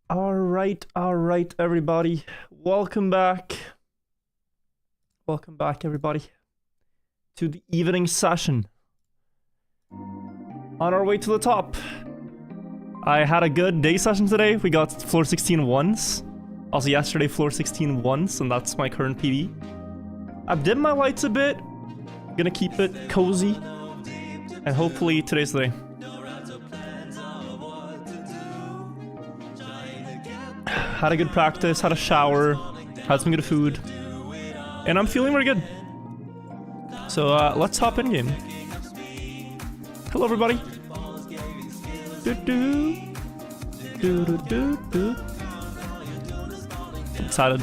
All right, everybody. Welcome back. Welcome back, everybody, to the evening session. On our way to the top. I had a good day session today. We got floor 16 once. Also yesterday, floor 16 once, and that's my current PB. I've dimmed my lights a bit. Gonna keep it cozy. And hopefully today's the day. Had a good practice, had a shower, had some good food, and I'm feeling very good. So let's hop in game. Hello, everybody. I'm excited.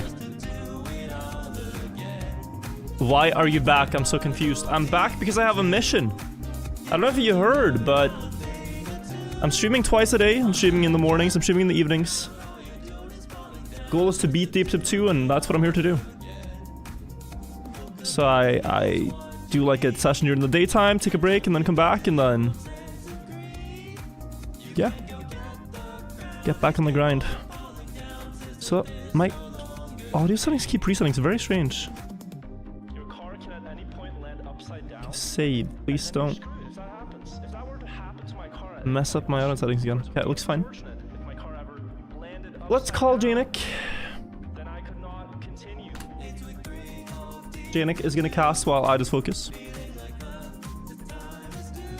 Why are you back? I'm so confused. I'm back because I have a mission. I don't know if you heard, but I'm streaming twice a day. I'm streaming in the mornings, I'm streaming in the evenings. Goal is to beat Deep Tip 2, and that's what I'm here to do. So I do like a session during the daytime, take a break, and then come back, and then yeah, get back on the grind. So my audio settings keep resetting. It's very strange. Your car can at any point land upside down. Save, please don't mess up my audio settings again. Yeah, it looks fine. Let's call Janik. Janik is gonna cast while I just focus.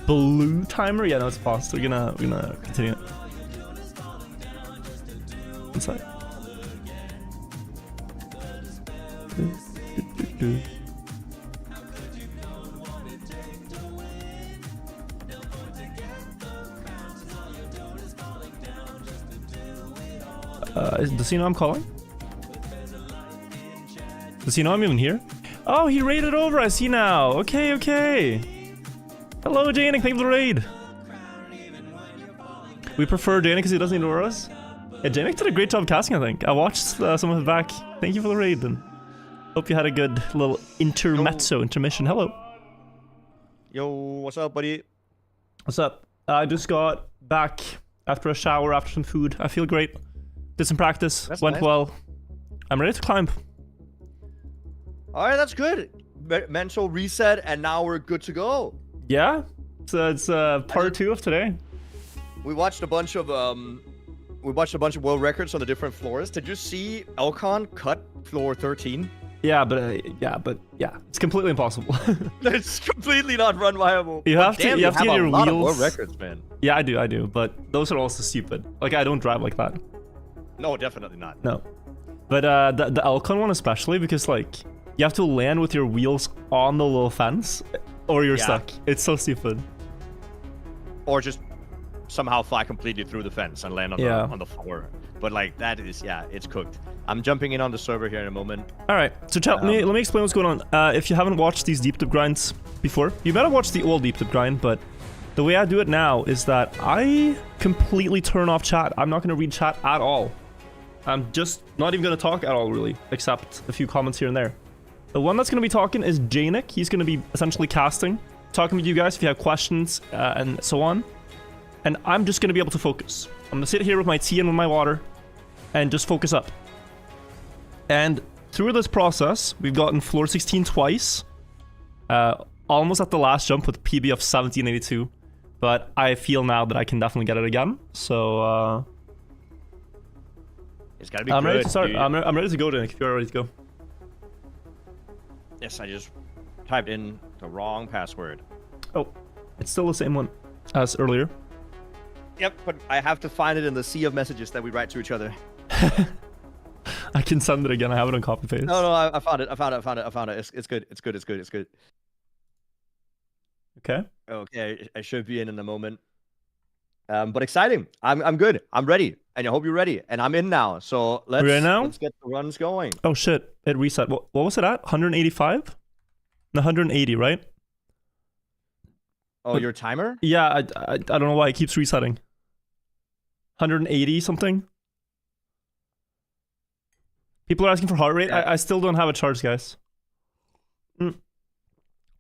Blue timer? Yeah, no, it's paused. We're gonna continue it. Inside. Does he know I'm calling? Does he know I'm even here? Oh, he raided over. I see now. Okay, okay. Hello, Janik. Thank you for the raid. We prefer Janik because he doesn't ignore us. Yeah, Janik did a great job casting, I think. I watched some of it back. Thank you for the raid, and hope you had a good little intermission. Hello. Yo, what's up, buddy? What's up? I just got back after a shower, after some food. I feel great. Did some practice. That's went nice. well. I'm ready to climb. All right, that's good. Mental reset, and now we're good to go. Yeah, so it's part 2 of today. We watched a bunch of world records on the different floors. Did you see Elcon cut floor 13? Yeah, but it's completely impossible. It's completely not run viable. You have to get your a lot of wheels. world records, man. Yeah, I do, but those are also stupid. Like, I don't drive like that. No, definitely not. No, but the Elcon one especially, because like you have to land with your wheels on the little fence, or you're stuck. It's so stupid. Or just somehow fly completely through the fence and land on the floor. But like that is, it's cooked. I'm jumping in on the server here in a moment. All right, so let me explain what's going on. If you haven't watched these deep dip grinds before, you better watch the old deep dip grind. But the way I do it now is that I completely turn off chat. I'm not going to read chat at all. I'm just not even going to talk at all, really, except a few comments here and there. The one that's going to be talking is Janik. He's going to be essentially casting, talking with you guys if you have questions and so on. And I'm just going to be able to focus. I'm going to sit here with my tea and with my water and just focus up. And through this process, we've gotten floor 16 twice. Almost at the last jump with a PB of 1782. But I feel now that I can definitely get it again. So, It's gotta be I'm good, ready to start. dude. I'm ready to go, Janik, if you're ready to go. Yes, I just typed in the wrong password. Oh, it's still the same one as earlier. Yep, but I have to find it in the sea of messages that we write to each other. I can send it again. I have it on copy paste. No, I found it. I found it. It's good. It's good. Okay. Okay, I should be in a moment. But exciting. I'm good. I'm ready, and I hope you're ready. And I'm in now. So let's get the runs going. Oh shit! It reset. What was it at? 185? 180, right? Oh, your timer? Yeah, I don't know why it keeps resetting. 180 something. People are asking for heart rate. Yeah. I still don't have a charge, guys.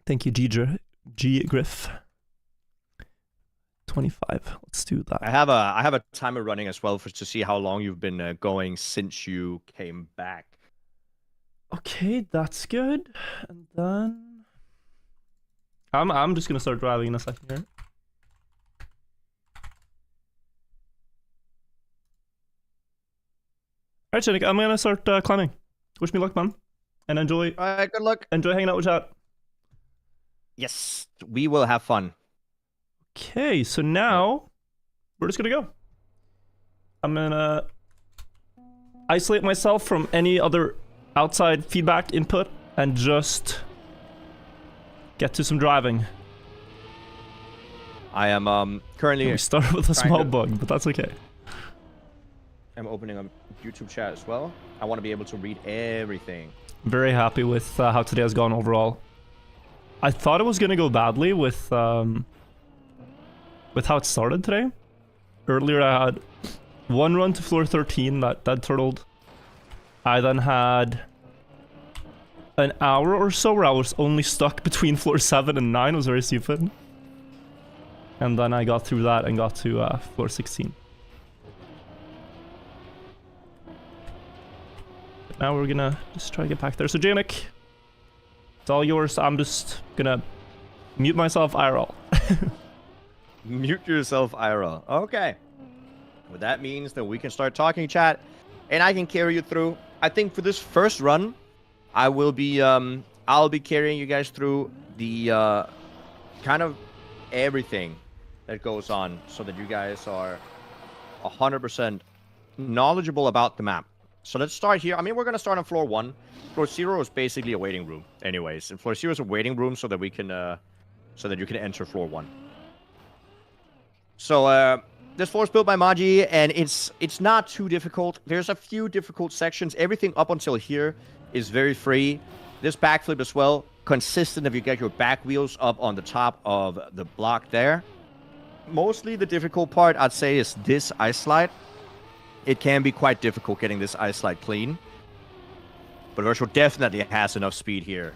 Thank you, G Griff. 25. Let's do that. I have a timer running as well to see how long you've been going since you came back. Okay, that's good. And then I'm just gonna start driving in a second here. Alright, Chenik, I'm gonna start climbing. Wish me luck, man. And enjoy. Alright, good luck. Enjoy hanging out with chat. Yes, we will have fun. Okay, so now we're just gonna go. I'm gonna isolate myself from any other outside feedback input and just get to some driving. I am currently. We started with a small bug, but that's okay. I'm opening a YouTube chat as well. I want to be able to read everything. Very happy with how today has gone overall. I thought it was gonna go badly with how it started today. Earlier I had one run to floor 13 that turtled. I then had an hour or so where I was only stuck between floor 7 and 9. It was very stupid. And then I got through that and got to floor 16. But now we're gonna just try to get back there. So Janik, it's all yours. I'm just gonna mute myself IRL. Mute yourself IRL. Okay. Well, that means that we can start talking, chat, and I can carry you through. I think for this first run, I will be I'll be carrying you guys through the kind of everything that goes on, so that you guys are 100% knowledgeable about the map. So let's start here. I mean, we're gonna start on floor 1. Floor 0 is basically a waiting room, anyways. And floor 0 is a waiting room so that we can so that you can enter floor 1. So this floor is built by Maji, and it's not too difficult. There's a few difficult sections. Everything up until here is very free. This backflip as well, consistent if you get your back wheels up on the top of the block there. Mostly the difficult part, I'd say, is this ice slide. It can be quite difficult getting this ice slide clean. But Virtual definitely has enough speed here.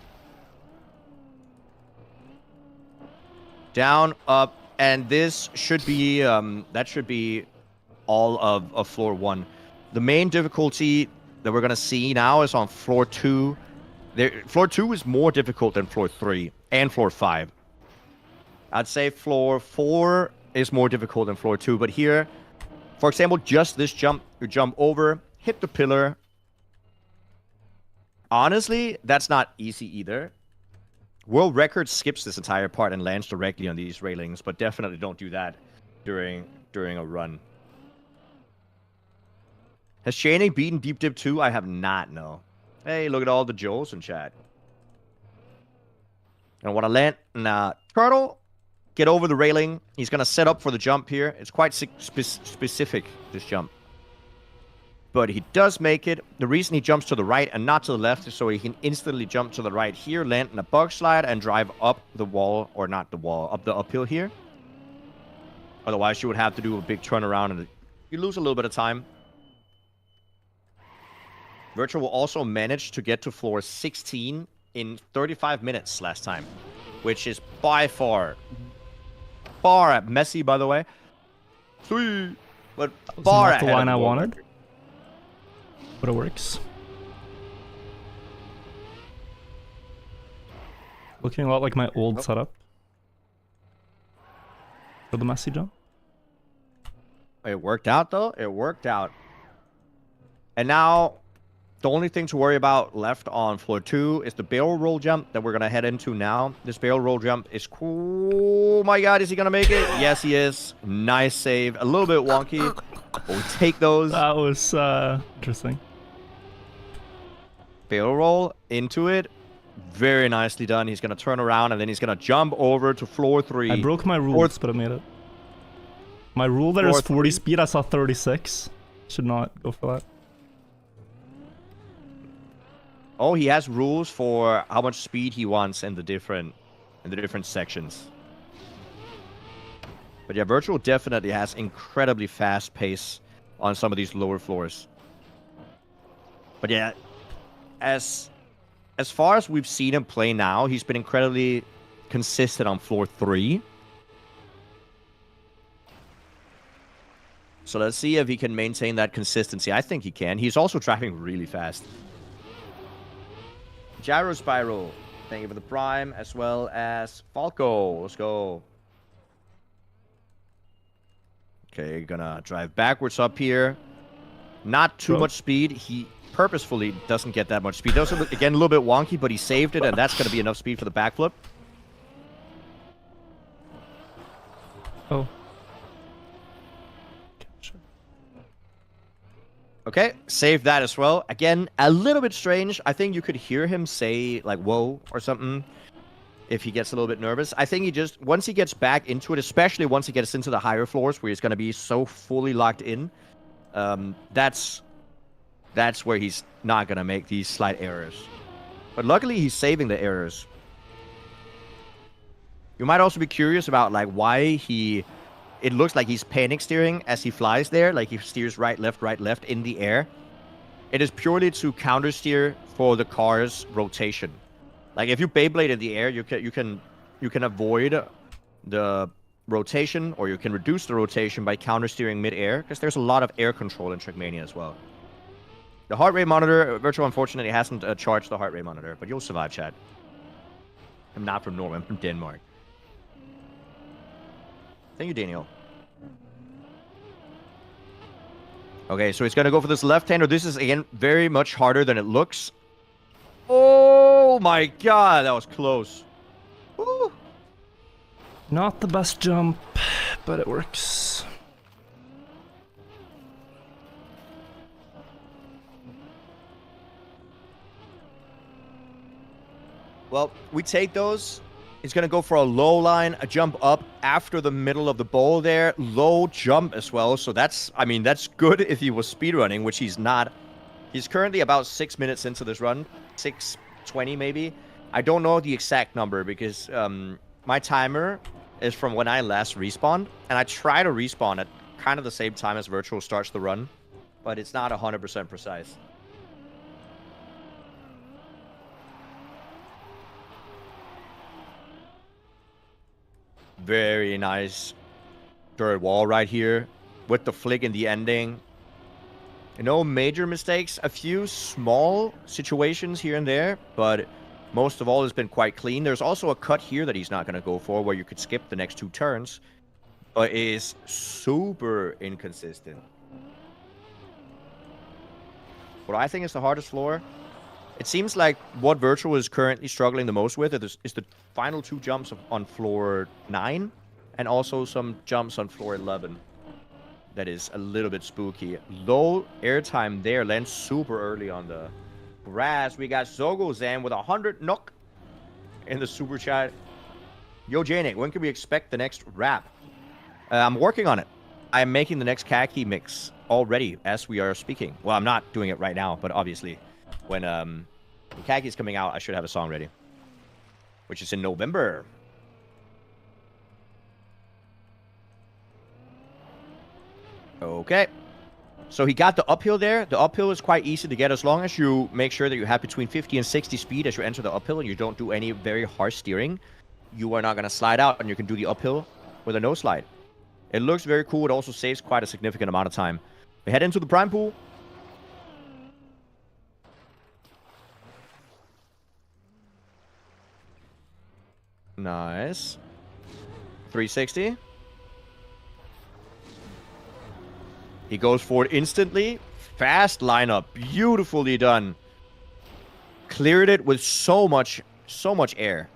Down, up, and this should be, that should be all of floor 1. The main difficulty that we're going to see now is on floor 2. Floor 2 is more difficult than floor 3 and floor 5. I'd say floor 4 is more difficult than floor 2, but here, for example, just this jump, you jump over, hit the pillar. Honestly, that's not easy either. World Record skips this entire part and lands directly on these railings, but definitely don't do that during a run. Has Shane beaten Deep Dip 2? I have not, no. Hey, look at all the Joes in chat. And want to land Turtle, get over the railing. He's going to set up for the jump here. It's quite specific, this jump. But he does make it. The reason he jumps to the right and not to the left is so he can instantly jump to the right here, land in a bug slide, and drive up the wall, or not the wall, up the uphill here. Otherwise, you would have to do a big turnaround, and you lose a little bit of time. Virtual will also manage to get to floor 16 in 35 minutes last time, which is by far messy, by the way. Sweet. But far ahead of the line I wanted. Record. But it works. Looking a lot like my old setup for the messy jump. It worked out, though. It worked out. And now, the only thing to worry about left on floor 2 is the barrel roll jump that we're going to head into now. This barrel roll jump is cool. Oh my god, is he going to make it? Yes, he is. Nice save. A little bit wonky, but we take those. That was interesting. Barrel roll into it. Very nicely done. He's going to turn around, and then he's going to jump over to floor 3. I broke my rules, but I made it. My rule there is 40 speed. I saw 36. Should not go for that. Oh, he has rules for how much speed he wants in the different sections. But yeah, Virtual definitely has incredibly fast pace on some of these lower floors. But yeah, as far as we've seen him play now, he's been incredibly consistent on floor 3. So let's see if he can maintain that consistency. I think he can. He's also driving really fast. Gyro Spiral. Thank you for the Prime, as well as Falco. Let's go. Okay, gonna drive backwards up here. Not too much speed. He purposefully doesn't get that much speed. That was, again, a little bit wonky, but he saved it, and that's gonna be enough speed for the backflip. Oh. Okay, save that as well. Again, a little bit strange. I think you could hear him say, like, whoa, or something, if he gets a little bit nervous. I think he just, once he gets back into it, especially once he gets into the higher floors, where he's going to be so fully locked in, that's where he's not going to make these slight errors. But luckily, he's saving the errors. You might also be curious about, like, why he... It looks like he's panic steering as he flies there, like he steers right, left in the air. It is purely to counter steer for the car's rotation. Like if you Beyblade in the air, you can avoid the rotation, or you can reduce the rotation by counter steering mid-air, because there's a lot of air control in Trackmania as well. The heart rate monitor, Virtual unfortunately hasn't charged the heart rate monitor, but you'll survive, chat. I'm not from Norway, I'm from Denmark. Thank you, Daniel. Okay, so he's going to go for this left-hander. This is, again, very much harder than it looks. Oh, my God. That was close. Woo. Not the best jump, but it works. Well, we take those. He's going to go for a low line, a jump up after the middle of the bowl there. Low jump as well. So that's, I mean, that's good if he was speedrunning, which he's not. He's currently about 6 minutes into this run. 6:20 maybe. I don't know the exact number because my timer is from when I last respawned. And I try to respawn at kind of the same time as Virtual starts the run. But it's not 100% precise. Very nice third wall right here with the flick in the ending. No major mistakes. A few small situations here and there, but most of all has been quite clean. There's also a cut here that he's not going to go for where you could skip the next 2 turns, but is super inconsistent. What I think is the hardest floor, it seems like what Virtual is currently struggling the most with is the final 2 jumps on floor 9 and also some jumps on floor 11. That is a little bit spooky. Low airtime there, lands super early on the grass. We got Zogozan with 100 NOK in the super chat. Yo, Janik, when can we expect the next rap? I'm working on it. I'm making the next khaki mix already as we are speaking. Well, I'm not doing it right now, but obviously when Kaki's coming out, I should have a song ready, which is in November. Okay. So he got the uphill there. The uphill is quite easy to get as long as you make sure that you have between 50 and 60 speed as you enter the uphill and you don't do any very harsh steering. You are not going to slide out and you can do the uphill with a no slide. It looks very cool. It also saves quite a significant amount of time. We head into the prime pool. Nice. 360. He goes for it instantly. Fast lineup. Beautifully done. Cleared it with so much air.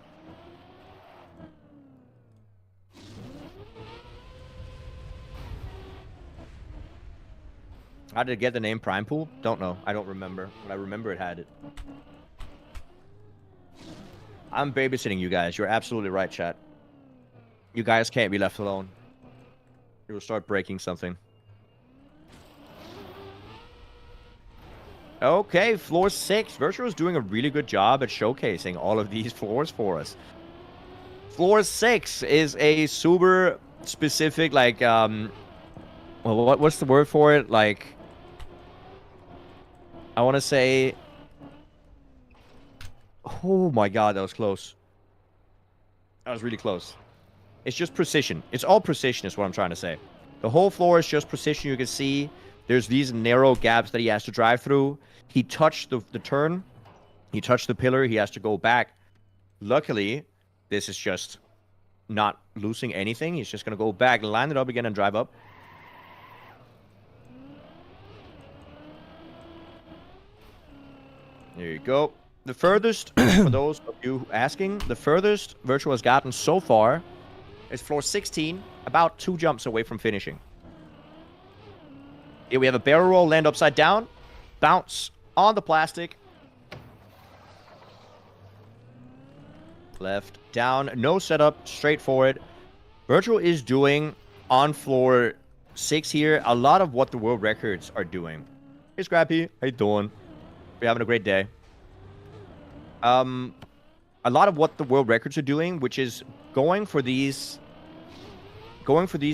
How did it get the name Prime Pool? Don't know. I don't remember. But I remember it had it. I'm babysitting you guys. You're absolutely right, chat. You guys can't be left alone. You will start breaking something. Okay, floor 6. Virtual is doing a really good job at showcasing all of these floors for us. Floor 6 is a super specific, like, well, what's the word for it? Like, I want to say... Oh my god, that was close. That was really close. It's just precision. It's all precision is what I'm trying to say. The whole floor is just precision. You can see there's these narrow gaps that he has to drive through. He touched the turn. He touched the pillar. He has to go back. Luckily, this is just not losing anything. He's just going to go back, line it up again, and drive up. There you go. The furthest, for those of you asking, the furthest Virtual has gotten so far is floor 16, about 2 jumps away from finishing. Here we have a barrel roll, land upside down, bounce on the plastic. Left, down, no setup, straight forward. Virtual is doing, on floor 6 here, a lot of what the world records are doing. Hey, Scrappy. How you doing? You're having a great day. A lot of what the world records are doing, which is going for these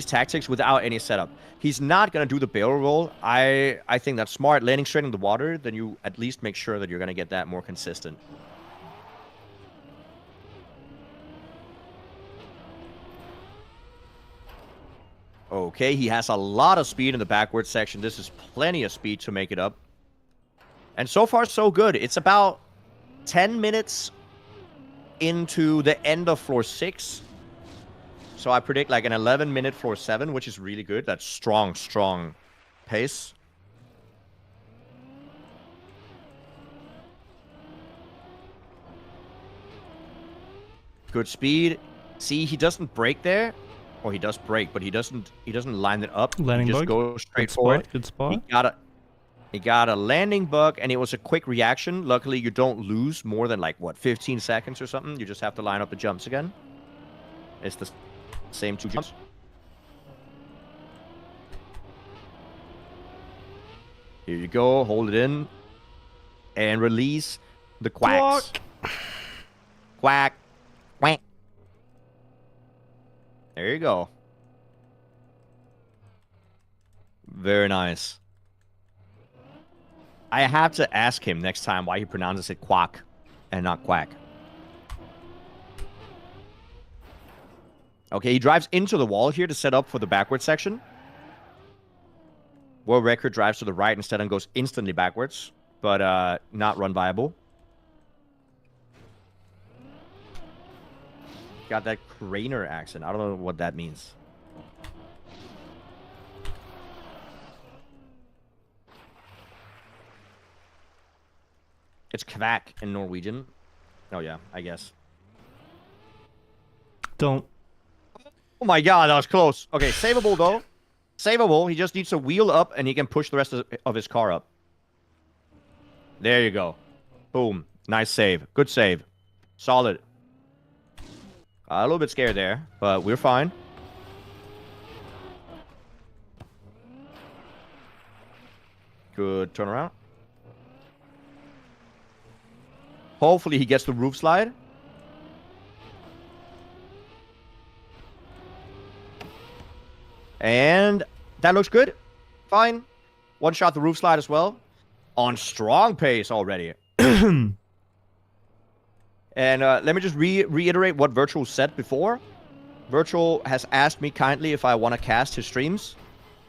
tactics without any setup. He's not going to do the barrel roll. I think that's smart. Landing straight in the water, then you at least make sure that you're going to get that more consistent. Okay, he has a lot of speed in the backwards section. This is plenty of speed to make it up. And so far, so good. It's about 10 minutes into the end of floor 6. So I predict like an 11-minute floor 7, which is really good. That's strong, strong pace. Good speed. See, he doesn't brake there. Or he does brake, but he doesn't line it up. Landing he just bug. goes straight forward. Good spot. He got a landing bug, and it was a quick reaction. Luckily, you don't lose more than, like, what, 15 seconds or something? You just have to line up the jumps again. It's the same 2 jumps. Here you go. Hold it in. And release the quacks. Quack. Quack. There you go. Very nice. I have to ask him next time why he pronounces it quack and not quack. Okay, he drives into the wall here to set up for the backward section. World record drives to the right instead and goes instantly backwards, but not run viable. Got that Craner accent. I don't know what that means. It's kvack in Norwegian. Oh, yeah, I guess. Don't. Oh my god, that was close. Okay, savable, though. Savable. He just needs to wheel up, and he can push the rest of his car up. There you go. Boom. Nice save. Good save. Solid. A little bit scared there, but we're fine. Good turnaround. Hopefully he gets the roof slide. And that looks good. Fine. One shot the roof slide as well. On strong pace already. And let me just reiterate what Virtual said before. Virtual has asked me kindly if I want to cast his streams.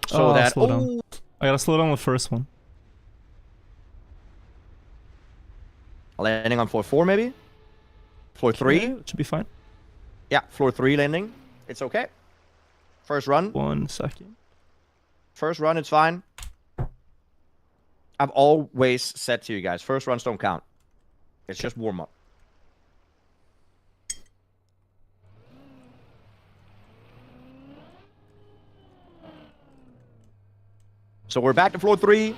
So that... slow down. I gotta slow down the first one. Landing on floor 4, maybe? Floor 3? Yeah, it should be fine. Yeah, floor 3 landing. It's okay. First run. 1 second. First run, it's fine. I've always said to you guys, first runs don't count. It's just warm-up. So we're back to floor 3.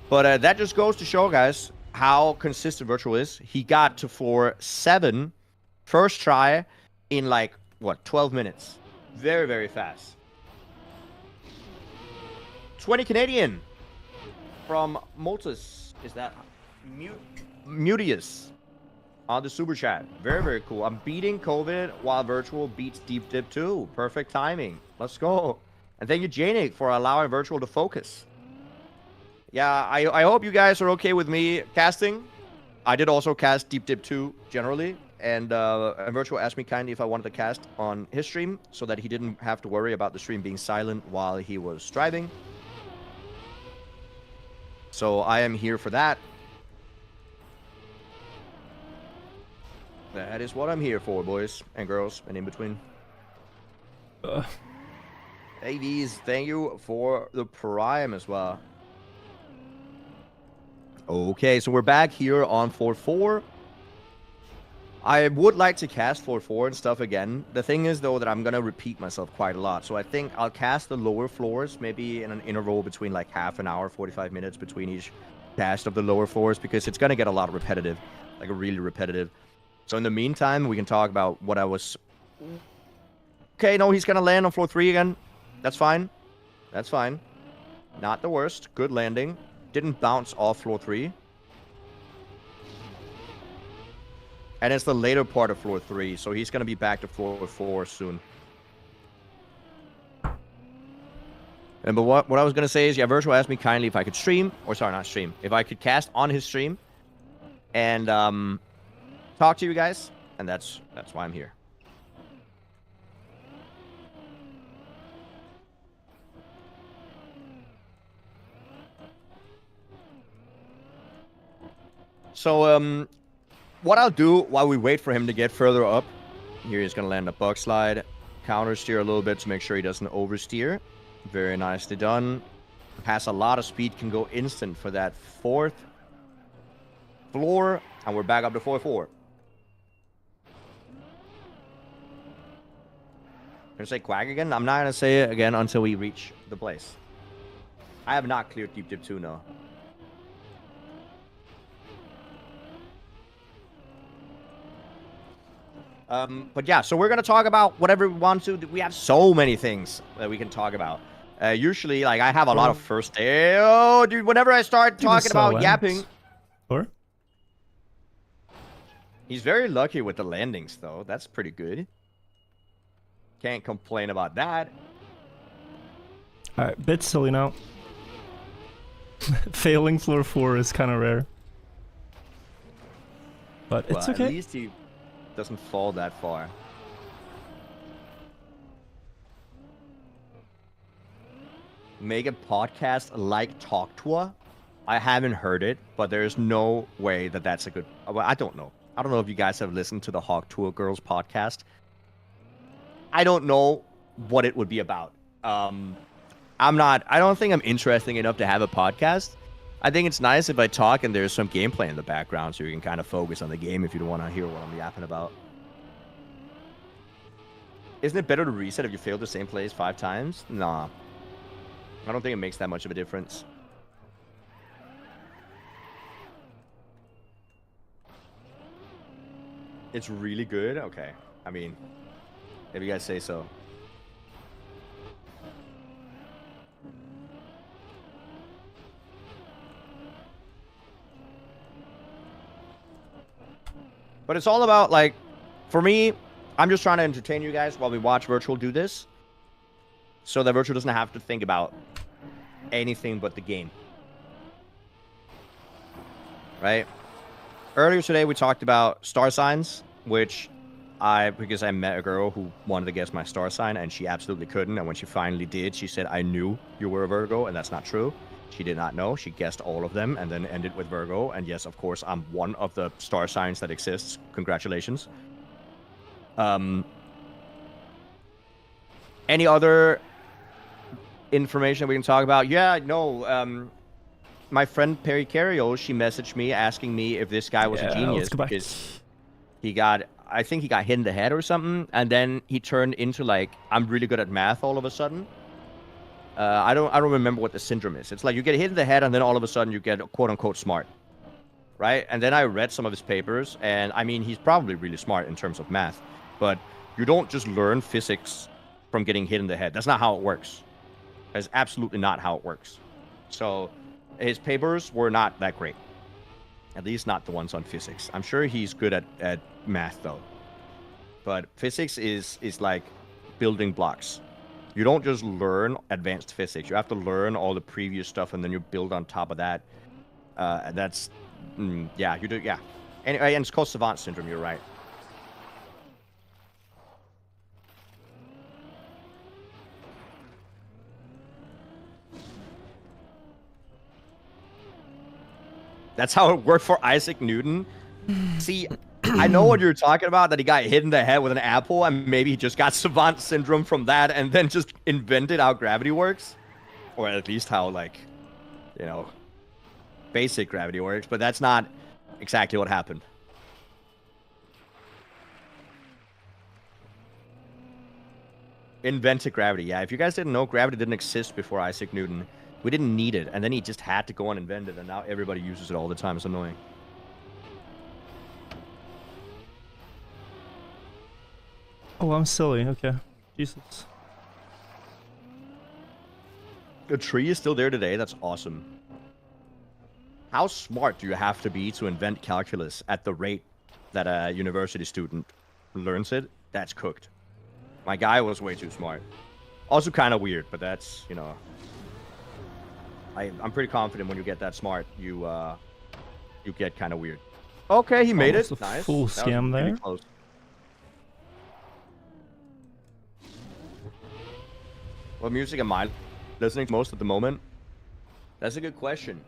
But that just goes to show, guys, how consistent Virtual is. He got to floor 7 first try in like, what, 12 minutes. Very, very fast. 20 Canadian from Multus. Is that Mutius on the super chat. Very, very cool. I'm beating COVID while Virtual beats Deep Dip 2. Perfect timing. Let's go. And thank you, Janik, for allowing Virtual to focus. Yeah, I hope you guys are okay with me casting. I did also cast Deep Dip 2 generally. and Virtual asked me kindly if I wanted to cast on his stream so that he didn't have to worry about the stream being silent while he was driving. So I am here for that. That is what I'm here for, boys and girls, and in between. Hey, V's, thank you for the Prime as well. Okay, so we're back here on floor 4. I would like to cast floor 4 and stuff again. The thing is, though, that I'm going to repeat myself quite a lot. So I think I'll cast the lower floors, maybe in an interval between like half an hour, 45 minutes between each cast of the lower floors, because it's going to get a lot repetitive, like really repetitive. So in the meantime, we can talk about what I was... Okay, no, he's going to land on floor 3 again. That's fine. That's fine. Not the worst. Good landing. Didn't bounce off floor 3. And it's the later part of floor 3, so he's going to be back to floor 4 soon. And but what I was going to say is, yeah, Virtual asked me kindly if I could stream, or sorry, not stream, if I could cast on his stream and talk to you guys, and that's why I'm here. So, what I'll do while we wait for him to get further up, here he's going to land a bug slide, counter steer a little bit to make sure he doesn't oversteer. Very nicely done. Has a lot of speed, can go instant for that 4th floor, and we're back up to floor 4. Gonna say quack again? I'm not gonna say it again until we reach the place. I have not cleared Deep Dip 2, no. But yeah, so we're going to talk about whatever we want to. We have so many things that we can talk about. Usually, like, I have a lot of first day. Oh, dude, whenever I start talking about yapping. Or? He's very lucky with the landings, though. That's pretty good. Can't complain about that. Alright, bit silly now. Failing floor 4 is kind of rare. But it's well, okay. At least he doesn't fall that far. Make a podcast like Talk Tour? I haven't heard it, but there's no way that that's a good... Well, I don't know. I don't know if you guys have listened to the Hawk Tour Girls podcast. I don't know what it would be about. I don't think I'm interesting enough to have a podcast. I think it's nice if I talk and there's some gameplay in the background so you can kind of focus on the game if you don't want to hear what I'm yapping about. Isn't it better to reset if you failed the same place 5 times? Nah. I don't think it makes that much of a difference. It's really good? Okay. I mean, if you guys say so. But it's all about, like, for me, I'm just trying to entertain you guys while we watch Virtual do this. So that Virtual doesn't have to think about anything but the game. Right? Earlier today, we talked about star signs, which because I met a girl who wanted to guess my star sign, and she absolutely couldn't. And when she finally did, she said, I knew you were a Virgo, and that's not true. She did not know. She guessed all of them and then ended with Virgo. And yes, of course, I'm one of the star signs that exists. Congratulations. Any other information we can talk about? Yeah, no. My friend Perry Carriol, she messaged me asking me if this guy was a genius because I think he got hit in the head or something, and then he turned into, like, I'm really good at math all of a sudden. I don't remember what the syndrome is. It's like you get hit in the head and then all of a sudden you get quote unquote smart. Right? And then I read some of his papers, and I mean, he's probably really smart in terms of math, but you don't just learn physics from getting hit in the head. That's not how it works. That's absolutely not how it works. So his papers were not that great. At least not the ones on physics. I'm sure he's good at math though. But physics is like building blocks. You don't just learn advanced physics. You have to learn all the previous stuff, and then you build on top of that. Yeah, you do. Yeah. Anyway, and it's called savant syndrome. You're right. That's how it worked for Isaac Newton. See, I know what you're talking about, that he got hit in the head with an apple, and maybe he just got savant syndrome from that, and then just invented how gravity works. Or at least how, like, you know, basic gravity works, but that's not exactly what happened. Invented gravity. Yeah, if you guys didn't know, gravity didn't exist before Isaac Newton. We didn't need it, and then he just had to go and invent it, and now everybody uses it all the time. It's annoying. Oh, I'm silly. Okay. Jesus. The tree is still there today. That's awesome. How smart do you have to be to invent calculus at the rate that a university student learns it? That's cooked. My guy was way too smart. Also kind of weird, but that's, you know... I'm pretty confident when you get that smart, you get kind of weird. Okay, he made it. Nice. Full scam there. Close. What music am I listening to most at the moment? That's a good question.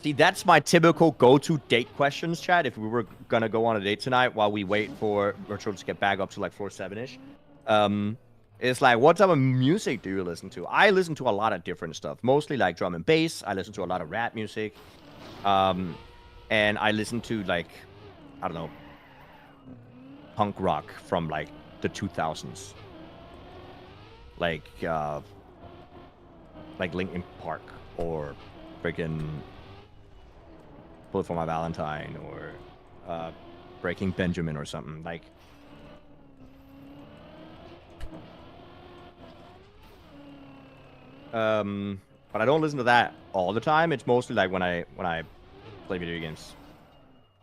See, that's my typical go-to date questions, chat, if we were gonna go on a date tonight while we wait for Virtual to get back up to like floor 7-ish. It's like, what type of music do you listen to? I listen to a lot of different stuff, mostly like drum and bass. I listen to a lot of rap music. And I listen to, like, I don't know, punk rock from like the 2000s. Like Linkin Park, or freaking Bullet for My Valentine, or Breaking Benjamin or something. Like, but I don't listen to that all the time. It's mostly like when I play video games.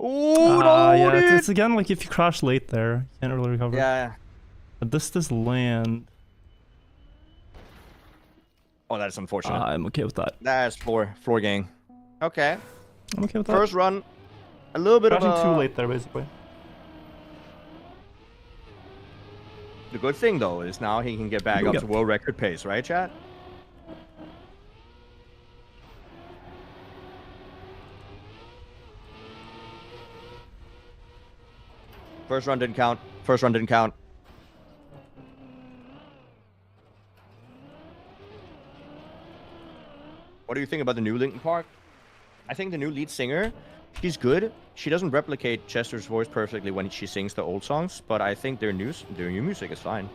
Oh no! Yeah, it's again like if you crash late there, you can't really recover. Yeah. But this land. Oh, that's unfortunate. I'm okay with that. That's floor gang. Okay. I'm okay with that. First run, a little bit Crashing of too late there, basically. The good thing though is now he can get back up to world record pace, right, chat? First run didn't count. First run didn't count. What do you think about the new Linkin Park? I think the new lead singer, she's good. She doesn't replicate Chester's voice perfectly when she sings the old songs, but I think their new music is fine.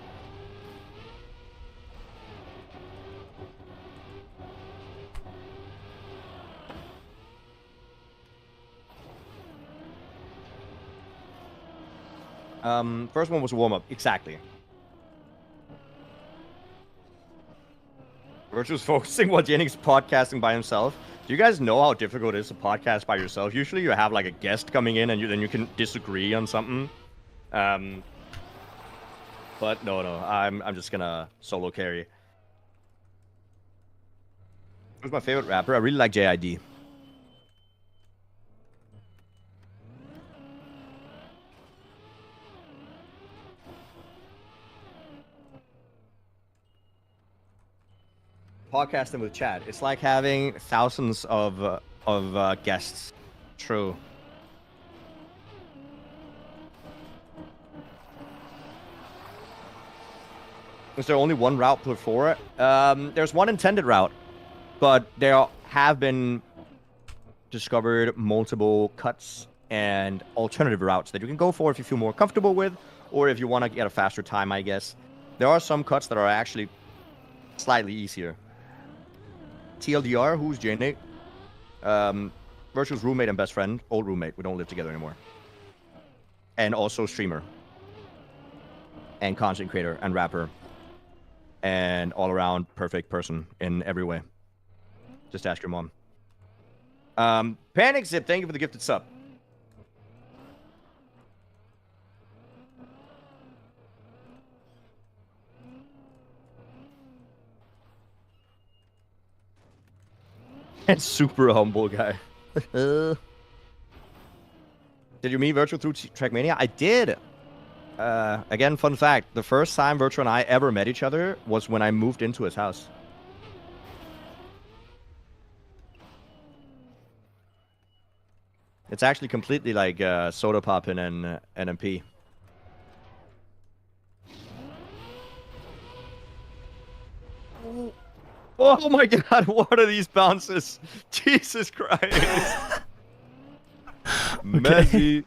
First one was a warm-up. Exactly. Virtue's focusing while Jennings podcasting by himself. Do you guys know how difficult it is to podcast by yourself? Usually you have like a guest coming in and then you can disagree on something. But no, I'm just gonna solo carry. Who's my favorite rapper? I really like JID. Podcasting with chat. It's like having thousands of guests. True. Is there only one route per four? There's one intended route, but there have been discovered multiple cuts and alternative routes that you can go for if you feel more comfortable with, or if you want to get a faster time, I guess. There are some cuts that are actually slightly easier. TLDR, who's J-Nate? Virtual's roommate and best friend. Old roommate. We don't live together anymore. And also streamer. And content creator and rapper. And all-around perfect person in every way. Just ask your mom. Panic Zip, thank you for the gifted sub. And super humble guy. Did you meet Virtual through Trackmania? I did. Again, fun fact. The first time Virtual and I ever met each other was when I moved into his house. It's actually completely like soda pop in an NMP. Oh my god, what are these bounces? Jesus Christ. Messy.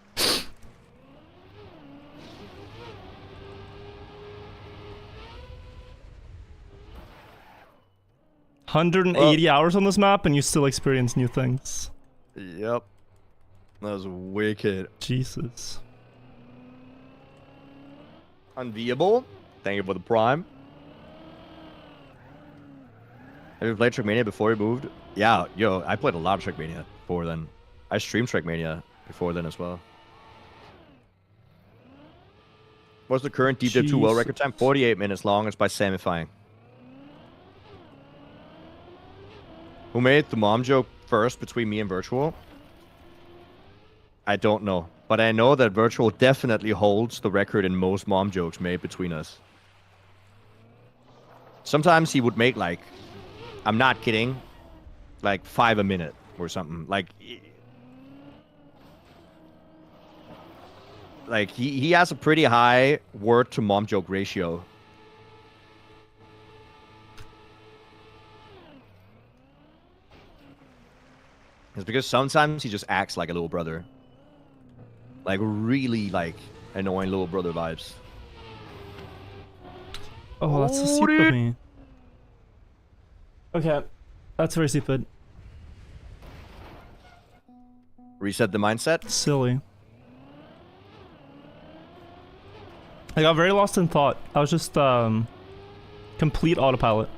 180 hours on this map and you still experience new things. Yep. That was wicked. Jesus. Unviable. Thank you for the prime. Have you played Trackmania before you moved? Yeah, yo, I played a lot of Trackmania before then. I streamed Trackmania before then as well. What's the current Deep Dip 2 well record time? 48 minutes long. It's by Samifying. Who made the mom joke first between me and Virtual? I don't know. But I know that Virtual definitely holds the record in most mom jokes made between us. Sometimes he would make like, I'm not kidding, like 5 a minute or something. Like he has a pretty high word to mom joke ratio. It's because sometimes he just acts like a little brother. Like really like annoying little brother vibes. Oh, that's so stupid of me. Okay, that's very stupid. Reset the mindset? Silly. I got very lost in thought. I was just complete autopilot.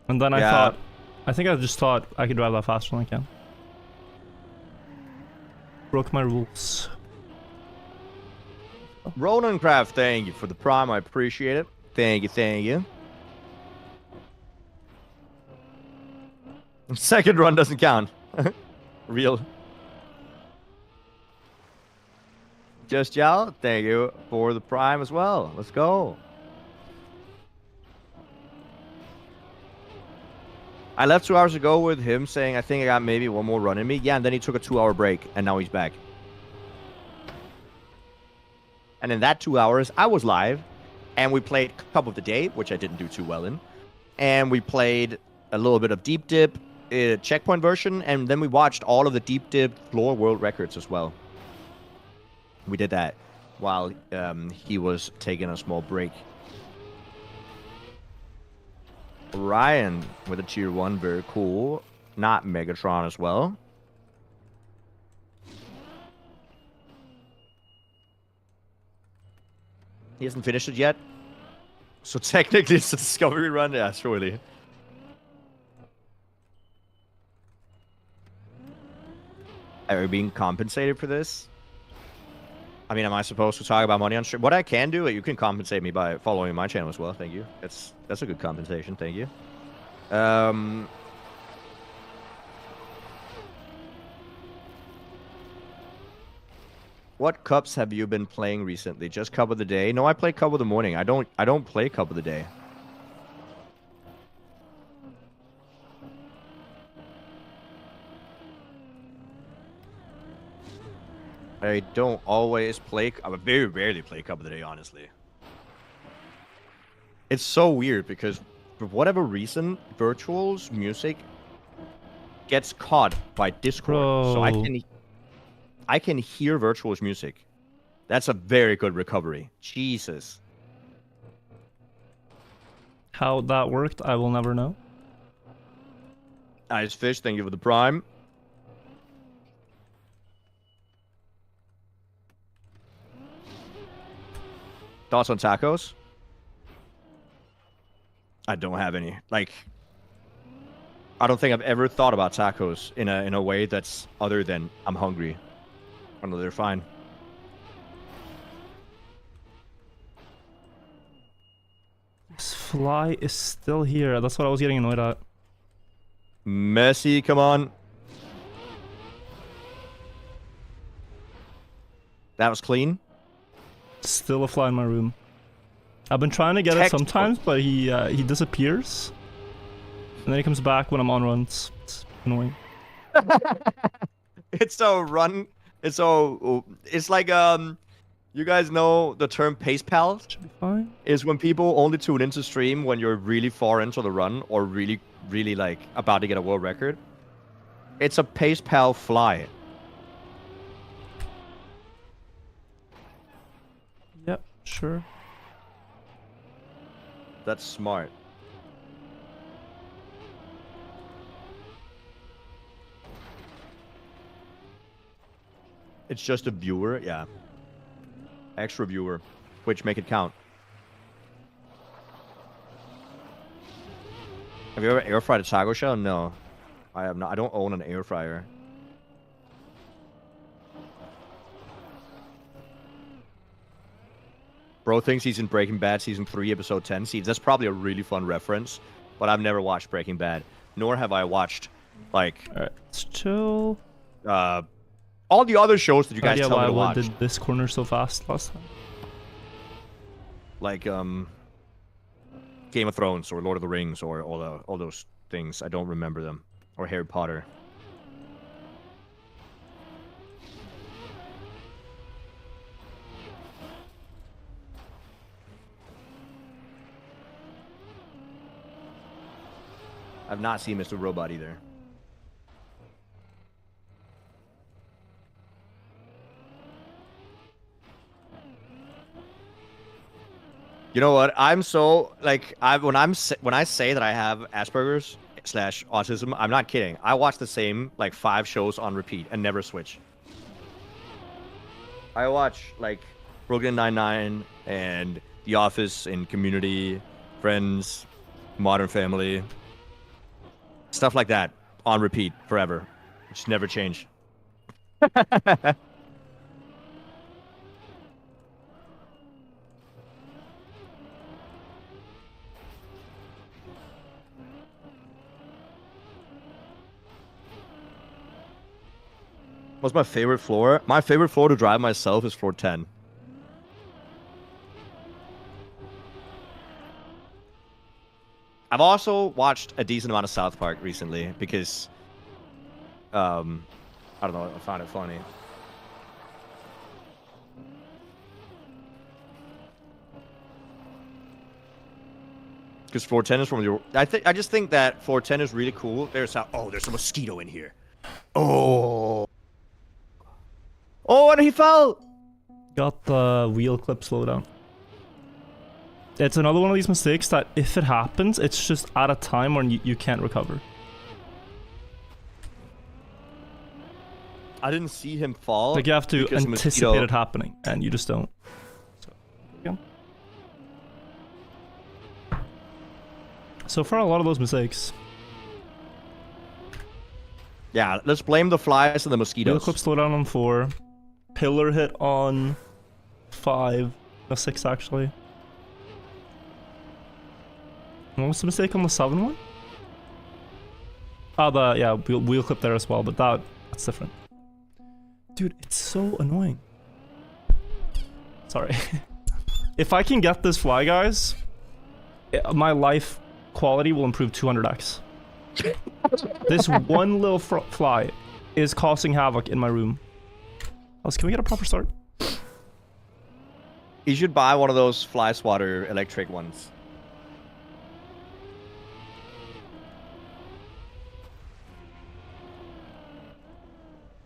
And then I think I just thought I could drive that faster than I can. Broke my rules. Ronancraft, thank you for the prime. I appreciate it. Thank you, thank you. Second run doesn't count. Real. Just y'all, thank you for the prime as well. Let's go. I left 2 hours ago with him saying, I think I got maybe one more run in me. Yeah, and then he took a 2-hour break, and now he's back. And in that 2 hours, I was live, and we played Cup of the Day, which I didn't do too well in. And we played a little bit of Deep Dip, checkpoint version, and then we watched all of the Deep Dip floor world records as well. We did that while he was taking a small break. Ryan with a tier 1, very cool. Not Megatron as well. He hasn't finished it yet. So technically it's a discovery run, yeah, surely. Are we being compensated for this? I mean, am I supposed to talk about money on stream? What I can do, you can compensate me by following my channel as well. Thank you. That's a good compensation. Thank you. What cups have you been playing recently? Just Cup of the Day? No, I play Cup of the Morning. I don't play Cup of the Day. I don't always play. I very rarely play Cup of the Day, honestly. It's so weird because for whatever reason, Virtual's music gets caught by Discord. Bro. So I can hear Virtual's music. That's a very good recovery. Jesus. How that worked, I will never know. Nice fish, thank you for the prime. Thoughts on tacos? I don't have any. Like, I don't think I've ever thought about tacos in a way that's other than I'm hungry. I know they're fine. This fly is still here. That's what I was getting annoyed at. Messy, come on. That was clean. Still a fly in my room. I've been trying to get it sometimes, but he disappears. And then he comes back when I'm on runs. It's annoying. It's a run. It's like you guys know the term pace pals Should be fine. is when people only tune into stream when you're really far into the run or really like about to get a world record. It's a pace pal fly. Yep, sure. That's smart. It's just a viewer, yeah. Extra viewer, which make it count. Have you ever air fried a taco shell? No, I have not. I don't own an air fryer. Bro thinks he's in Breaking Bad season 3, episode 10. See, that's probably a really fun reference, but I've never watched Breaking Bad, nor have I watched like Alright, let's chill. all the other shows that you guys tell me to why watch. did this corner so fast last time? Like Game of Thrones or Lord of the Rings or all those things. I don't remember them. Or Harry Potter. I've not seen Mr. Robot either. You know what? I'm so like when I say that I have Asperger's / autism, I'm not kidding. I watch the same like 5 shows on repeat and never switch. I watch like Brooklyn Nine-Nine and The Office and Community, Friends, Modern Family, stuff like that on repeat forever. Just never change. What's my favorite floor? My favorite floor to drive myself is floor 10. I've also watched a decent amount of South Park recently because, I don't know, I found it funny. Because floor 10 is from the. I just think that floor 10 is really cool. There's a mosquito in here. Oh. Oh, and he fell! Got the wheel clip slowdown. It's another one of these mistakes that if it happens, it's just at a time when you can't recover. I didn't see him fall. Like you have to anticipate it happening, and you just don't. So far, a lot of those mistakes. Yeah, let's blame the flies and the mosquitoes. Wheel clip slowdown on 4. Pillar hit on 5. No, 6 actually. What was the mistake on the 7 one? Oh, yeah, wheel clip there as well, but that's different. Dude, it's so annoying. Sorry. If I can get this fly, guys, my life quality will improve 200x. This one little fly is causing havoc in my room. Can we get a proper start? You should buy one of those fly swatter electric ones.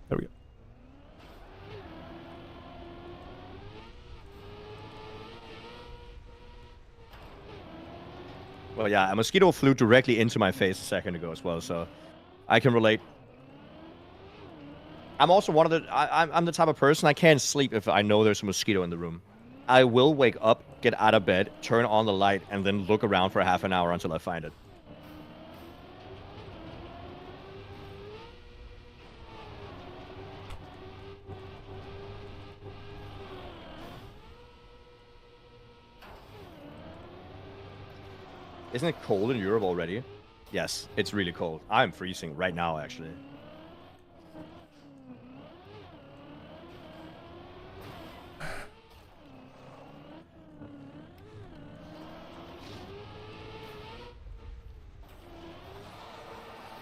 There we go. Well, yeah, a mosquito flew directly into my face a second ago as well, so I can relate. I'm also one of the... I'm the type of person, I can't sleep if I know there's a mosquito in the room. I will wake up, get out of bed, turn on the light, and then look around for half an hour until I find it. Isn't it cold in Europe already? Yes, it's really cold. I'm freezing right now, actually.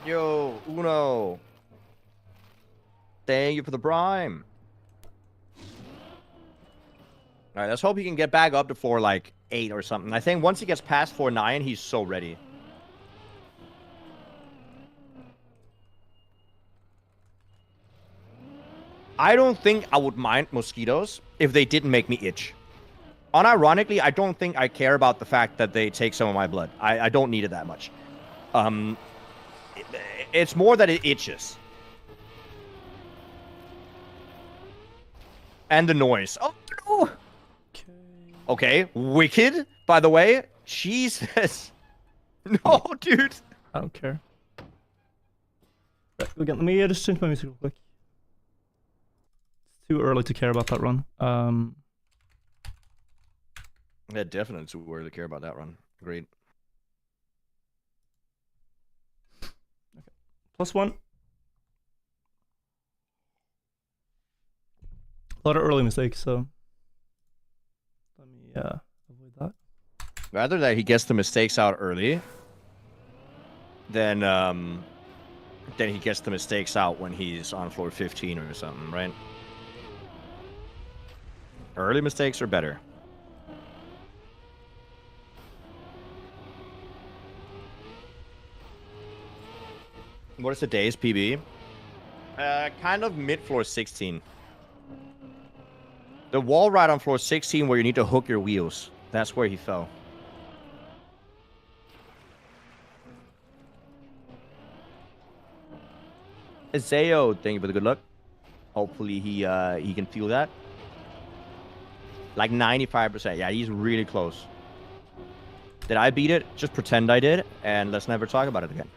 Yo, Uno. Thank you for the prime. All right, let's hope he can get back up to 4.8 or something. I think once he gets past 4.9, he's so ready. I don't think I would mind mosquitoes if they didn't make me itch. Unironically, I don't think I care about the fact that they take some of my blood. I don't need it that much. It's more that it itches. And the noise. Oh, no! Okay, wicked, by the way. Jesus. No, dude. I don't care. Right, again, let me just change my music real quick. It's too early to care about that run. Yeah, definitely too early to care about that run. Great. Okay. +1. A lot of early mistakes, so let me avoid that. Rather that he gets the mistakes out early, than he gets the mistakes out when he's on floor 15 or something, right? Early mistakes are better. What is the day's PB? Kind of mid floor 16. The wall ride on floor 16 where you need to hook your wheels. That's where he fell. Isao, thank you for the good luck. Hopefully he can feel that. Like 95%. Yeah, he's really close. Did I beat it? Just pretend I did, and let's never talk about it again.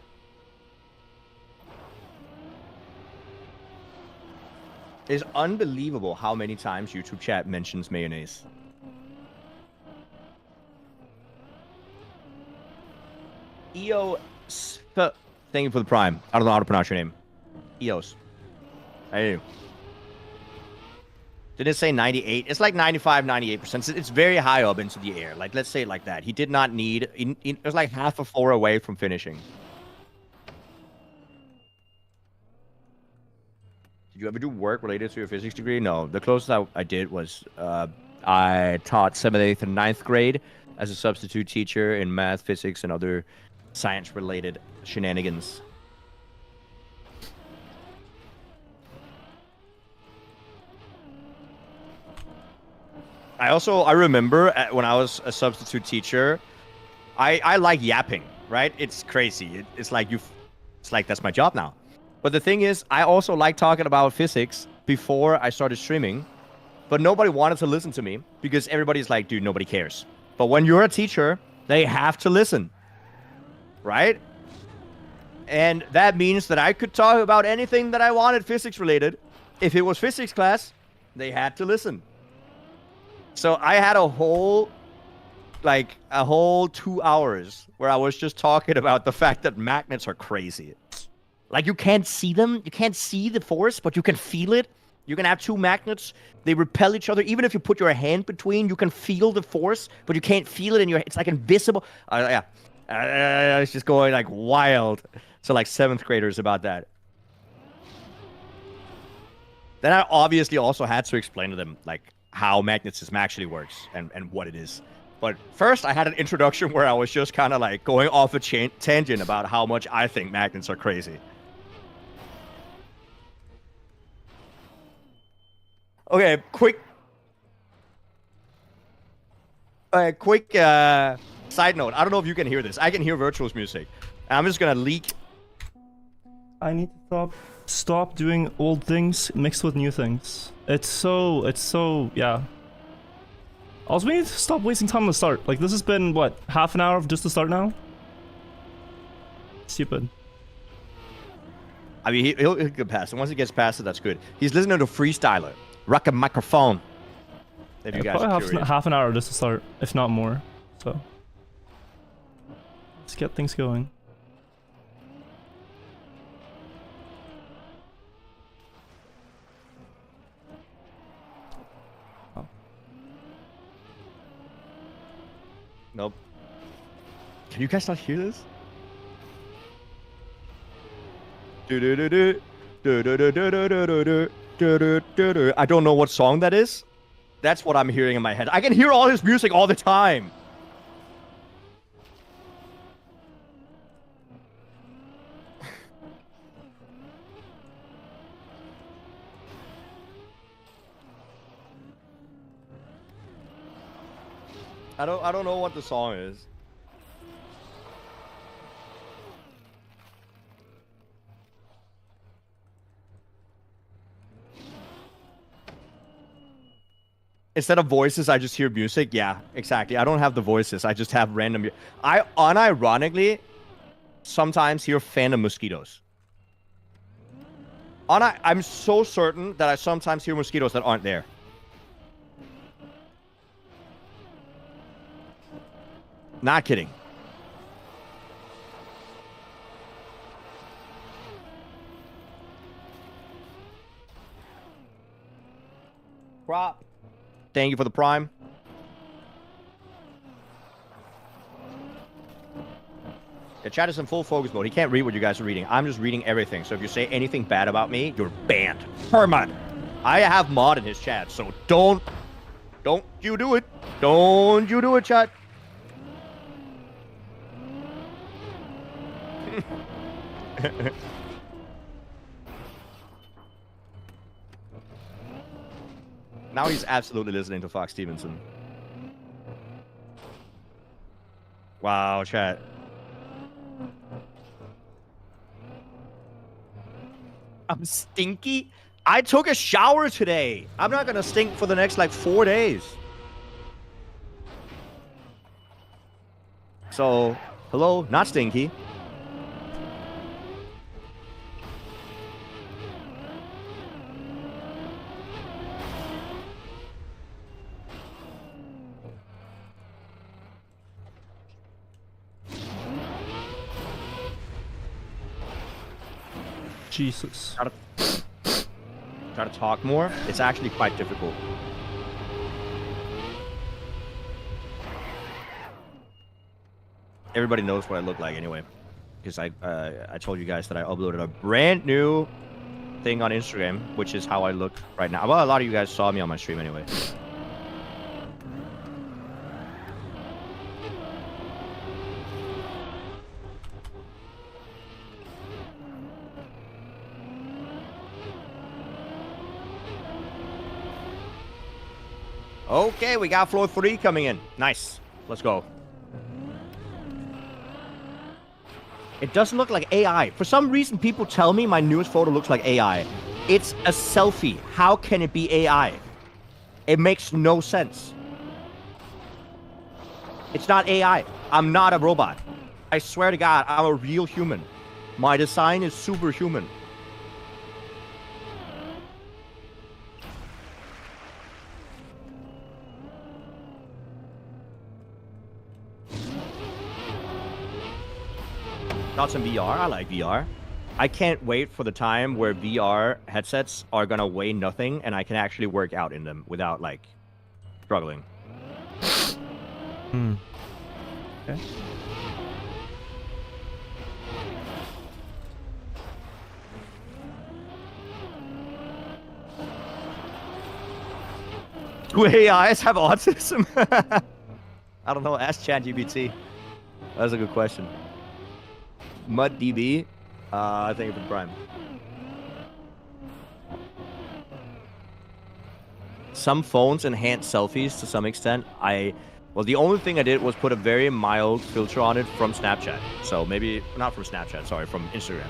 It's unbelievable how many times YouTube chat mentions mayonnaise. EOS. Thank you for the prime. I don't know how to pronounce your name. EOS. Hey. Did it say 98? It's like 95, 98%. It's very high up into the air. Like, let's say it like that. He did not need... It was like half a floor away from finishing. Did you ever do work related to your physics degree? No. The closest I did was... I taught 7th, 8th, and 9th grade as a substitute teacher in math, physics, and other science-related shenanigans. I remember when I was a substitute teacher, I like yapping, right? It's crazy. It's like that's my job now. But the thing is, I also like talking about physics before I started streaming, but nobody wanted to listen to me because everybody's like, dude, nobody cares. But when you're a teacher, they have to listen, right? And that means that I could talk about anything that I wanted physics related. If it was physics class, they had to listen. So I had a whole 2 hours where I was just talking about the fact that magnets are crazy. Like, you can't see them. You can't see the force, but you can feel it. You can have two magnets. They repel each other. Even if you put your hand between, you can feel the force, but you can't feel it in your... It's like invisible. Yeah. It's just going like wild. So like 7th graders about that. Then I obviously also had to explain to them like how magnetism actually works and what it is. But first I had an introduction where I was just kind of like going off a tangent about how much I think magnets are crazy. Okay, quick side note. I don't know if you can hear this. I can hear Virtual's music. I'm just gonna leak. I need to stop doing old things mixed with new things. It's so, yeah. Also, we need to stop wasting time on the start. Like, this has been, what, half an hour of just the start now? Stupid. I mean, he'll get past it. Once he gets past it, that's good. He's listening to Freestyler. Rock a microphone. If you guys are curious. Half an hour just to start, if not more. So, let's get things going. Oh. Nope. Can you guys not hear this? Do do do do I don't know what song that is. That's what I'm hearing in my head. I can hear all his music all the time. I don't know what the song is. Instead of voices, I just hear music. Yeah, exactly. I don't have the voices. I just have random. I unironically sometimes hear phantom mosquitoes. I'm so certain that I sometimes hear mosquitoes that aren't there. Not kidding. Crop. Thank you for the prime. The chat is in full focus mode. He can't read what you guys are reading. I'm just reading everything. So if you say anything bad about me, you're banned. Permanent. I have mod in his chat, so don't you do it. Don't you do it, chat. Now he's absolutely listening to Fox Stevenson. Wow, chat. I'm stinky? I took a shower today. I'm not gonna stink for the next, like, 4 days. So, hello, not stinky. Jesus. Try to talk more. It's actually quite difficult. Everybody knows what I look like anyway, because I told you guys that I uploaded a brand new thing on Instagram, which is how I look right now. Well, a lot of you guys saw me on my stream anyway. Okay, we got floor 3 coming in. Nice. Let's go. It doesn't look like AI. For some reason, people tell me my newest photo looks like AI. It's a selfie. How can it be AI? It makes no sense. It's not AI. I'm not a robot. I swear to God, I'm a real human. My design is superhuman. Thoughts on VR? I like VR. I can't wait for the time where VR headsets are gonna weigh nothing and I can actually work out in them without, like, struggling. Okay. Do AIs have autism? I don't know. Ask ChatGPT. That's a good question. MudDB. I think it's Prime. Some phones enhance selfies to some extent. Well, the only thing I did was put a very mild filter on it from Snapchat. So maybe not from Snapchat. Sorry, from Instagram.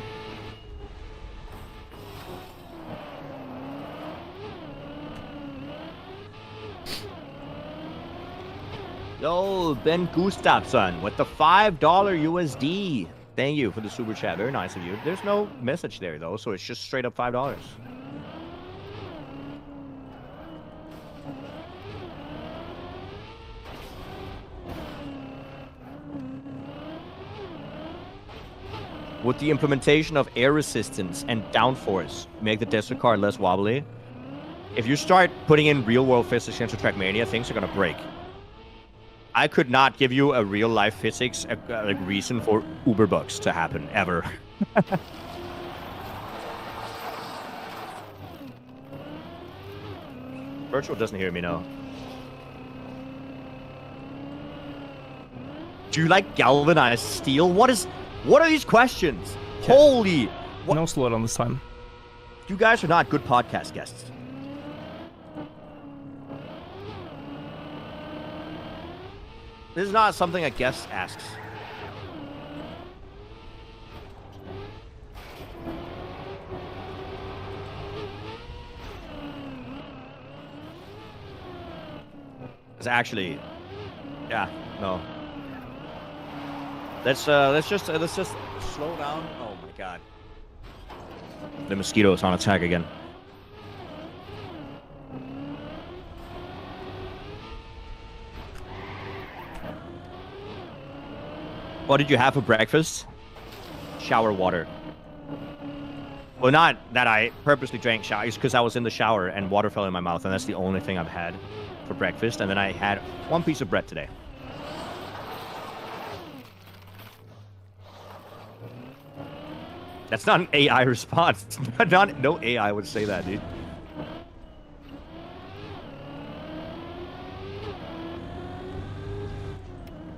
Yo, Ben Gustafsson with the $5 USD. Thank you for the super chat. Very nice of you. There's no message there, though, so it's just straight up $5. Would the implementation of air resistance and downforce make the desert car less wobbly? If you start putting in real-world physics into Trackmania, things are going to break. I could not give you a real-life physics reason for Uber bugs to happen, ever. Virtual doesn't hear me, no. Do you like galvanized steel? What are these questions? Okay. Holy... What? No slowdown this time. You guys are not good podcast guests. This is not something a guest asks. It's actually... Yeah, no. Let's just slow down. Oh my god. The mosquito is on attack again. What did you have for breakfast? Shower water. Well, not that I purposely drank shower. It's because I was in the shower and water fell in my mouth, and that's the only thing I've had for breakfast. And then I had one piece of bread today. That's not an AI response. No AI would say that, dude.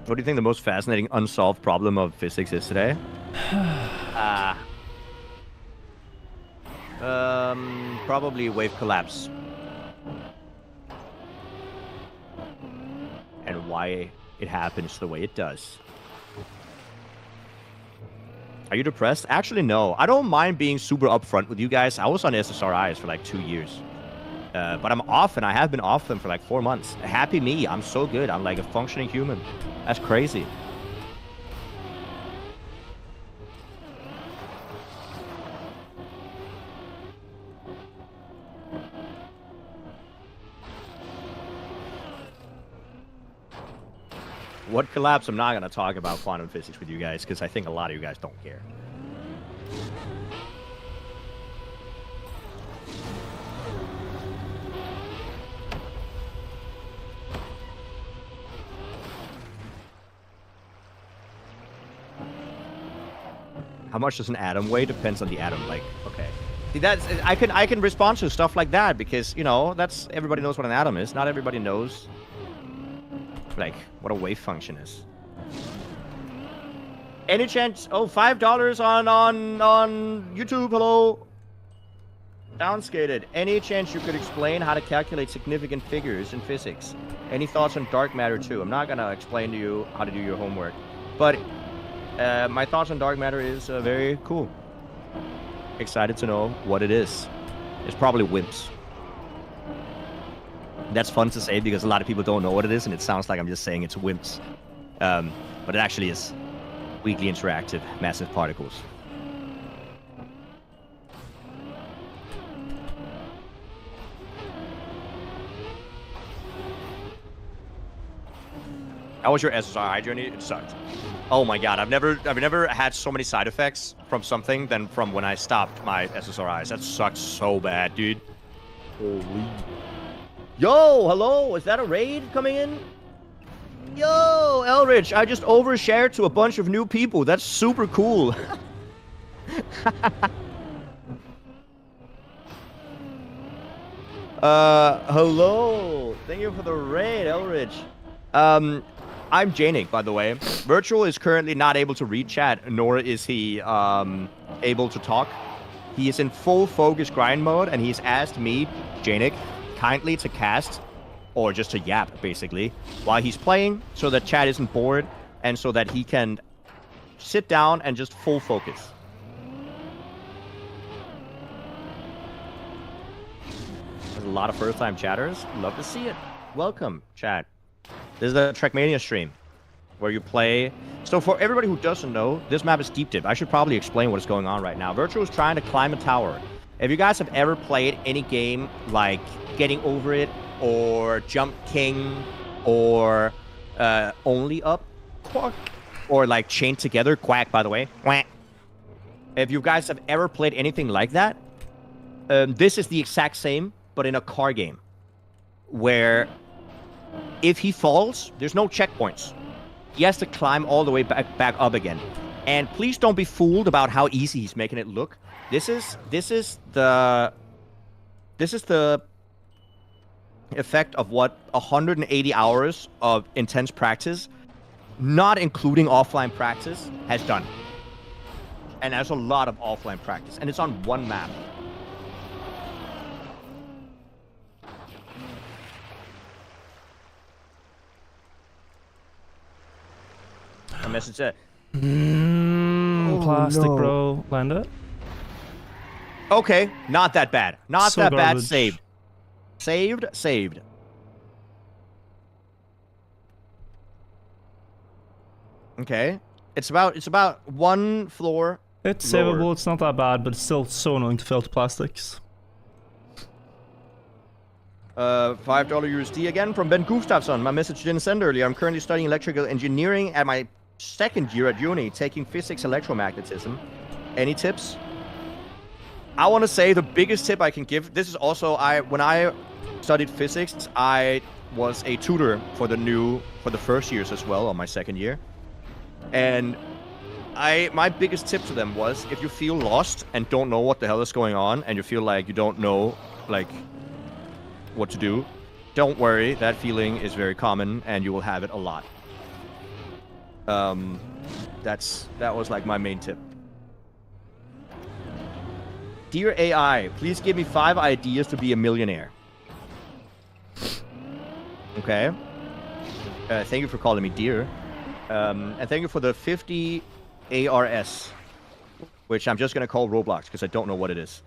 What do you think the most fascinating unsolved problem of physics is today? Probably wave collapse. And why it happens the way it does. Are you depressed? Actually, no. I don't mind being super upfront with you guys. I was on SSRIs for like 2 years. But I'm off, and I have been off them for like 4 months. Happy me. I'm so good. I'm like a functioning human. That's crazy. What collapse? I'm not going to talk about quantum physics with you guys because I think a lot of you guys don't care. How much does an atom weigh? Depends on the atom. Like, okay. See, that's I can respond to stuff like that because, you know, that's everybody knows what an atom is. Not everybody knows like what a wave function is. Any chance? Oh, $5 on YouTube. Hello. Downskated. Any chance you could explain how to calculate significant figures in physics? Any thoughts on dark matter too? I'm not gonna explain to you how to do your homework, but my thoughts on dark matter is very cool. Excited to know what it is. It's probably WIMPs. That's fun to say because a lot of people don't know what it is, and it sounds like I'm just saying it's WIMPs. But it actually is weakly interactive massive particles. How was your SSRI journey? It sucked. Oh my god, I've never had so many side effects from something than from when I stopped my SSRIs. That sucked so bad, dude. Holy. Yo, hello, is that a raid coming in? Yo, Elrich, I just overshared to a bunch of new people. That's super cool. Hello. Thank you for the raid, Elrich. I'm Janik, by the way. Virtual is currently not able to read chat, nor is he able to talk. He is in full focus grind mode, and he's asked me, Janik, kindly to cast, or just to yap, basically, while he's playing, so that chat isn't bored, and so that he can sit down and just full focus. There's a lot of first-time chatters. Love to see it. Welcome, chat. This is the Trackmania stream, where you play... So for everybody who doesn't know, this map is Deep Dip. I should probably explain what is going on right now. Virtual is trying to climb a tower. If you guys have ever played any game like Getting Over It, or Jump King, or Only Up, Quack, or like Chained Together, Quack, by the way. Quack. If you guys have ever played anything like that, this is the exact same, but in a car game, where if he falls, there's no checkpoints. He has to climb all the way back up again. And please don't be fooled about how easy he's making it look. This is the effect of what 180 hours of intense practice, not including offline practice, has done. And there's a lot of offline practice, and it's on one map. A message said, Plastic, no. bro. Land it. okay, not that bad. Not So that bad. garbage. Saved. Saved. Okay. It's about one floor. It's lower. savable, it's not that bad, but it's still so annoying to fail to plastics. $5 USD again from Ben Gustafsson. My message didn't send earlier. I'm currently studying electrical engineering at my second year at uni, taking physics electromagnetism. Any tips? I want to say the biggest tip I can give, this is also, when I studied physics, I was a tutor for the first years as well, on my second year. And my biggest tip to them was, if you feel lost and don't know what the hell is going on, and you feel like you don't know, like, what to do, don't worry. That feeling is very common, and you will have it a lot. That was like my main tip. Dear AI, please give me 5 ideas to be a millionaire. Okay. Thank you for calling me dear. And thank you for the 50 ARS, which I'm just going to call Roblox because I don't know what it is.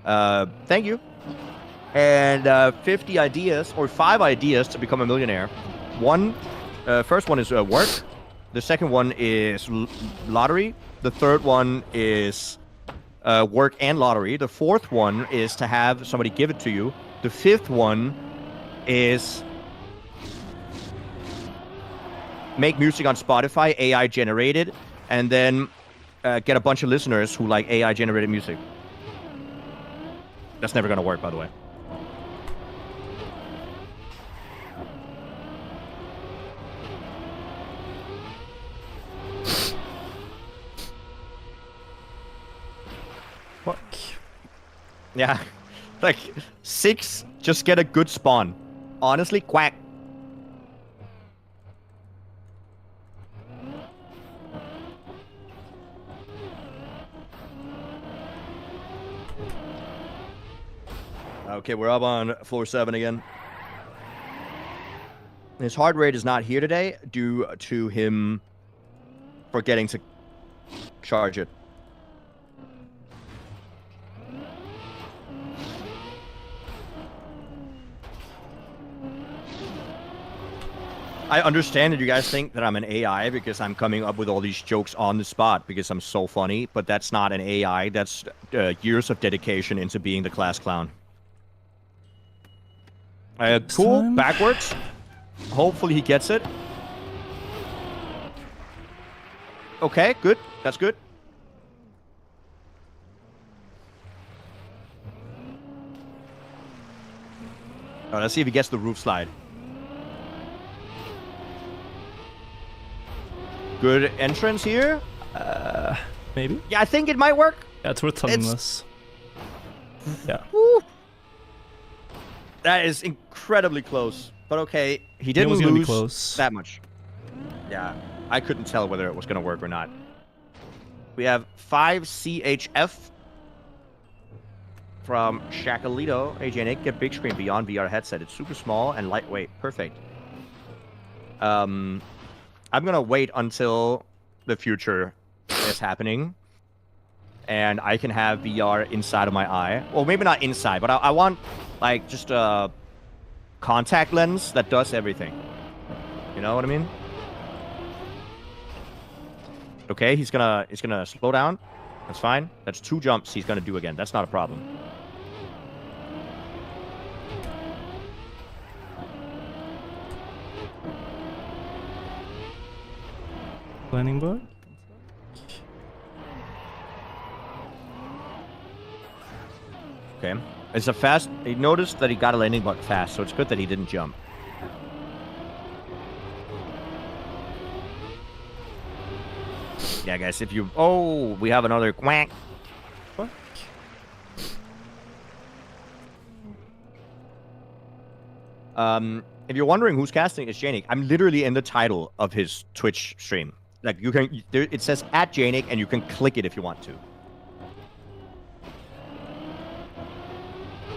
Thank you. And 50 ideas, or 5 ideas to become a millionaire. First one is work. The second one is lottery. The third one is work and lottery. The fourth one is to have somebody give it to you. The fifth one is make music on Spotify, AI generated, and then get a bunch of listeners who like AI generated music. That's never gonna work, by the way. Fuck. Yeah. Like, 6, just get a good spawn. Honestly, quack. Okay, we're up on floor 7 again. His heart rate is not here today due to him forgetting to charge it. I understand that you guys think that I'm an AI because I'm coming up with all these jokes on the spot because I'm so funny, but that's not an AI. That's years of dedication into being the class clown. Cool. Time. Backwards. Hopefully he gets it. Okay, good. That's good. Alright, let's see if he gets the roof slide. Good entrance here. Maybe? Yeah, I think it might work. Yeah, it's worth telling this. Yeah. Woo. That is incredibly close. But okay, he didn't was gonna be lose close. that much. Yeah, I couldn't tell whether it was going to work or not. We have 5 CHF from Shakalito. AJ Nick, get big screen beyond VR headset. It's super small and lightweight. Perfect. I'm going to wait until the future is happening. And I can have VR inside of my eye. Well, maybe not inside, but I want, like, just a contact lens that does everything. You know what I mean? Okay, he's gonna slow down. That's fine. That's 2 jumps he's gonna do again. That's not a problem. Landing bug? Okay. It's a fast... He noticed that he got a landing bug fast, so it's good that he didn't jump. Yeah, guys, if you... Oh, we have another quack. If you're wondering who's casting, it's Janik. I'm literally in the title of his Twitch stream. Like you can, it says @Janik, and you can click it if you want to.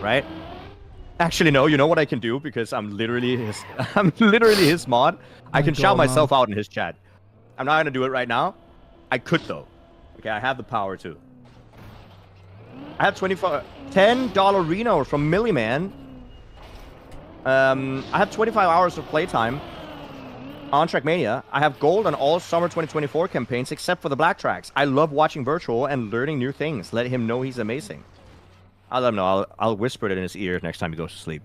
Right? Actually, no. You know what I can do because I'm literally his mod. I can shout myself out in his chat. I'm not gonna do it right now. I could though. Okay, I have the power to. I have $10 Reno from Milliman. I have 25 hours of playtime on Trackmania. I have gold on all summer 2024 campaigns except for the black tracks. I love watching virtual and learning new things. Let him know he's amazing. I'll let him know. I'll whisper it in his ear next time he goes to sleep.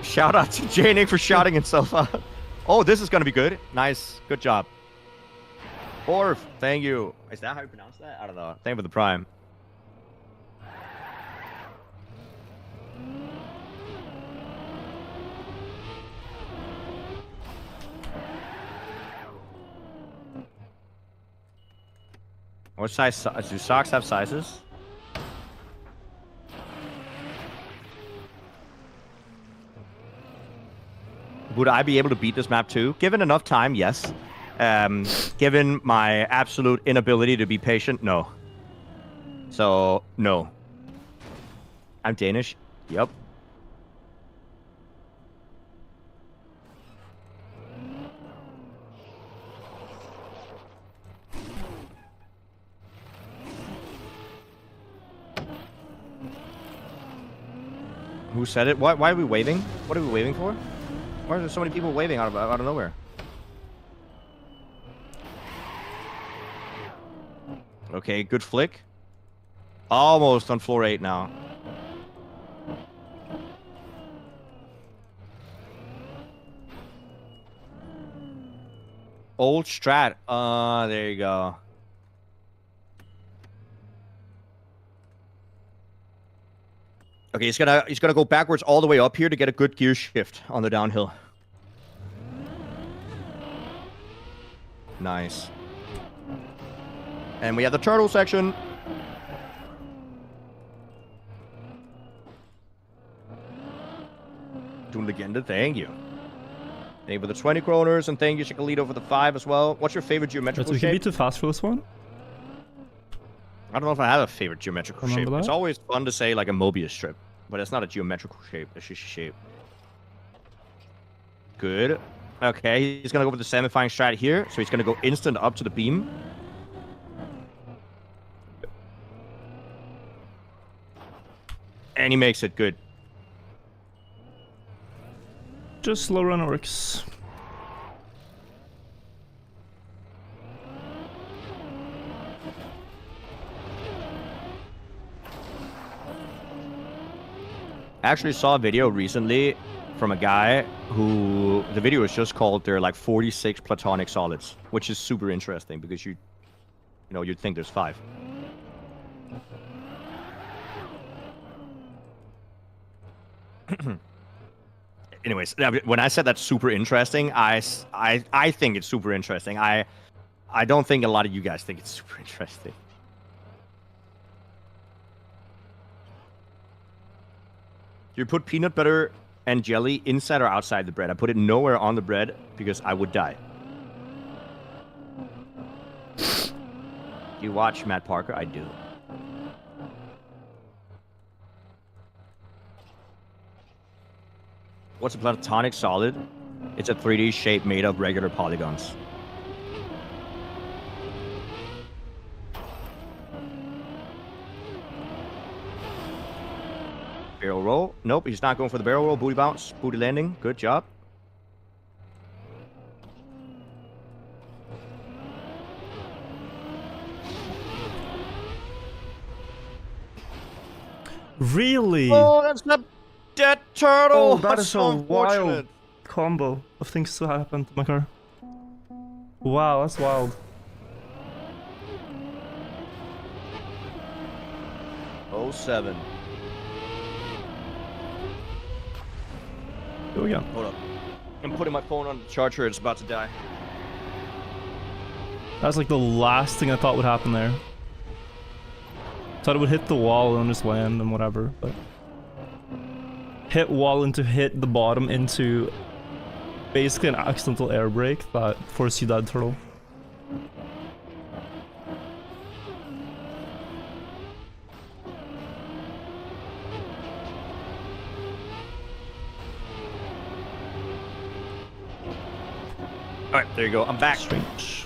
Shout out to Janik for shouting himself out. Oh, this is gonna be good. Nice. Good job. Orf, thank you. Is that how you pronounce that? I don't know. Thank you for the prime. What size? Do socks have sizes? Would I be able to beat this map too? Given enough time, yes. Given my absolute inability to be patient, no. So, no. I'm Danish. Yep. Who said it? Why are we waving? What are we waving for? Why are there so many people waving out of nowhere? Okay, good flick. Almost on floor 8 now. Old strat. There you go. Okay, he's gonna go backwards all the way up here to get a good gear shift on the downhill. Nice. And we have the turtle section. Doing Legenda, thank you. Thank you for the 20 kroners, and thank you, Chicolito, for the 5 as well. What's your favorite geometrical So we shape? can be too fast for this one? I don't know if I have a favorite geometrical shape. That? It's always fun to say like a Mobius strip, but it's not a geometrical shape. It's just a shape. Good. Okay, he's gonna go with the semifying strat here, so he's gonna go instant up to the beam. And he makes it good. Just slow run works. I actually saw a video recently from a guy who the video is just called "There are like 46 platonic solids," which is super interesting because you know you'd think there's 5. Anyways, when I said that's super interesting, I think it's super interesting. I don't think a lot of you guys think it's super interesting. Do you put peanut butter and jelly inside or outside the bread? I put it nowhere on the bread because I would die. Do you watch Matt Parker? I do. What's a platonic solid? It's a 3D shape made of regular polygons. Barrel roll. Nope, he's not going for the barrel roll. Booty bounce. Booty landing. Good job. Really? Oh, that's the dead turtle. Oh, that that's is so a wild unfortunate. combo of things to happen to my car. Wow, that's wild. Oh, 07. Go again. Hold up. I'm putting my phone on the charger. It's about to die. That's like the last thing I thought would happen there. Thought it would hit the wall and just land and whatever, but... Hit wall into hit the bottom into... Basically an accidental air brake that forced you dead, turtle. Alright, there you go. I'm back. Strange.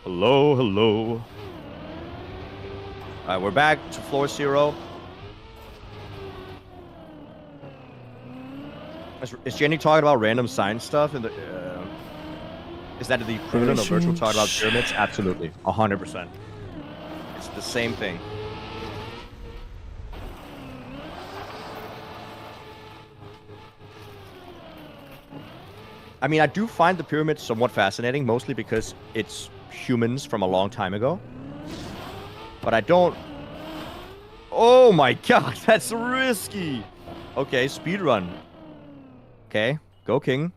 Hello, hello. Alright, we're back to floor 0. Is Jenny talking about random science stuff? In the, is that the equivalent of virtual talk about pyramids? Absolutely. 100%. It's the same thing. I mean, I do find the pyramids somewhat fascinating, mostly because it's humans from a long time ago. But I don't... Oh my god, that's risky! Okay, speedrun. Okay, go king.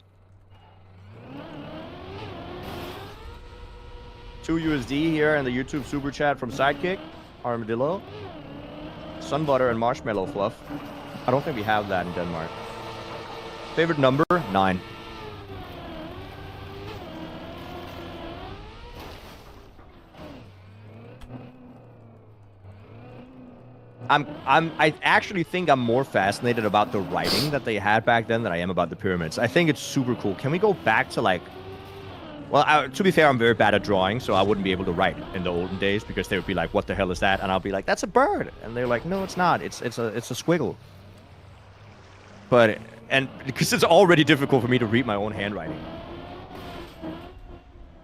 2 USD here in the YouTube super chat from Sidekick. Armadillo. Sun butter and marshmallow fluff. I don't think we have that in Denmark. Favorite number? 9. I actually think I'm more fascinated about the writing that they had back then than I am about the pyramids. I think it's super cool. Can we go back to like... Well, to be fair, I'm very bad at drawing, so I wouldn't be able to write in the olden days because they would be like, what the hell is that? And I'll be like, that's a bird. And they're like, no, it's not. It's a squiggle. But, and because it's already difficult for me to read my own handwriting.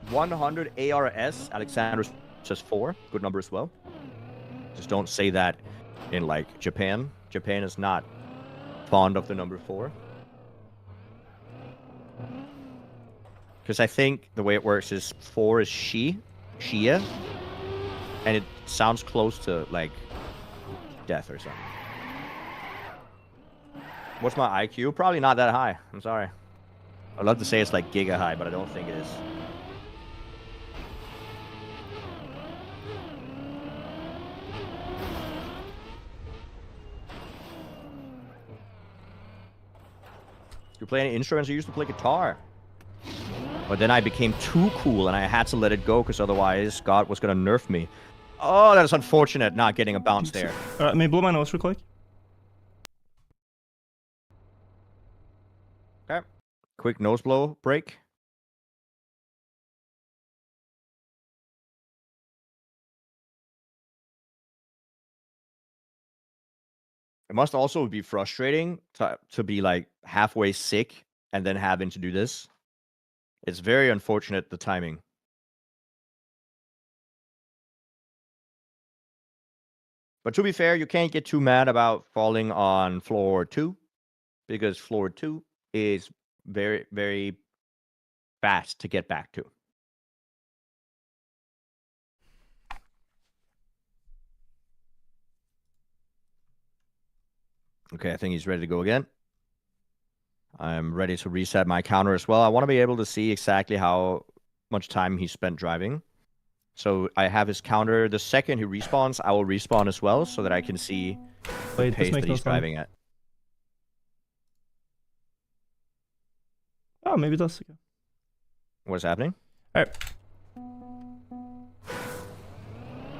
100 ARS, Alexander says 4. Good number as well. Just don't say that in like Japan. Japan is not fond of the number 4. Because I think the way it works is 4 is Shia, and it sounds close to like death or something. What's my IQ? Probably not that high. I'm sorry. I'd love to say it's like giga high, but I don't think it is. Do you play any instruments? I used to play guitar. But then I became too cool and I had to let it go because otherwise God was going to nerf me. Oh, that is unfortunate not getting a bounce there. Alright, may I blow my nose real quick? Okay. Quick nose blow break. It must also be frustrating to be like halfway sick and then having to do this. It's very unfortunate, the timing. But to be fair, you can't get too mad about falling on floor 2 because floor 2 is very, very fast to get back to. Okay, I think he's ready to go again. I'm ready to reset my counter as well. I want to be able to see exactly how much time he spent driving. So I have his counter. The second he respawns, I will respawn as well so that I can see the pace that he's driving at. Oh, maybe it does. Okay. What's happening? Alright.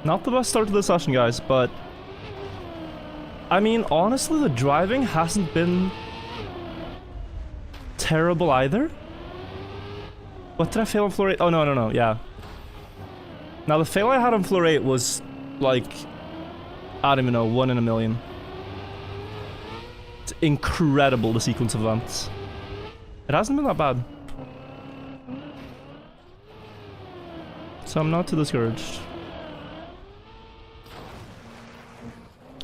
Not the best start to the session, guys, but... I mean, honestly, the driving hasn't been... terrible either. What did I fail on floor 8? Oh, no, yeah. Now, the fail I had on floor 8 was, like... I don't even know, 1 in a million. It's incredible, the sequence of events. It hasn't been that bad. So I'm not too discouraged.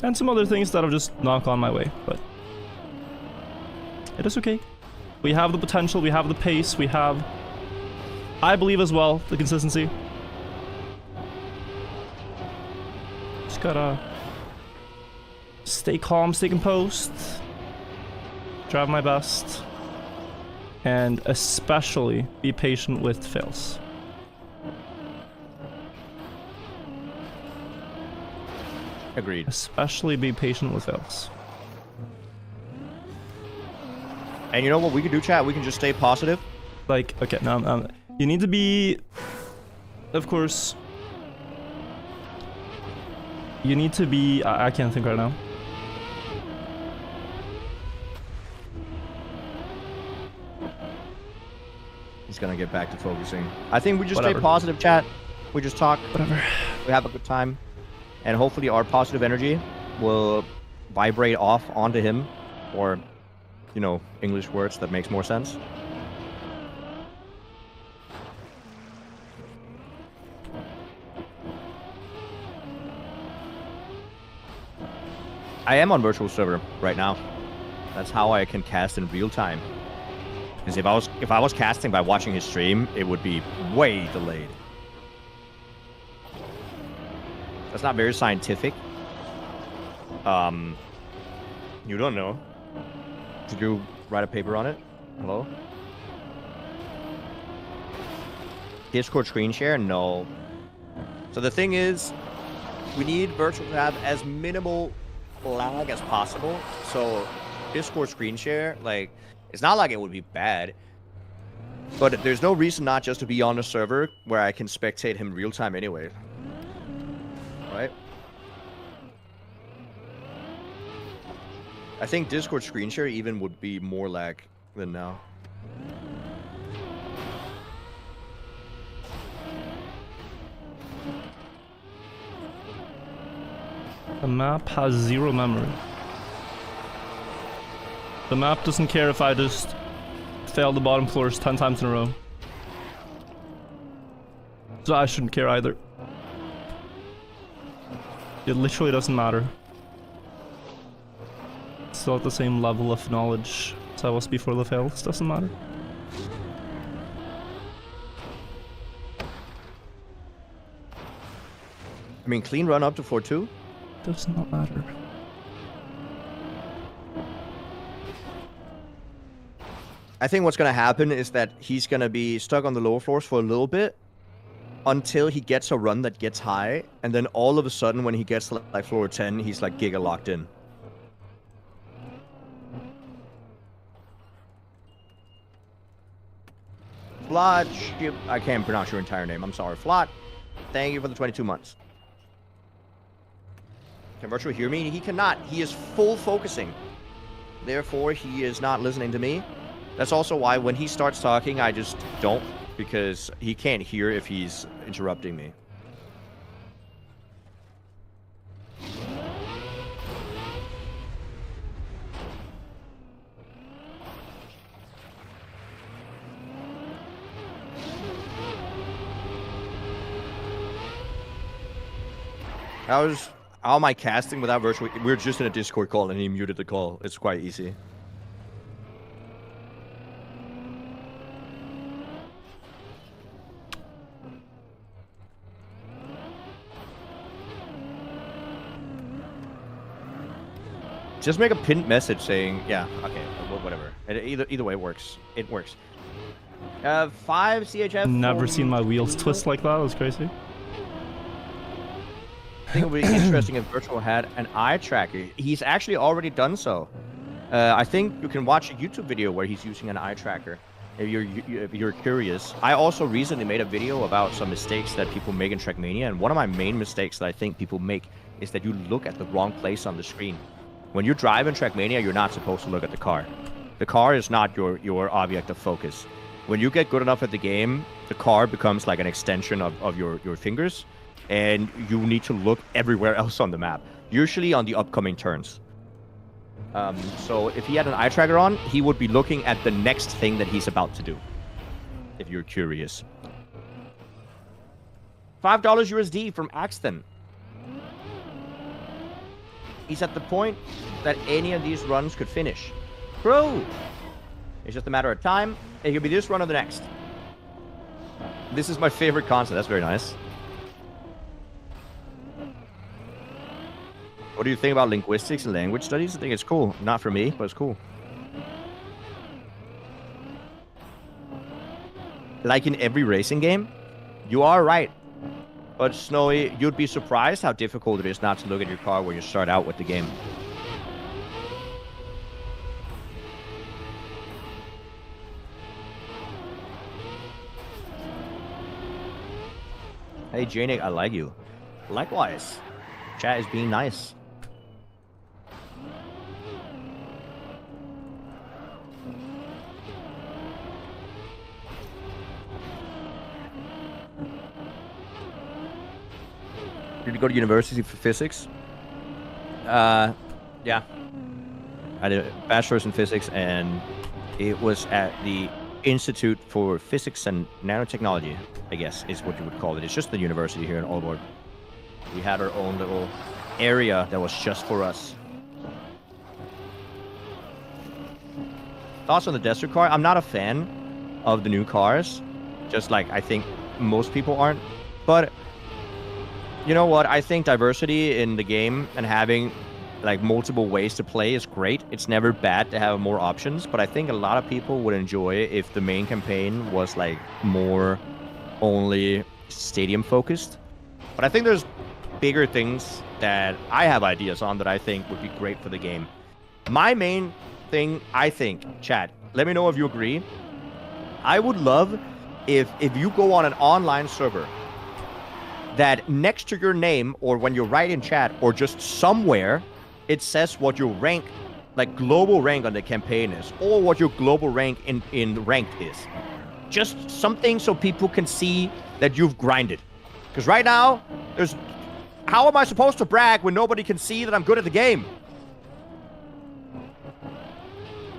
And some other things that have just not gone my way, but... it is okay. We have the potential, we have the pace, we have... I believe as well, the consistency. Just gotta... stay calm, stay composed. Drive my best. And especially be patient with fails. Agreed. Especially be patient with fails. And you know what we can do, chat? We can just stay positive. Like, okay, now you need to be, of course, you need to be, I can't think right now. He's gonna get back to focusing. I think we just Whatever. stay positive, chat. We just talk. Whatever. We have a good time. And hopefully our positive energy will vibrate off onto him. Or, you know, English words that makes more sense. I am on virtual server right now. That's how I can cast in real time. Because if I was casting by watching his stream, it would be way delayed. That's not very scientific. You don't know. Did you write a paper on it? Hello? Discord screen share? No. So the thing is, we need virtual to have as minimal lag as possible. So Discord screen share, like, it's not like it would be bad, but there's no reason not just to be on a server where I can spectate him real time anyway. Right? I think Discord screen share even would be more lag than now. The map has 0 memory. The map doesn't care if I just fail the bottom floors 10 times in a row. So I shouldn't care either. It literally doesn't matter. Still at the same level of knowledge as I was before the fails. Doesn't matter. I mean, clean run up to 4-2? Does not matter. I think what's going to happen is that he's going to be stuck on the lower floors for a little bit until he gets a run that gets high, and then all of a sudden when he gets to like floor 10, he's like giga locked in. Flot, I can't pronounce your entire name. I'm sorry. Flot, thank you for the 22 months. Can Virtual hear me? He cannot. He is full focusing. Therefore, he is not listening to me. That's also why when he starts talking, I just don't, because he can't hear if he's interrupting me. How am I casting without virtual? We're just in a Discord call and he muted the call. It's quite easy. Just make a pinned message saying, yeah, okay, whatever. Either way works. It works. 5 CHF. Never seen my wheels twist like that. That was crazy. I think it would be interesting if Virtual had an eye tracker. He's actually already done so. I think you can watch a YouTube video where he's using an eye tracker if you're curious. I also recently made a video about some mistakes that people make in Trackmania, and one of my main mistakes that I think people make is that you look at the wrong place on the screen. When you drive in Trackmania, you're not supposed to look at the car. The car is not your object of focus. When you get good enough at the game, the car becomes like an extension of your fingers, and you need to look everywhere else on the map, usually on the upcoming turns. So if he had an eye tracker on, he would be looking at the next thing that he's about to do, if you're curious. $5 USD from Axton. He's at the point that any of these runs could finish. Bro! It's just a matter of time. It could be this run or the next. This is my favorite concept. That's very nice. What do you think about linguistics and language studies? I think it's cool. Not for me, but it's cool. like in every racing game, you are right. But Snowy, you'd be surprised how difficult it is not to look at your car when you start out with the game. Hey, Janik, I like you. Likewise. Chat is being nice. Did you go to university for physics? Yeah. I did a bachelor's in physics, and it was at the Institute for Physics and Nanotechnology, I guess, is what you would call it. It's just the university here in Aalborg. We had our own little area that was just for us. Thoughts on the desert car? I'm not a fan of the new cars, just like I think most people aren't. But you know what? I think diversity in the game and having like multiple ways to play is great. It's never bad to have more options, but I think a lot of people would enjoy it if the main campaign was like more only stadium focused. But I think there's bigger things that I have ideas on that I think would be great for the game. My main thing, I think, chat, let me know if you agree. I would love if you go on an online server that next to your name, or when you write in chat, or just somewhere, it says what your rank, like global rank on the campaign is, or what your global rank in ranked is. Just something so people can see that you've grinded. Because right now, how am I supposed to brag when nobody can see that I'm good at the game?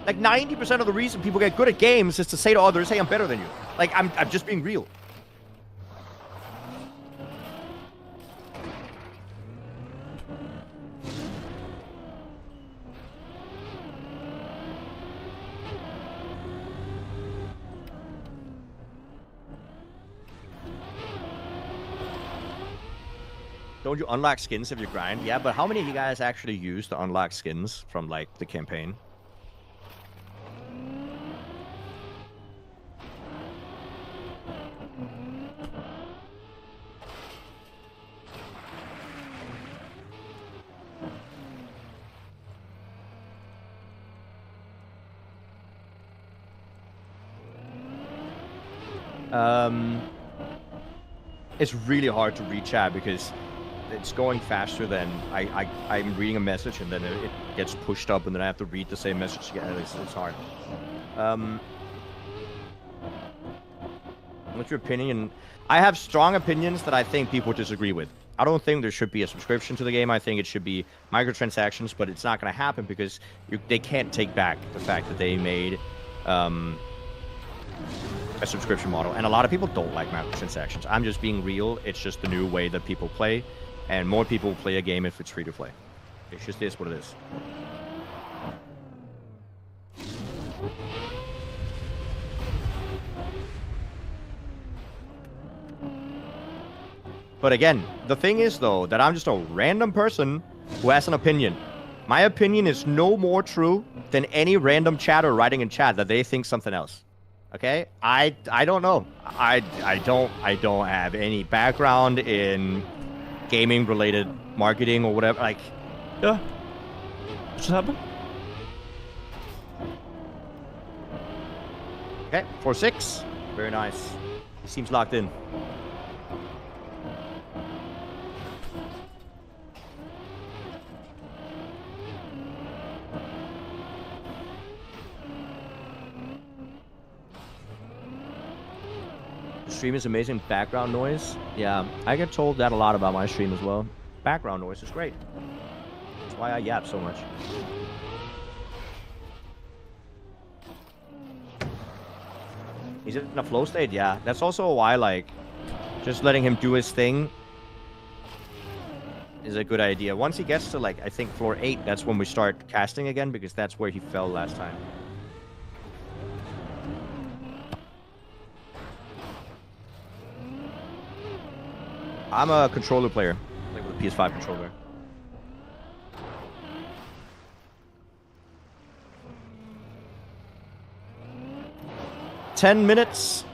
Like 90% of the reason people get good at games is to say to others, hey, I'm better than you. Like, I'm just being real. Don't you unlock skins if you grind? Yeah, but how many of you guys actually use to unlock skins from, like, the campaign? It's really hard to read chat because it's going faster than I'm reading a message, and then it gets pushed up, and then I have to read the same message again. It's hard. What's your opinion? I have strong opinions that I think people disagree with. I don't think there should be a subscription to the game. I think it should be microtransactions, but it's not going to happen because they can't take back the fact that they made a subscription model. And a lot of people don't like microtransactions. I'm just being real. It's just the new way that people play. And more people play a game if it's free to play. It's just this what it is. But again, the thing is though, that I'm just a random person who has an opinion. My opinion is no more true than any random chatter writing in chat that they think something else. Okay? I don't know. I don't have any background in gaming related marketing or whatever. Like, yeah. What just happened? Okay, 4-6. Very nice. He seems locked in. Stream is amazing. Background noise. Yeah, I get told that a lot about my stream as well. Background noise is great. That's why I yap so much. He's in a flow state. Yeah, that's also why, like, just letting him do his thing is a good idea. Once he gets to, like, I think floor 8, that's when we start casting again, because that's where he fell last time. I'm a controller player, like with a PS5 controller. $10 minutes.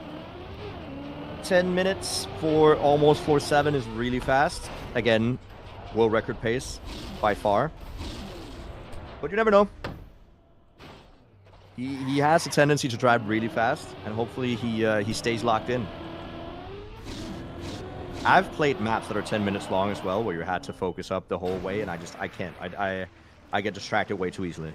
10 minutes for almost floor 7 is really fast. Again, world record pace by far. But you never know. He has a tendency to drive really fast, and hopefully he stays locked in. I've played maps that are 10 minutes long as well, where you had to focus up the whole way, and I can't. I get distracted way too easily.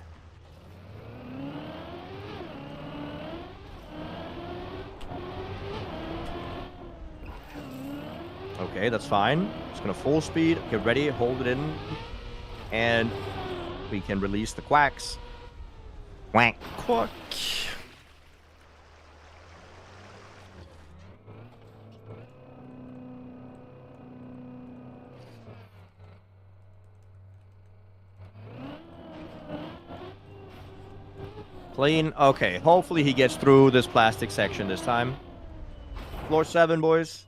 Okay, that's fine. Just gonna full speed, get ready, hold it in, and we can release the quacks. Quack. Quack. Clean. Okay, hopefully he gets through this plastic section this time. Floor 7, boys.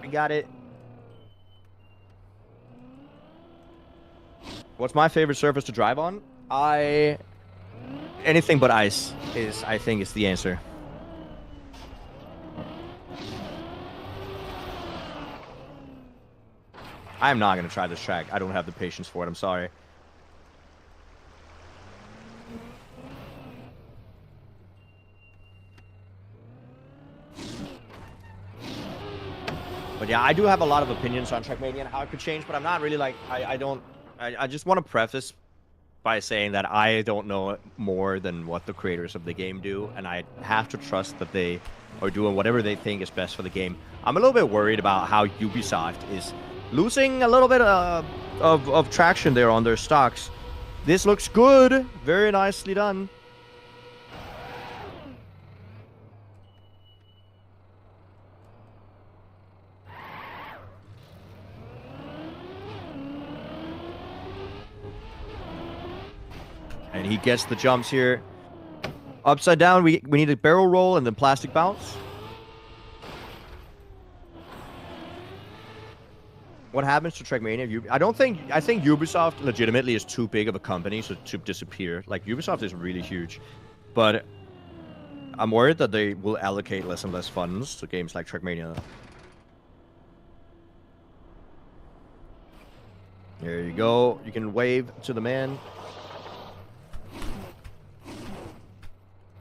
We got it. What's my favorite surface to drive on? Anything but ice is, I think, is the answer. I'm not going to try this track. I don't have the patience for it. I'm sorry. But yeah, I do have a lot of opinions on Trackmania and how it could change, but I'm not really like, I just want to preface by saying that I don't know more than what the creators of the game do, and I have to trust that they are doing whatever they think is best for the game. I'm a little bit worried about how Ubisoft is losing a little bit of traction there on their stocks. This looks good. Very nicely done. And he gets the jumps here. Upside down, we need a barrel roll and then plastic bounce. What happens to Trackmania? I think Ubisoft legitimately is too big of a company to disappear. Like, Ubisoft is really huge. But I'm worried that they will allocate less and less funds to games like Trackmania. There you go. You can wave to the man.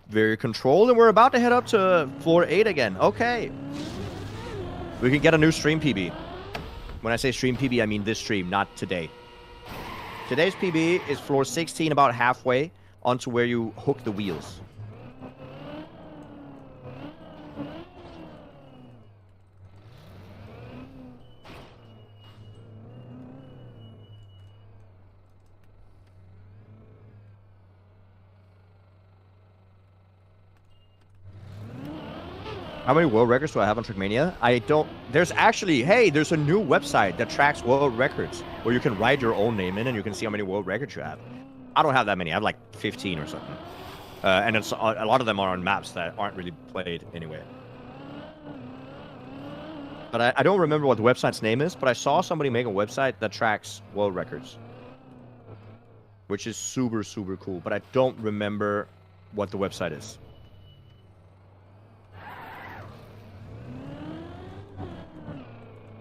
Very controlled, and we're about to head up to floor 8 again. Okay. We can get a new stream PB. When I say stream PB, I mean this stream, not today. Today's PB is floor 16, about halfway onto where you hook the wheels. How many world records do I have on Trackmania? I don't... There's actually... Hey, there's a new website that tracks world records where you can write your own name in and you can see how many world records you have. I don't have that many. I have like 15 or something. And it's a lot of them are on maps that aren't really played anyway. But I don't remember what the website's name is, but I saw somebody make a website that tracks world records. Which is super, super cool. But I don't remember what the website is.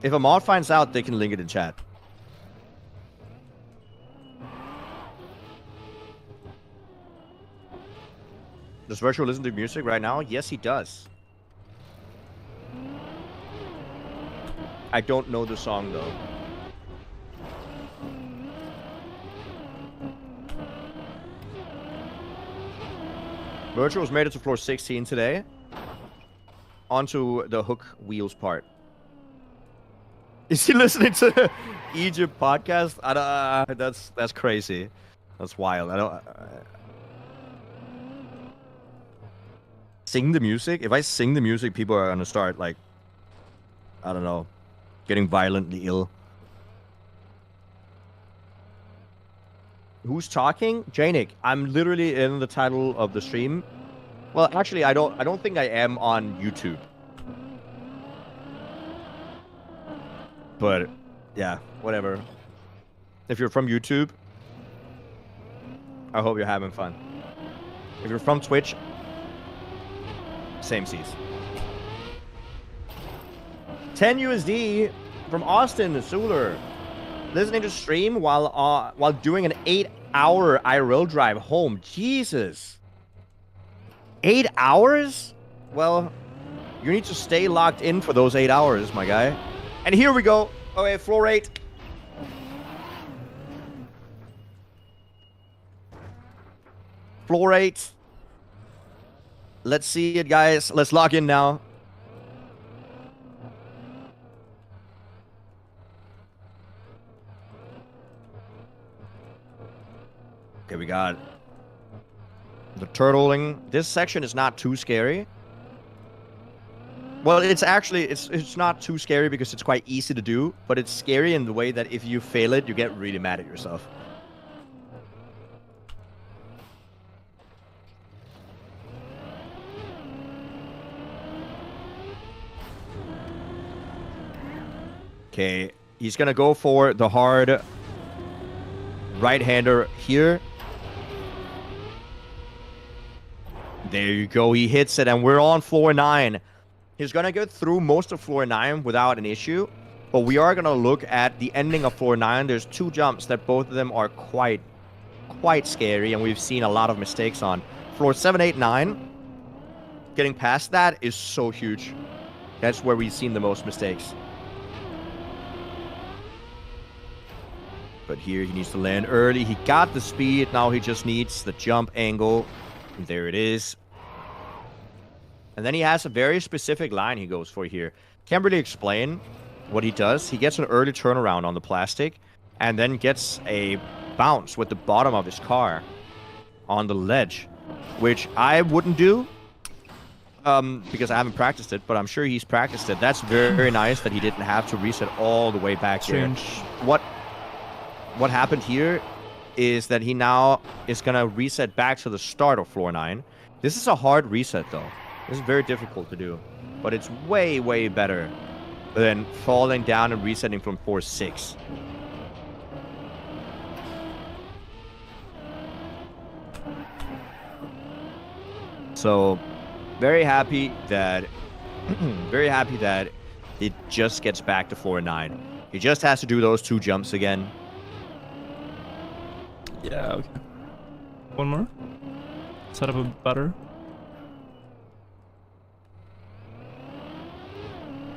If a mod finds out, they can link it in chat. Does Virtual listen to music right now? Yes, he does. I don't know the song, though. Virtual's made it to floor 16 today. Onto the hook wheels part. Is he listening to Egypt podcast? That's crazy. That's wild. I don't sing the music. If I sing the music, people are gonna start like, I don't know, getting violently ill. Who's talking? Janik. I'm literally in the title of the stream. Well, actually, I don't think I am on YouTube. But, yeah, whatever. If you're from YouTube, I hope you're having fun. If you're from Twitch, same seas. 10 USD from Austin Suler. Listening to stream while doing an 8-hour IRL drive home. Jesus. 8 hours? Well, you need to stay locked in for those 8 hours, my guy. And here we go. Okay, floor rate. Floor rate. Let's see it, guys. Let's lock in now. Okay, we got the turtling. This section is not too scary. Well, it's actually, it's not too scary because it's quite easy to do, but it's scary in the way that if you fail it, you get really mad at yourself. Okay, he's gonna go for the hard right-hander here. There you go, he hits it, and we're on floor 9. He's gonna get through most of floor 9 without an issue, but we are gonna look at the ending of floor 9. There's 2 jumps that both of them are quite scary, and we've seen a lot of mistakes on. Floor 7, 8, 9, getting past that is so huge. That's where we've seen the most mistakes. But here he needs to land early. He got the speed. Now he just needs the jump angle. And there it is. And then he has a very specific line he goes for here. Can't really explain what he does. He gets an early turnaround on the plastic and then gets a bounce with the bottom of his car on the ledge, which I wouldn't do because I haven't practiced it, but I'm sure he's practiced it. That's very, very nice that he didn't have to reset all the way back here. What happened here is that he now is going to reset back to the start of floor 9. This is a hard reset, though. This is very difficult to do. But it's way, way better than falling down and resetting from floor 6. So, very happy that it just gets back to floor 9. He just has to do those 2 jumps again. Yeah, okay. One more. Set up a butter.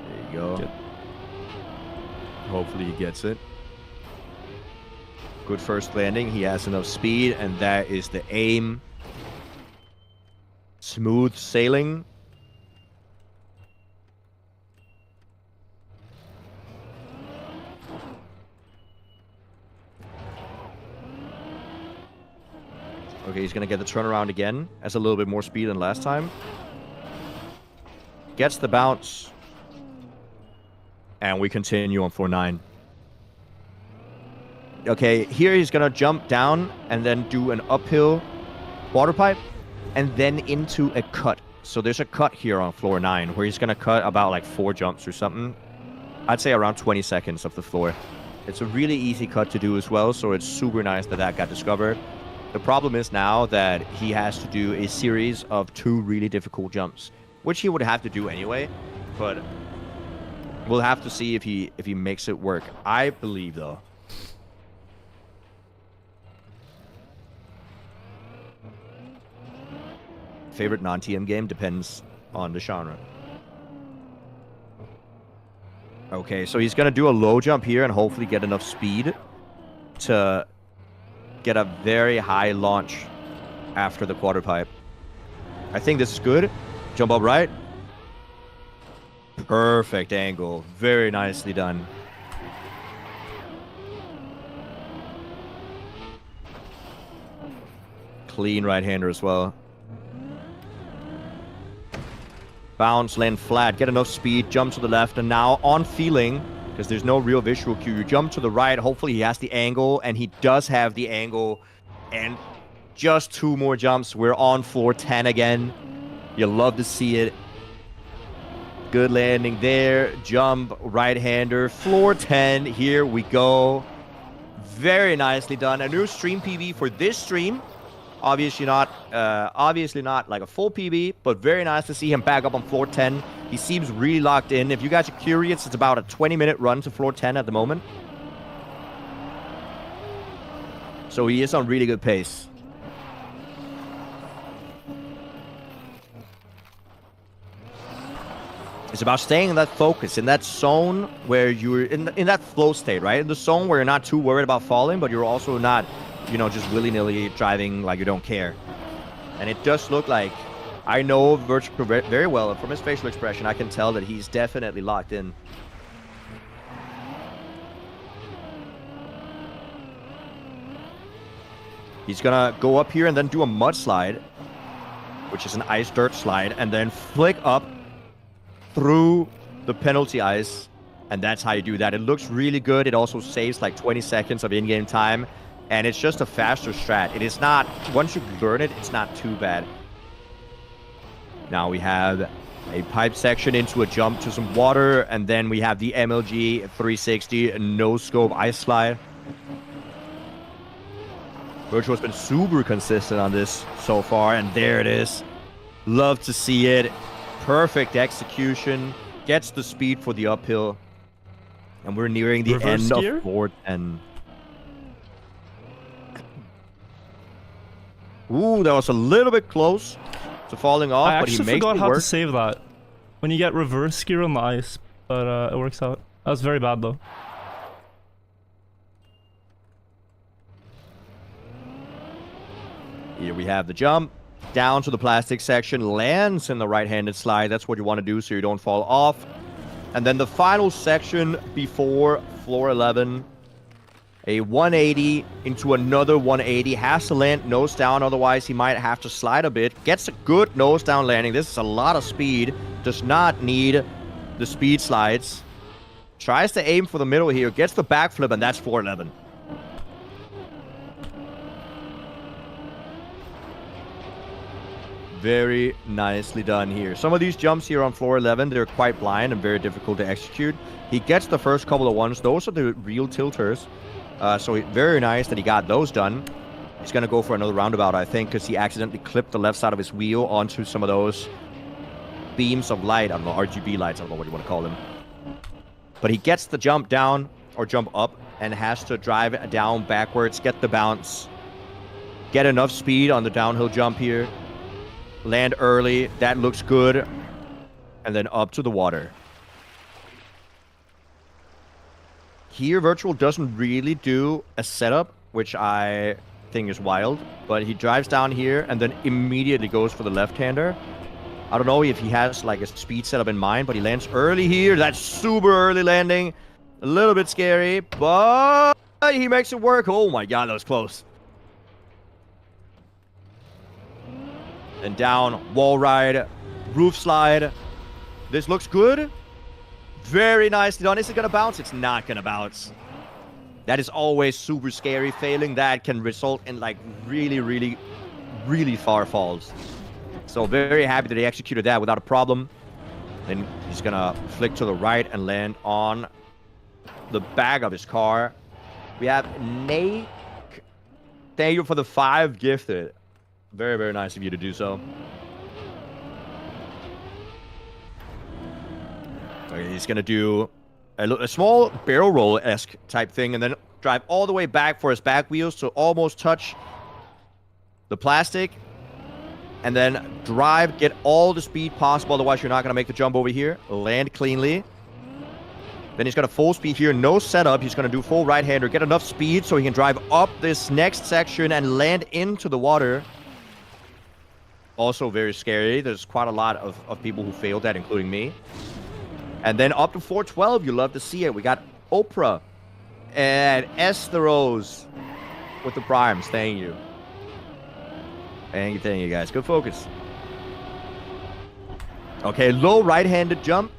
There you go. Good. Hopefully he gets it. Good first landing. He has enough speed, and that is the aim. Smooth sailing. Okay, he's going to get the turnaround again. Has a little bit more speed than last time. Gets the bounce. And we continue on floor 9. Okay, here he's going to jump down and then do an uphill water pipe and then into a cut. So there's a cut here on floor 9 where he's going to cut about like 4 jumps or something. I'd say around 20 seconds of the floor. It's a really easy cut to do as well, so it's super nice that that got discovered. The problem is now that he has to do a series of 2 really difficult jumps, which he would have to do anyway, but we'll have to see if he makes it work. I believe, though. Favorite non-TM game depends on the genre. Okay, so he's going to do a low jump here and hopefully get enough speed to get a very high launch after the quarter pipe. I think this is good. Jump up right. Perfect angle. Very nicely done. Clean right-hander as well. Bounce, land flat, get enough speed, jump to the left, and now on feeling, because there's no real visual cue, you jump to the right. Hopefully he has the angle, and he does have the angle. And just 2 more jumps. We're on floor 10 again. You love to see it. Good landing there. Jump, right-hander. Floor 10. Here we go. Very nicely done. A new stream PB for this stream Obviously not like a full PB, but very nice to see him back up on floor 10. He seems really locked in. If you guys are curious, it's about a 20-minute run to floor 10 at the moment. So he is on really good pace. It's about staying in that focus, in that zone where you're in that flow state, right? In the zone where you're not too worried about falling, but you're also not, you know, just willy-nilly driving like you don't care. And it does look like, I know Virtual very well. From his facial expression, I can tell that he's definitely locked in. He's gonna go up here and then do a mud slide, which is an ice dirt slide, and then flick up through the penalty ice, and that's how you do that. It looks really good. It also saves like 20 seconds of in-game time, and it's just a faster strat. It is not, once you learn it, it's not too bad. Now we have a pipe section into a jump to some water, and then we have the MLG 360 no-scope ice slide. Virtual has been super consistent on this so far, and there it is. Love to see it. Perfect execution. Gets the speed for the uphill. And we're nearing the end of floor 10. Ooh, that was a little bit close to falling off, but he makes it work. I actually forgot how to save that. When you get reverse gear on the ice, but it works out. That was very bad though. Here we have the jump. Down to the plastic section, lands in the right-handed slide. That's what you want to do so you don't fall off. And then the final section before floor 11, a 180 into another 180. Has to land nose down, otherwise he might have to slide a bit. Gets a good nose down landing. This is a lot of speed. Does not need the speed slides. Tries to aim for the middle here. Gets the backflip, and that's floor 11. Very nicely done here. Some of these jumps here on floor 11, they're quite blind and very difficult to execute. He gets the first couple of ones. Those are the real tilters. So very nice that he got those done. He's going to go for another roundabout, I think, because he accidentally clipped the left side of his wheel onto some of those beams of light. I don't know, RGB lights. I don't know what you want to call them. But he gets the jump down, or jump up, and has to drive down backwards, get the bounce, get enough speed on the downhill jump here. Land early, that looks good, and then up to the water. Here, Virtual doesn't really do a setup, which I think is wild, but he drives down here and then immediately goes for the left-hander. I don't know if he has like a speed setup in mind, but he lands early here. That's super early landing. A little bit scary, but he makes it work. Oh my god, that was close. And down, wall ride, roof slide. This looks good. Very nicely done. Is it gonna bounce? It's not gonna bounce. That is always super scary. Failing that can result in like really, really, really far falls. So very happy that he executed that without a problem. Then he's gonna flick to the right and land on the back of his car. We have Nate. Thank you for the 5 gifted. Very, very nice of you to do so. Okay, he's going to do a small barrel roll-esque type thing and then drive all the way back for his back wheels to almost touch the plastic. And then drive, get all the speed possible, otherwise you're not going to make the jump over here. Land cleanly. Then he's got a full speed here, no setup. He's going to do full right-hander, get enough speed so he can drive up this next section and land into the water. Also very scary. There's quite a lot of people who failed that, including me. And then up to 412, you love to see it. We got Oprah and Esteros with the primes. Thank you. Thank you guys. Good focus. Okay, low right-handed jump.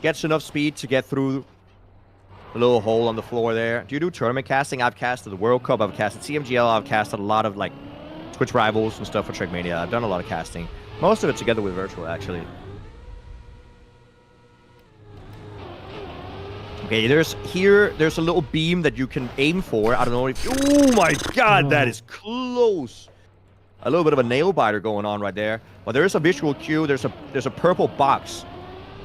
Gets enough speed to get through the little hole on the floor there. Do you do tournament casting? I've casted the World Cup. I've casted CMGL. I've casted a lot of like Twitch rivals and stuff for Trackmania. I've done a lot of casting. Most of it together with Virtual, actually. Okay, there's a little beam that you can aim for. I don't know if... Oh my god, that is close. A little bit of a nail biter going on right there. But there is a visual cue. There's a purple box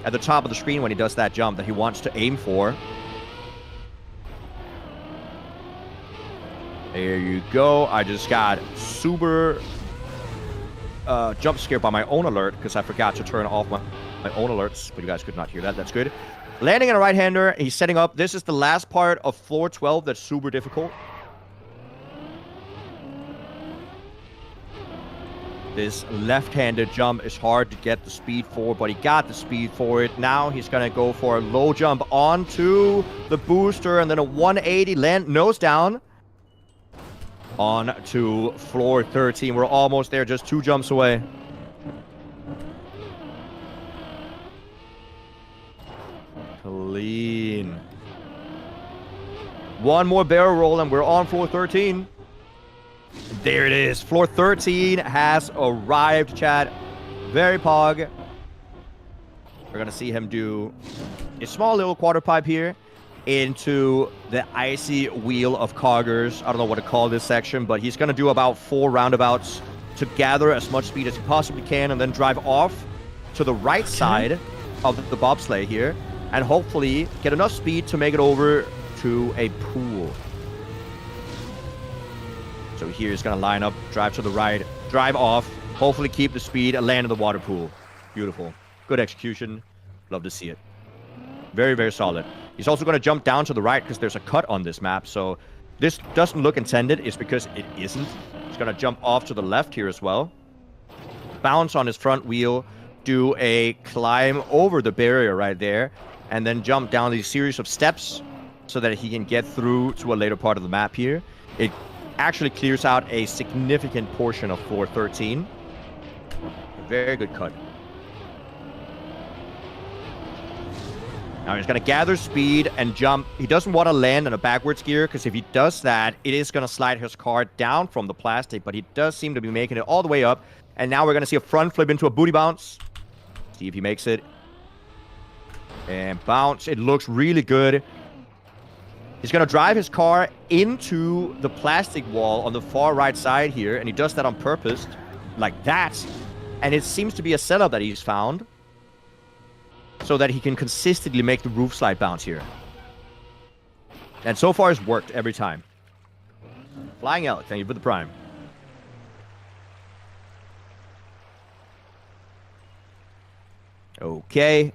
at the top of the screen when he does that jump that he wants to aim for. There you go. I just got super jump scared by my own alert because I forgot to turn off my own alerts, but you guys could not hear that. That's good. Landing on a right-hander. He's setting up. This is the last part of floor 12 that's super difficult. This left-handed jump is hard to get the speed for, but he got the speed for it. Now he's going to go for a low jump onto the booster and then a 180 land nose down on to floor 13. We're almost there, just 2 jumps away. Clean. One more barrel roll and we're on floor 13. There it is. Floor 13 has arrived, chat. Very pog. We're going to see him do a small little quarter pipe here into the icy wheel of coggers. I don't know what to call this section, but he's going to do about 4 roundabouts to gather as much speed as he possibly can and then drive off to the right side of the bobsleigh here and hopefully get enough speed to make it over to a pool. So here he's going to line up, drive to the right, drive off, hopefully keep the speed, and land in the water pool. Beautiful. Good execution. Love to see it. Very, very solid. He's also going to jump down to the right because there's a cut on this map. So this doesn't look intended. It's because it isn't. He's going to jump off to the left here as well. Bounce on his front wheel. Do a climb over the barrier right there. And then jump down these series of steps so that he can get through to a later part of the map here. It actually clears out a significant portion of floor 13. Very good cut. Now he's going to gather speed and jump. He doesn't want to land in a backwards gear because if he does that, it is going to slide his car down from the plastic, but he does seem to be making it all the way up. And now we're going to see a front flip into a booty bounce. See if he makes it. And bounce. It looks really good. He's going to drive his car into the plastic wall on the far right side here, and he does that on purpose, like that. And it seems to be a setup that he's found so that he can consistently make the roof slide bounce here. And so far it's worked every time. Flying out, thank you for the prime. Okay.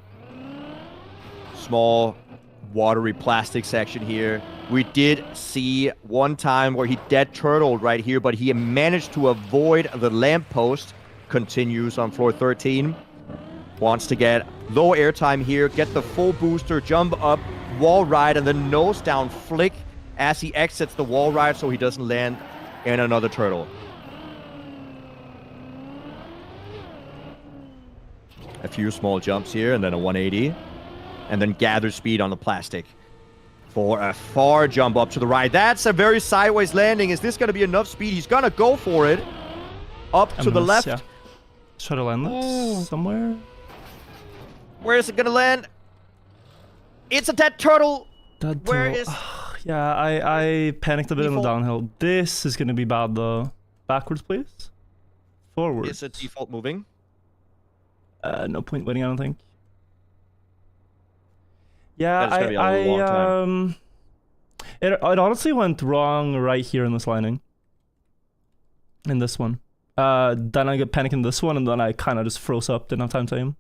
Small watery plastic section here. We did see one time where he dead turtled right here, but he managed to avoid the lamppost. Continues on floor 13. Wants to get low airtime here, get the full booster, jump up, wall ride, and then nose down flick as he exits the wall ride so he doesn't land in another turtle. A few small jumps here, and then a 180. And then gather speed on the plastic for a far jump up to the right. That's a very sideways landing. Is this going to be enough speed? He's going to go for it. Up to the left. Yeah. Try to land that somewhere. Where is it going to land? It's a dead turtle. Dead Where turtle. is... Yeah, I panicked a bit in the downhill. This is going to be bad, though. Backwards, please. Forward. Is it default moving? No point waiting, I don't think. Yeah, it honestly went wrong right here in this lining. In this one. Then I got panicked in this one, and then I kind of just froze up, didn't have time to aim.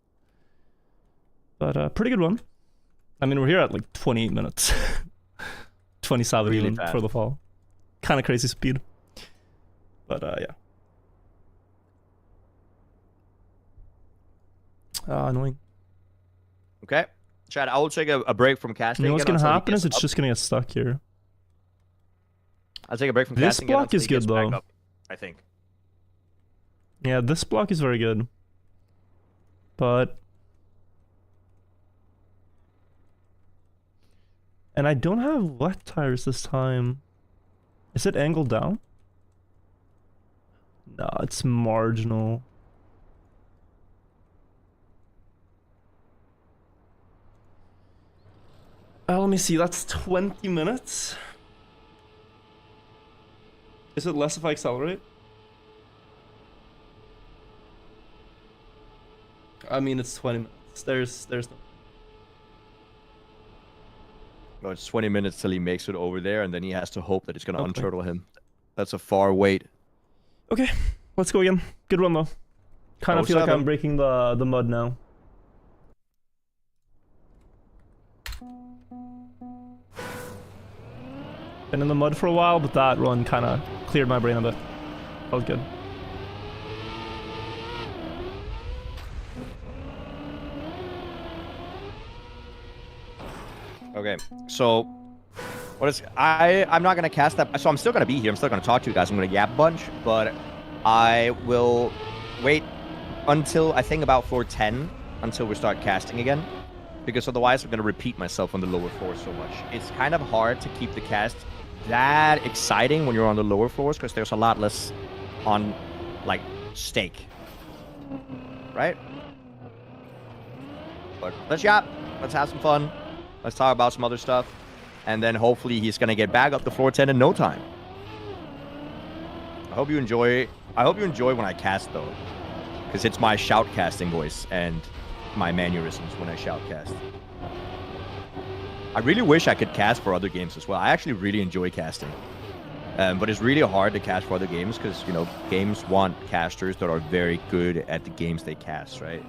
But pretty good one. I mean, we're here at like 28 minutes. 27 really even for the fall. Kind of crazy speed. But yeah. Annoying. Okay. Chad, I will take a break from casting. You know what's going to happen is it's just going to get stuck here. I'll take a break from this casting. This block is good, though. Up, I think. Yeah, this block is very good. But... And I don't have wet tires this time. Is it angled down? No, it's marginal. Let me see, that's 20 minutes. Is it less if I accelerate? I mean, it's 20 minutes. There's no... No, it's 20 minutes till he makes it over there, and then he has to hope that it's gonna Okay. unturtle him. That's a far wait. Okay, let's go again. Good run though. Kind of feel like I'm breaking the mud now. Been in the mud for a while, but that run kind of cleared my brain a bit. Felt good. Okay, so I'm not gonna cast that. So I'm still gonna be here. I'm still gonna talk to you guys. I'm gonna yap a bunch, but I will wait until I think about floor 10 until we start casting again, because otherwise I'm gonna repeat myself on the lower floors so much. It's kind of hard to keep the cast that exciting when you're on the lower floors because there's a lot less on like stake, right? But let's yap. Let's have some fun. Let's talk about some other stuff. And then hopefully he's going to get back up to floor 10 in no time. I hope you enjoy when I cast, though. Because it's my shout casting voice and my mannerisms when I shout cast. I really wish I could cast for other games as well. I actually really enjoy casting. But it's really hard to cast for other games because, you know, games want casters that are very good at the games they cast, right?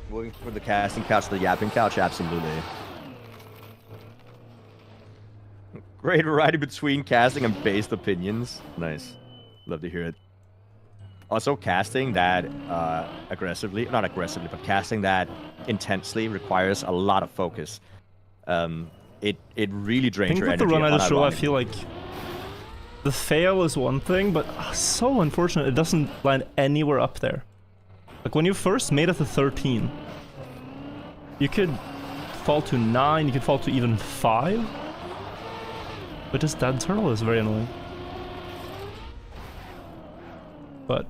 Moving from the casting couch to the yapping couch, absolutely. Great variety between casting and based opinions. Nice. Love to hear it. Also, casting that aggressively, not aggressively, but casting that intensely requires a lot of focus. It really drains your energy. I think with the run I just showed, I feel like the fail is one thing, but so unfortunate it doesn't land anywhere up there. Like when you first made it to 13, you could fall to 9, you could fall to even 5. But this dead turtle is very annoying. But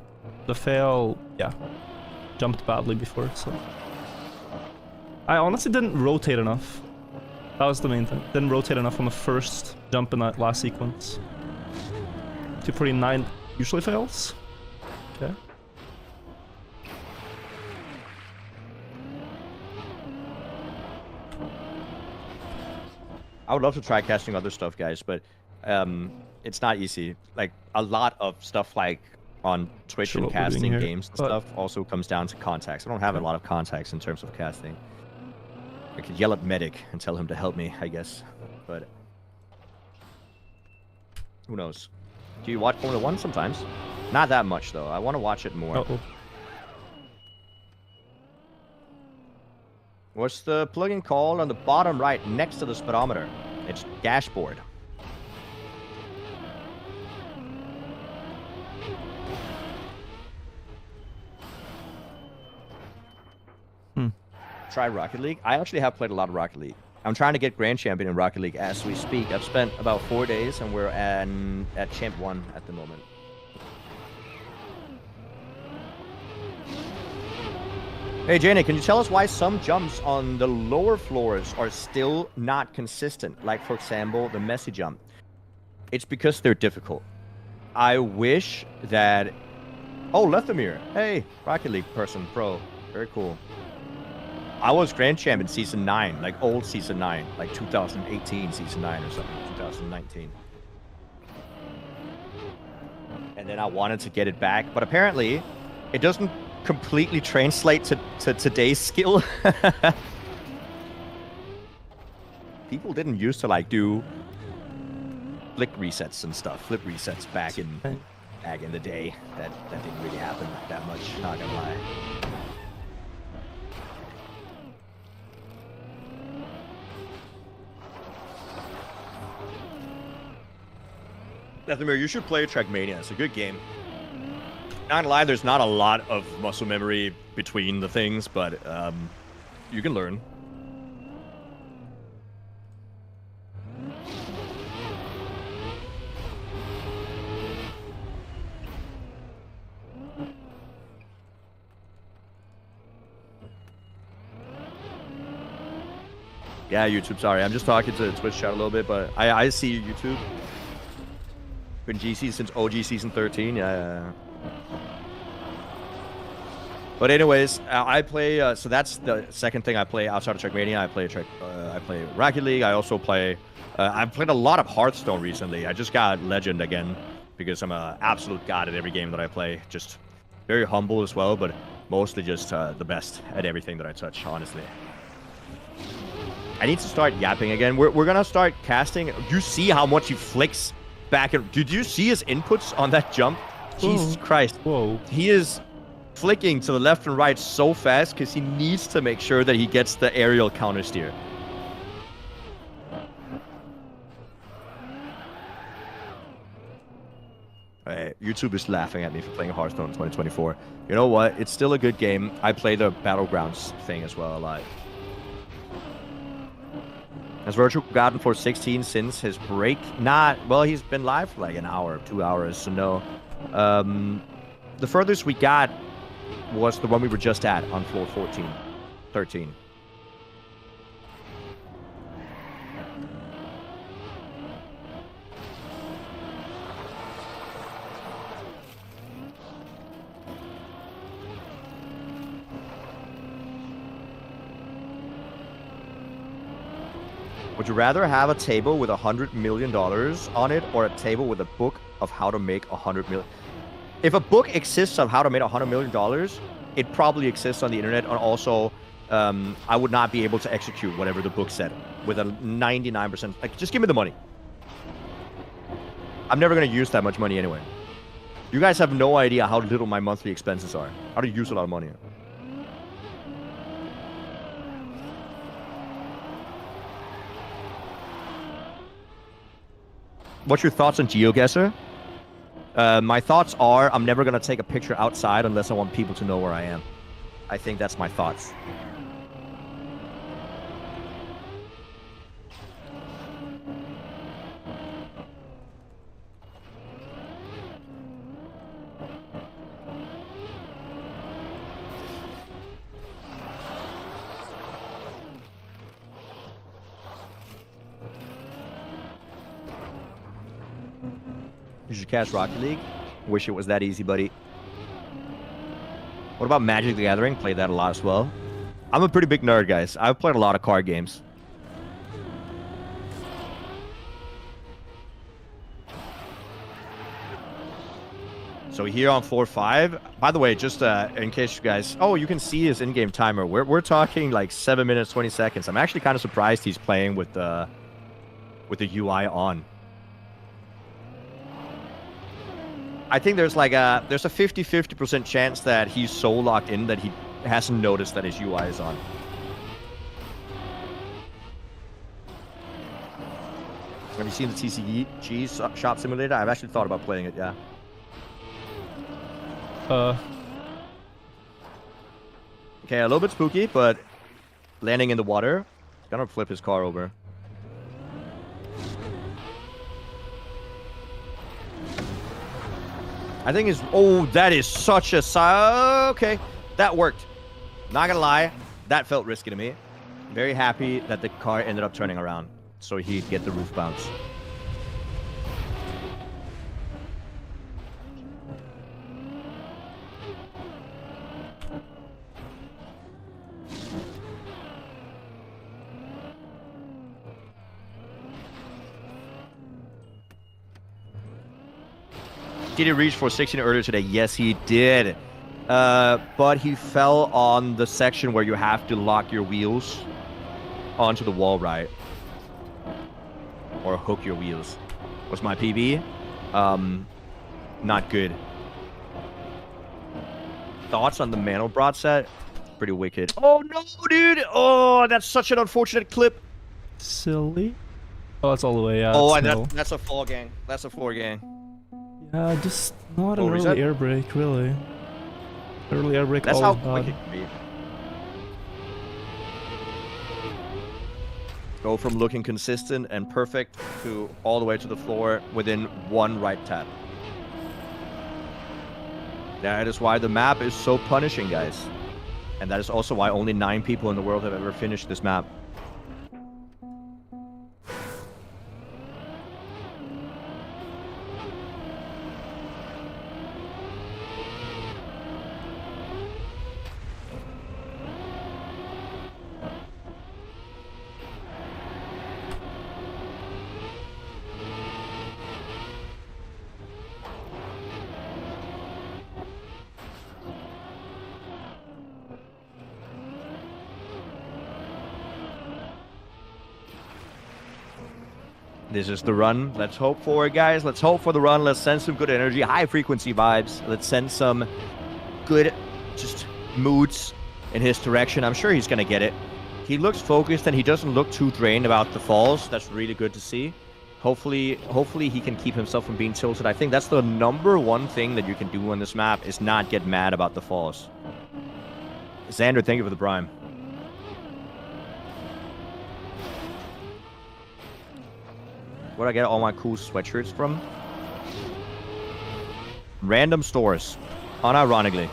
the fail, yeah, jumped badly before, so. I honestly didn't rotate enough. That was the main thing. Didn't rotate enough on the first jump in that last sequence. 249 usually fails. Okay. I would love to try casting other stuff, guys, but it's not easy. Like, a lot of stuff like on Twitch and casting games and stuff also comes down to contacts. I don't have a lot of contacts in terms of casting. I could yell at Medic and tell him to help me, I guess. But who knows? Do you watch Formula 1 sometimes? Not that much, though. I want to watch it more. Uh-oh. What's the plugin called on the bottom right next to the speedometer? It's dashboard. Try Rocket League. I actually have played a lot of Rocket League. I'm trying to get Grand Champion in Rocket League as we speak. I've spent about 4 days and we're at Champ 1 at the moment. Hey Jane, can you tell us why some jumps on the lower floors are still not consistent? Like, for example, the messy jump. It's because they're difficult. I wish that... Oh, Lethamir. Hey, Rocket League person, pro. Very cool. I was Grand Champ in Season 9, like old Season 9, like 2018 Season 9 or something, 2019. And then I wanted to get it back, but apparently it doesn't completely translate to today's skill. People didn't used to like do flick resets and stuff, flip resets back in the day. That didn't really happen that much, not gonna lie. Lethamir, you should play Trackmania. It's a good game. Not gonna lie, there's not a lot of muscle memory between the things, but you can learn. Yeah, YouTube. Sorry, I'm just talking to Twitch chat a little bit, but I see YouTube. Been GC since OG season 13. Yeah. But anyways, I play. So that's the second thing I play outside of Trackmania. I play Rocket League. I also play. I've played a lot of Hearthstone recently. I just got Legend again because I'm an absolute god at every game that I play. Just very humble as well, but mostly just the best at everything that I touch. Honestly. I need to start yapping again. We're gonna start casting. You see how much he flicks back and did you see his inputs on that jump? Jesus Christ. Whoa. He is flicking to the left and right so fast because he needs to make sure that he gets the aerial counter steer. YouTube is laughing at me for playing Hearthstone in 2024. You know what? It's still a good game. I play the Battlegrounds thing as well a lot. Has Virtual gotten for 16 since his break? Well, he's been live for like an hour, 2 hours, so no. The furthest we got was the one we were just at on floor 13. Would you rather have a table with $100 million on it or a table with a book of how to make $100 million? If a book exists of how to make $100 million, it probably exists on the internet, and also I would not be able to execute whatever the book said with a 99%. Like, just give me the money. I'm never going to use that much money anyway. You guys have no idea how little my monthly expenses are. How to use a lot of money. What's your thoughts on GeoGuessr? My thoughts are I'm never going to take a picture outside unless I want people to know where I am. I think that's my thoughts. You should cast Rocket League. Wish it was that easy, buddy. What about Magic the Gathering? Played that a lot as well. I'm a pretty big nerd, guys. I've played a lot of card games. So here on floor 5. By the way, just in case you guys... Oh, you can see his in-game timer. We're talking like 7 minutes, 20 seconds. I'm actually kind of surprised he's playing with the UI on. I think there's a 50-50% chance that he's so locked in that he hasn't noticed that his UI is on. Have you seen the TCG Shop Simulator? I've actually thought about playing it, yeah. Okay, a little bit spooky, but landing in the water. Gonna flip his car over. I think it's... Oh, that is such a... Okay, that worked. Not gonna lie, that felt risky to me. Very happy that the car ended up turning around so he'd get the roof bounce. Did he reach for 16 earlier today? Yes, he did. But he fell on the section where you have to lock your wheels onto the wall, right? Or hook your wheels. What's my PB? Not good. Thoughts on the Mandelbrot set? Pretty wicked. Oh, no, dude! Oh, that's such an unfortunate clip. Silly. Oh, that's all the way out. Oh, and that's a fall gang. That's a 4 gang. Yeah, just not an early air brake, really. Early air brake. That's how bad. quick it can be. Go from looking consistent and perfect to all the way to the floor within one right tap. That is why the map is so punishing, guys. And that is also why only 9 people in the world have ever finished this map. This is the run. Let's hope for it, guys. Let's hope for the run. Let's send some good energy, high frequency vibes. Let's send some good just moods in his direction. I'm sure he's going to get it. He looks focused and he doesn't look too drained about the falls. That's really good to see. Hopefully he can keep himself from being tilted. I think that's the #1 thing that you can do on this map is not get mad about the falls. Xander, thank you for the prime. Where'd I get all my cool sweatshirts from? Random stores. Unironically.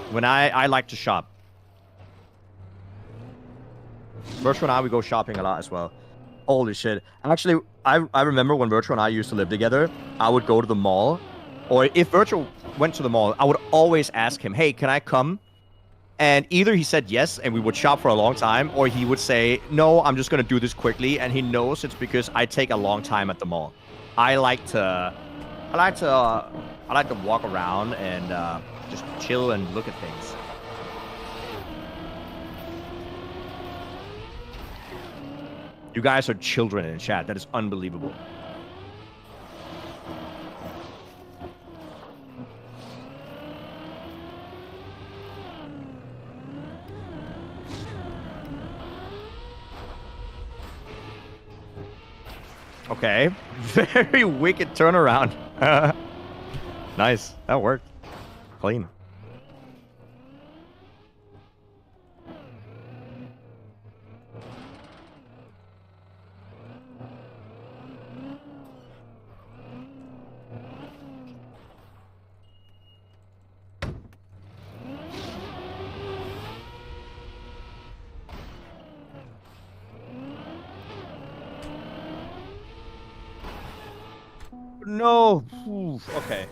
When I like to shop. Virtual and I, we go shopping a lot as well. Holy shit. Actually, I remember when Virtual and I used to live together, I would go to the mall. Or if Virtual went to the mall, I would always ask him, hey, can I come? And either he said yes, and we would shop for a long time, or he would say, no, I'm just going to do this quickly. And he knows it's because I take a long time at the mall. I like to walk around and just chill and look at things. You guys are children in chat. That is unbelievable. Okay. Very wicked turnaround. Nice. That worked. Clean. No. Oof, okay.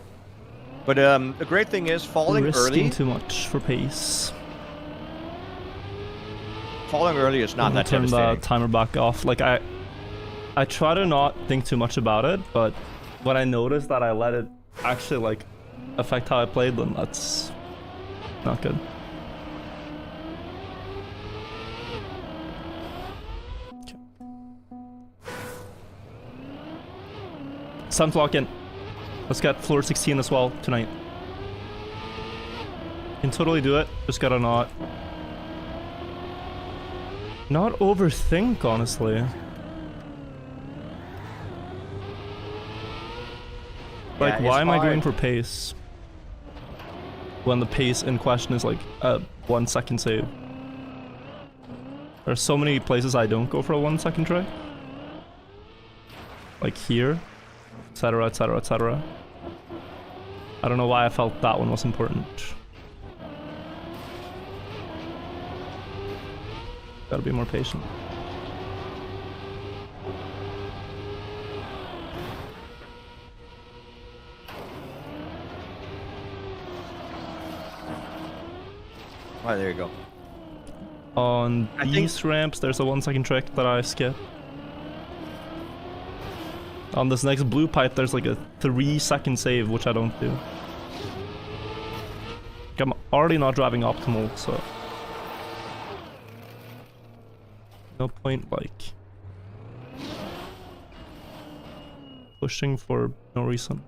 But the great thing is falling Risking early. too much for pace. Falling early is not that turn devastating. the timer back off. Like I try to not think too much about it, but when I notice that I let it actually like affect how I played, then that's not good. It's time to lock in. Let's get floor 16 as well tonight. Can totally do it. Just gotta not overthink, honestly. Like, Yeah, why am I hard. going for pace when the pace in question is like a 1 second save? There's so many places I don't go for a 1 second try. Like here, etc, etc, etc. I don't know why I felt that one was important. Gotta be more patient. Alright, there you go. On I think- these ramps, there's a 1 second trick that I skip. On this next blue pipe, there's like a 3 second save, which I don't do. I'm already not driving optimal, so no point like pushing for no reason.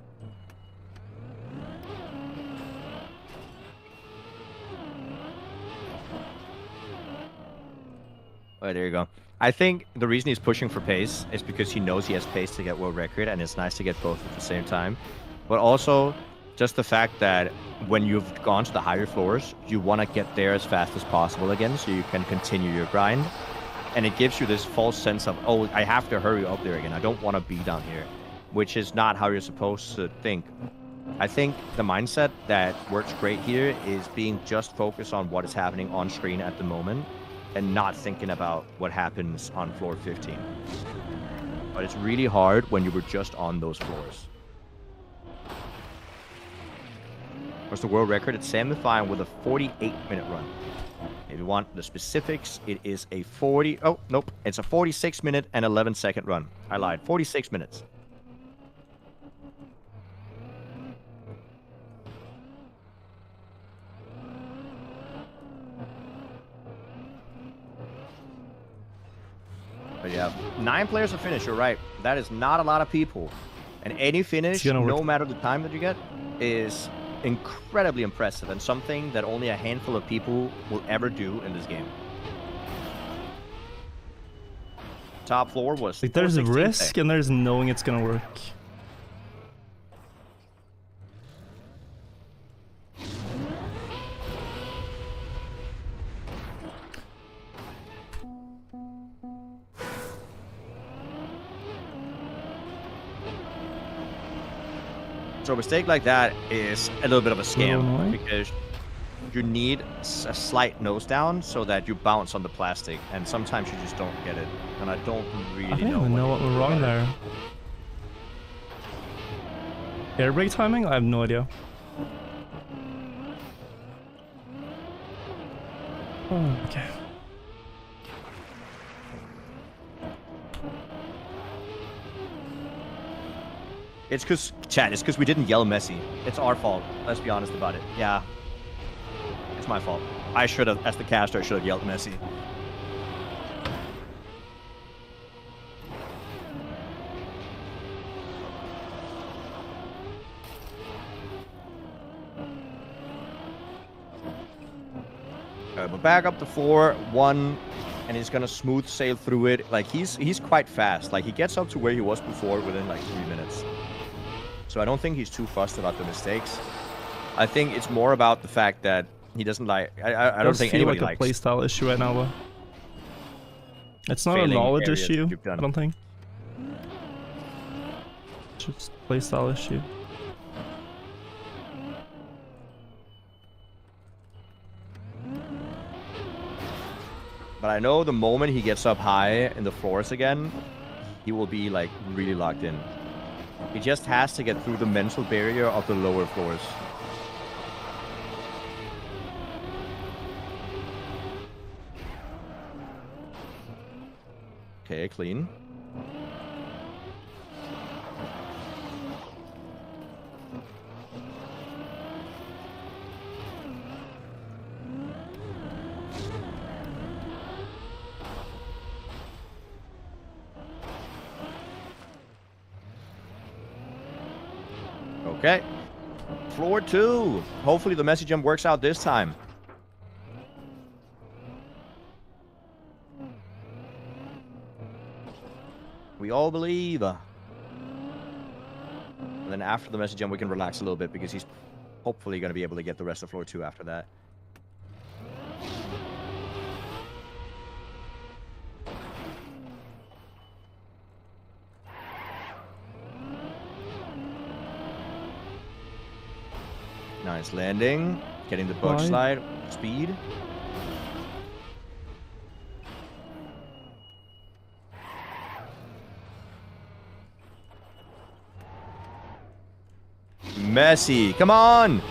Alright, there you go. I think the reason he's pushing for pace is because he knows he has pace to get world record, and it's nice to get both at the same time. But also, just the fact that when you've gone to the higher floors, you want to get there as fast as possible again, so you can continue your grind. And it gives you this false sense of, oh, I have to hurry up there again. I don't want to be down here, which is not how you're supposed to think. I think the mindset that works great here is being just focused on what is happening on screen at the moment, and not thinking about what happens on floor 15. But it's really hard when you were just on those floors. What's the world record? It's semi-fine with a 48-minute run. If you want the specifics, it is a 40... Oh, nope. It's a 46-minute and 11-second run. I lied. 46 minutes. But yeah, 9 players have finished, you're right. That is not a lot of people. And any finish, no matter the time that you get, is incredibly impressive and something that only a handful of people will ever do in this game. Top floor was like there's a risk and there's knowing it's gonna work. So a mistake like that is a little bit of a scam because you need a slight nose down so that you bounce on the plastic, and sometimes you just don't get it. And I don't really I don't even know what went wrong there. Air brake timing? I have no idea. Oh, okay. It's because we didn't yell Messi. It's our fault. Let's be honest about it. Yeah. It's my fault. I should have, as the caster, I should have yelled Messi. But back up to 4-1, and he's gonna smooth sail through it. Like he's quite fast. Like he gets up to where he was before within like 3 minutes. So I don't think he's too fussed about the mistakes. I think it's more about the fact that he doesn't like. I don't think anybody likes. It's like a playstyle issue right now, though. It's not a knowledge issue. I don't think. It's just a playstyle issue. But I know the moment he gets up high in the floors again, he will be like really locked in. He just has to get through the mental barrier of the lower floors. Okay, clean. Okay. Floor 2. Hopefully the message jump works out this time. We all believe. And then after the message jump, we can relax a little bit because he's hopefully going to be able to get the rest of floor 2 after that. Nice landing. Getting the bug slide. Speed. Messi, come on!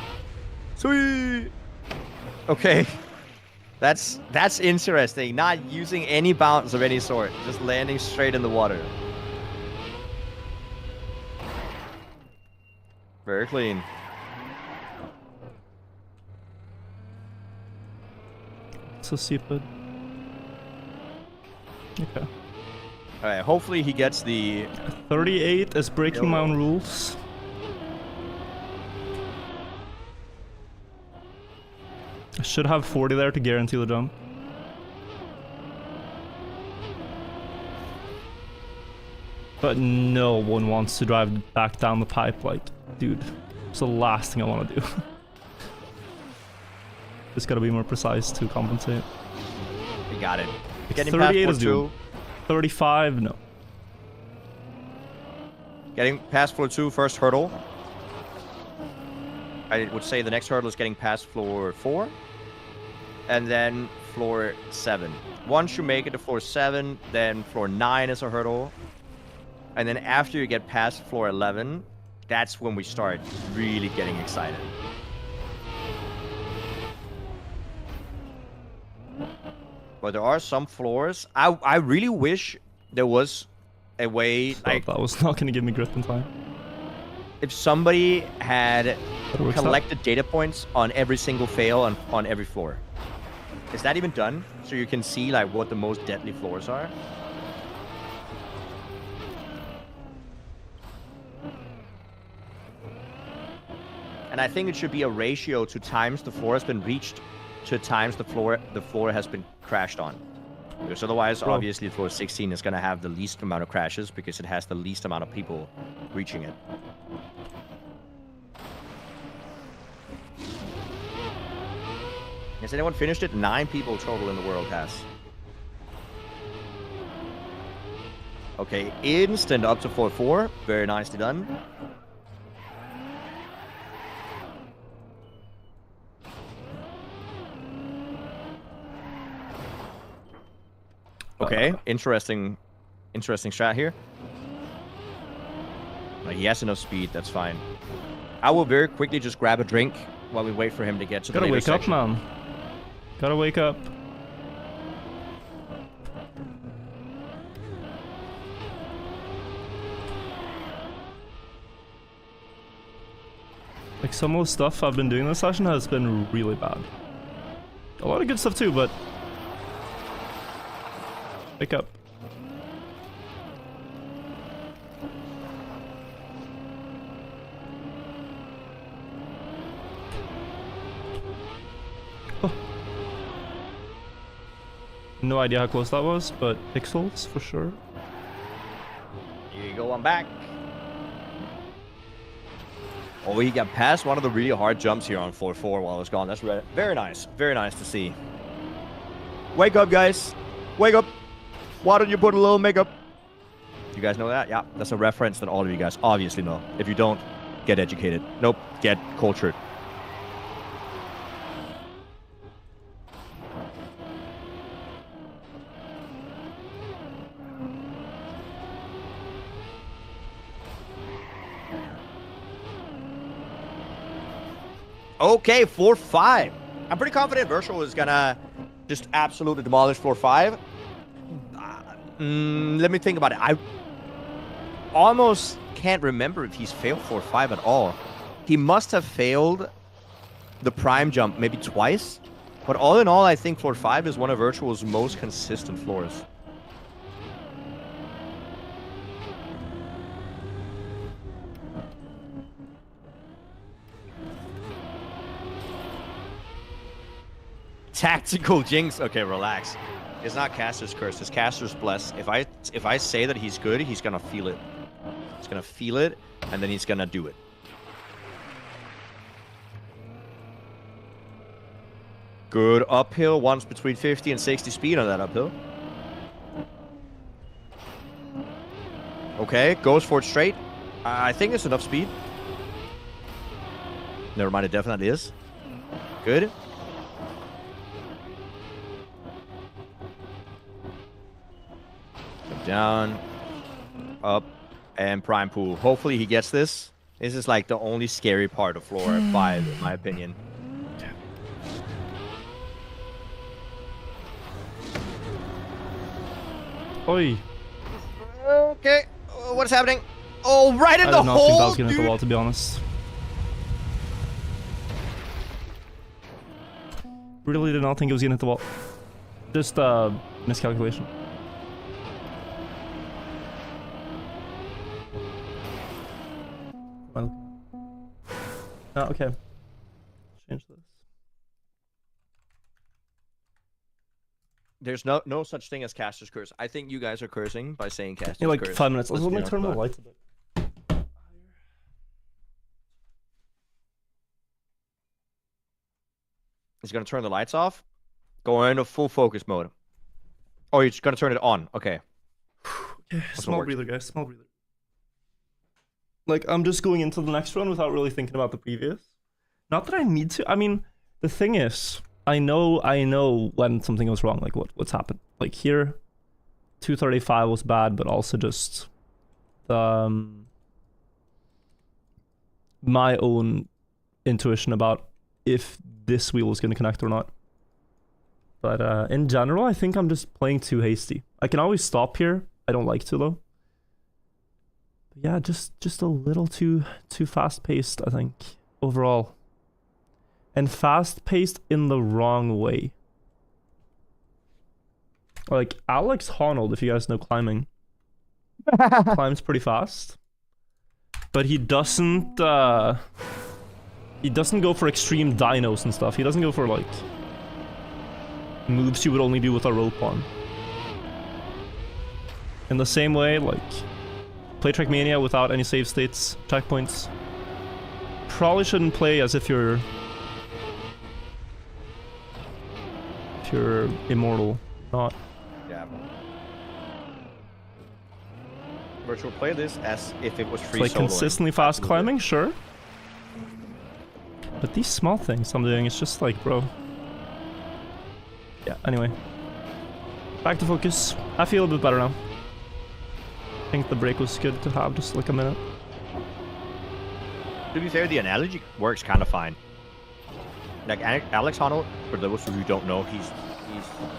Sweet! Okay. That's interesting. Not using any bounce of any sort. Just landing straight in the water. Very clean. So stupid. Okay. Alright, hopefully he gets the... 38 is breaking my own rules. I should have 40 there to guarantee the jump. But no one wants to drive back down the pipe, like, dude, it's the last thing I want to do. Just gotta be more precise to compensate. We got it. Getting 38 is doable. 35, no. Getting past floor 2, first hurdle. I would say the next hurdle is getting past floor 4. And then floor 7. Once you make it to floor 7, then floor 9 is a hurdle. And then after you get past floor 11, that's when we start really getting excited. But there are some floors. I really wish there was a way, like... That was not going to give me grip in time. If somebody had collected data points on every single fail on every floor. Is that even done? So you can see like what the most deadly floors are? And I think it should be a ratio to times the floor has been reached to times the floor has been crashed on. Because otherwise, obviously, floor 16 is going to have the least amount of crashes because it has the least amount of people reaching it. Has anyone finished it? 9 people total in the world has. Okay, instant up to floor 4. Very nicely done. Okay, interesting strat here. Like, he has enough speed, that's fine. I will very quickly just grab a drink while we wait for him to get to the later section. Gotta wake up, man. Gotta wake up. Like, some of the stuff I've been doing this session has been really bad. A lot of good stuff too, but... Wake up. Oh. No idea how close that was, but pixels for sure. Here you go, I'm back. Oh, he got past one of the really hard jumps here on floor 4 while it was gone. That's very nice. Very nice to see. Wake up, guys. Wake up. Why don't you put a little makeup? You guys know that? Yeah, that's a reference that all of you guys obviously know. If you don't, get educated. Nope, get cultured. Okay, floor 5. I'm pretty confident Virtual is gonna just absolutely demolish floor 5. Let me think about it. I almost can't remember if he's failed floor 5 at all. He must have failed the prime jump maybe twice. But all in all, I think floor 5 is one of Virtual's most consistent floors. Tactical jinx. Okay, relax. It's not Caster's curse. It's Caster's bless. If I say that he's good, he's gonna feel it. He's gonna feel it, and then he's gonna do it. Good uphill. Once between 50 and 60 speed on that uphill. Okay, goes for it straight. I think it's enough speed. Never mind, it definitely is. Good. Down, up, and prime pool. Hopefully he gets this. This is like the only scary part of floor 5, in my opinion. Oi. Okay, what's happening? Oh, right in the hole, I did not think that was gonna hit the wall, to be honest. Really did not think it was gonna hit the wall. Just miscalculation. Oh, okay. Change this. There's no such thing as Caster's curse. I think you guys are cursing by saying Caster's Yeah, like curse. 5 minutes. Let me turn the lights a bit. He's gonna turn the lights off. Go into full focus mode. Oh, you're just gonna turn it on. Okay. Okay, small breather, guys. Small breather. Like, I'm just going into the next run without really thinking about the previous. Not that I need to. I mean, the thing is, I know when something goes wrong, like what's happened. Like here, 235 was bad, but also just my own intuition about if this wheel is going to connect or not. But in general, I think I'm just playing too hasty. I can always stop here. I don't like to though. But yeah, just a little too fast-paced, I think, overall. And fast-paced in the wrong way. Like, Alex Honnold, if you guys know climbing, climbs pretty fast. But he doesn't He doesn't go for extreme dinos and stuff. He doesn't go for, like, moves you would only do with a rope on. In the same way, like, play Trackmania without any save states, checkpoints. Probably shouldn't play as if you're immortal, not. Yeah. Virtual, play this as if it was free Like soloing. consistently fast climbing, sure. But these small things I'm doing, it's just like, bro. Yeah, anyway. Back to focus. I feel a bit better now. I think the break was good to have just like a minute. To be fair, the analogy works kind of fine. Like Alex Honnold, for those of you who don't know, he's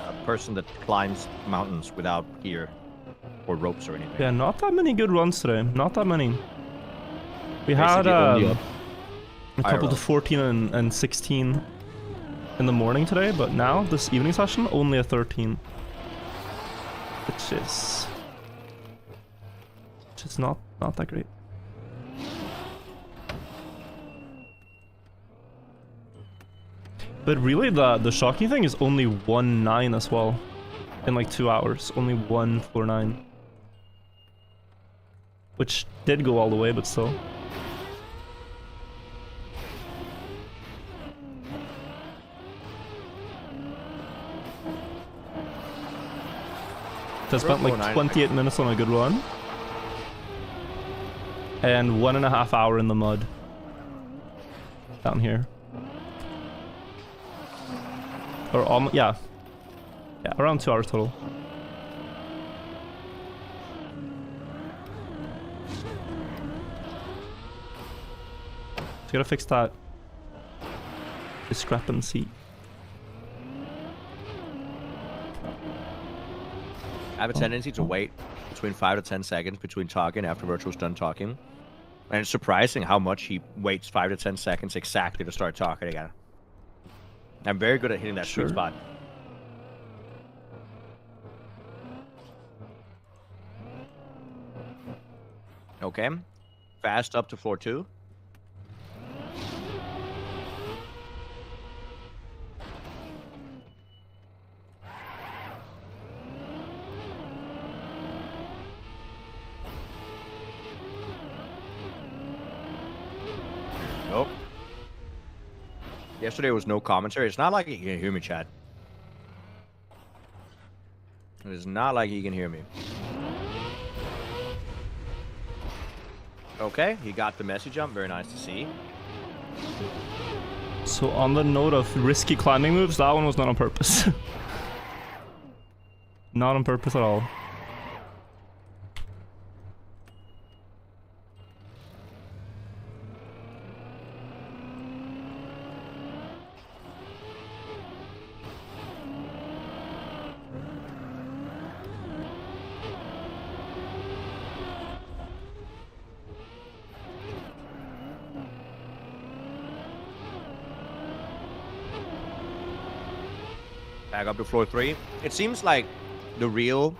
a person that climbs mountains without gear or ropes or anything. Yeah, not that many good runs today. Not that many. We Basically had a couple IRL. to 14 and 16 in the morning today, but now, this evening session, only a 13. Which is not that great. But really, the shocking thing is only 1-9 as well. In like 2 hours. Only 1 floor 9. Which did go all the way, but still. I spent like 28 minutes on a good run. And 1.5 hours in the mud. Down here. Or yeah. Yeah, around 2 hours total. Just gotta fix that discrepancy. I have a tendency to wait between 5 to 10 seconds between talking after Virtual's done talking. And it's surprising how much he waits 5 to 10 seconds exactly to start talking again. I'm very good at hitting that sweet spot. Okay. Fast up to floor 2. Nope. Yesterday was no commentary. It's not like you can hear me, chat. It is not like he can hear me. Okay, he got the message jump. Very nice to see. So on the note of risky climbing moves, that one was not on purpose. Not on purpose at all. Back up to floor 3. It seems like the real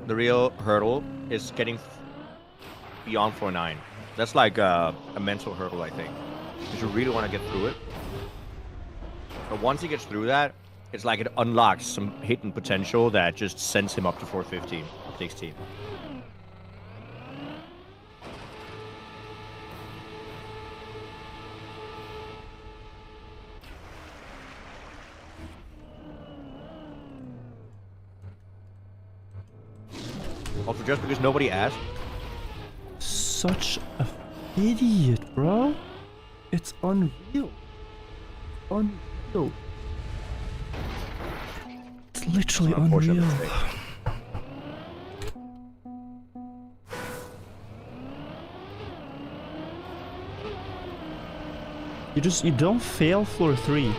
hurdle is getting beyond floor 9. That's like a mental hurdle, I think. Because you really want to get through it. But once he gets through that, it's like it unlocks some hidden potential that just sends him up to floor 15, 16. Also, just because nobody asked. Such a idiot, bro. It's unreal. Unreal. It's literally Unfortunate unreal. mistake. You don't fail floor 3.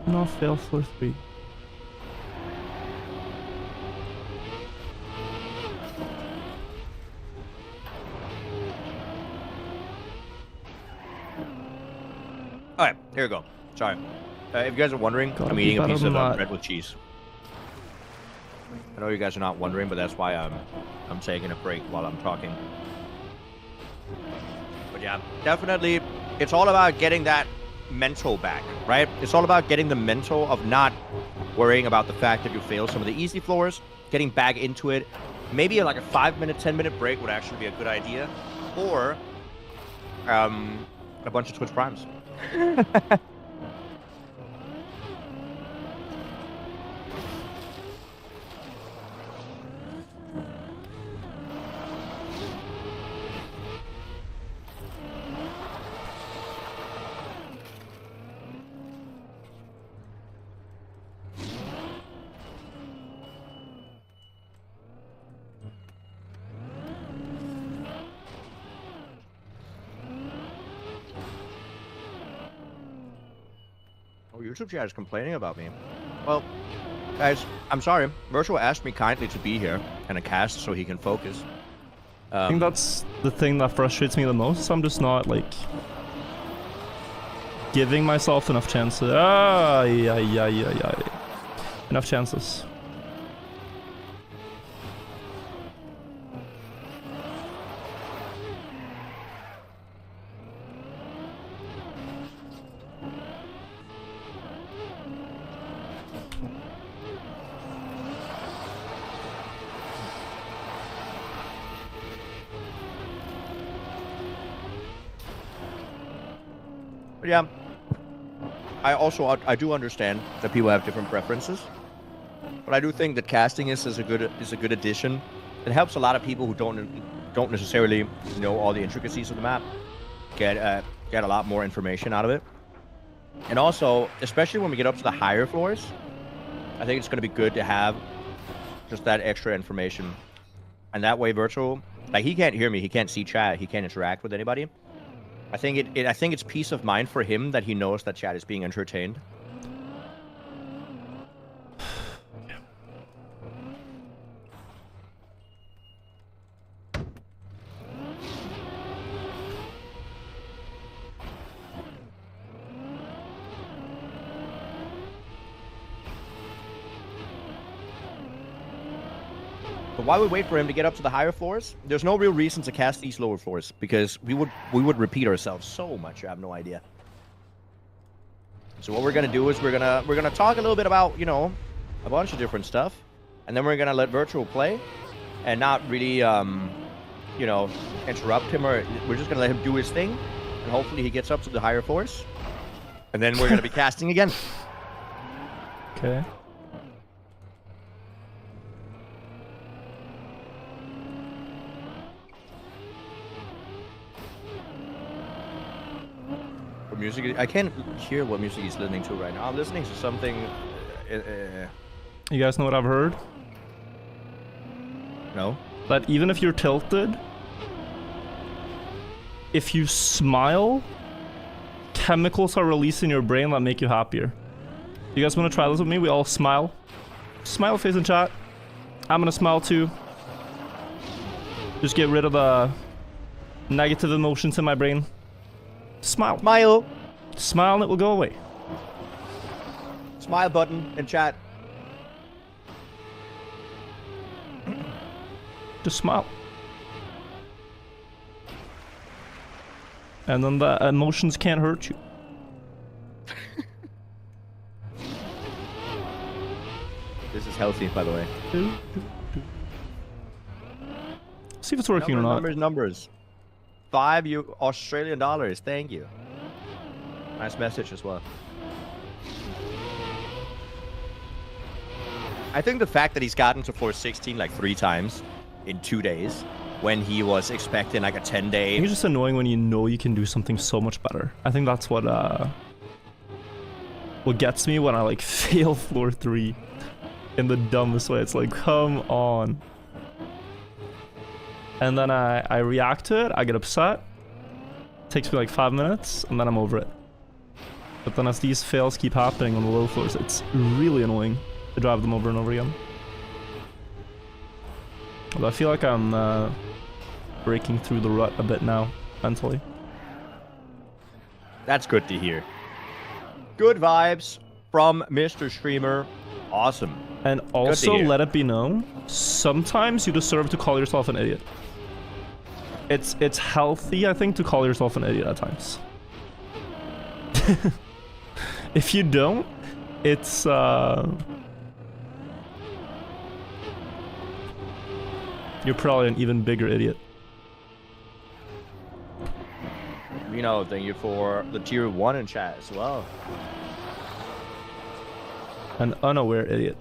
Not fail floor 3. Alright, here we go. Sorry. If you guys are wondering, Gotta I'm be eating a better piece than of that. bread with cheese. I know you guys are not wondering, but that's why I'm taking a break while I'm talking. But yeah, definitely, it's all about getting that mental back, right? It's all about getting the mental of not worrying about the fact that you failed some of the easy floors, getting back into it. Maybe like a 5-minute, 10-minute break would actually be a good idea. Or a bunch of Twitch Primes. Oh, YouTube chat is complaining about me. Well, guys, I'm sorry. Virtual asked me kindly to be here and a cast so he can focus. I think that's the thing that frustrates me the most. I'm just not, like, giving myself enough chances. Enough chances. But yeah, I do understand that people have different preferences, but I do think that casting is a good addition. It helps a lot of people who don't necessarily know all the intricacies of the map get a lot more information out of it. And also, especially when we get up to the higher floors, I think it's going to be good to have just that extra information. And that way, Virtual, like, he can't hear me, he can't see chat, he can't interact with anybody. I think it's peace of mind for him that he knows that chat is being entertained. But while we wait for him to get up to the higher floors, there's no real reason to cast these lower floors because we would repeat ourselves so much. I have no idea. So what we're gonna do is we're gonna talk a little bit about, you know, a bunch of different stuff, and then we're gonna let Virtual play, and not really you know, interrupt him, or we're just gonna let him do his thing, and hopefully he gets up to the higher floors, and then we're gonna be casting again. Okay. Music, I can't hear what music he's listening to right now. I'm listening to something. You guys know what I've heard? No. That even if you're tilted, if you smile, chemicals are released in your brain that make you happier. You guys want to try this with me? We all smile. Smile face in chat. I'm gonna smile too. Just get rid of the negative emotions in my brain. Smile. Smile. Smile and it will go away. Smile button in chat. Just smile. And then the emotions can't hurt you. This is healthy, by the way. See if it's working or not. Numbers. $5 Australian dollars. Thank you. Nice message as well. I think the fact that he's gotten to floor 16 like 3 times in 2 days, when he was expecting like a 10-day. It's just annoying when you know you can do something so much better. I think that's what gets me when I like fail floor 3 in the dumbest way. It's like, come on. And then I react to it, I get upset. It takes me like 5 minutes, and then I'm over it. But then as these fails keep happening on the low floors, it's really annoying to drive them over and over again. Although I feel like I'm breaking through the rut a bit now, mentally. That's good to hear. Good vibes from Mr. Streamer. Awesome. And also, let it be known, sometimes you deserve to call yourself an idiot. it's healthy, I think, to call yourself an idiot at times. If you don't, it's you're probably an even bigger idiot. You know, thank you for the tier 1 in chat as well. An unaware idiot.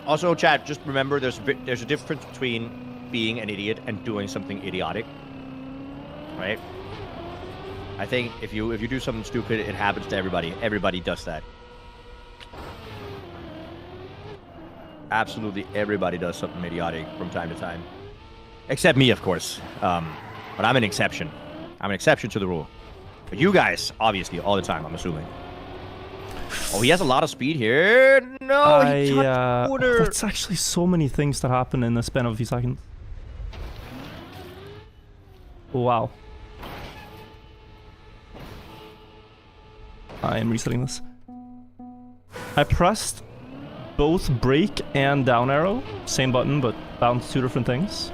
Also, chat, just remember there's a difference between being an idiot and doing something idiotic. Right? I think if you do something stupid, it happens to everybody. Everybody does that. Absolutely everybody does something idiotic from time to time. Except me, of course. But I'm an exception. I'm an exception to the rule. But you guys, obviously, all the time, I'm assuming. Oh, he has a lot of speed here. No, he touched corner. That's actually so many things that happen in the span of a few seconds. Wow. I am resetting this. I pressed both brake and down arrow. Same button, but down to 2 different things.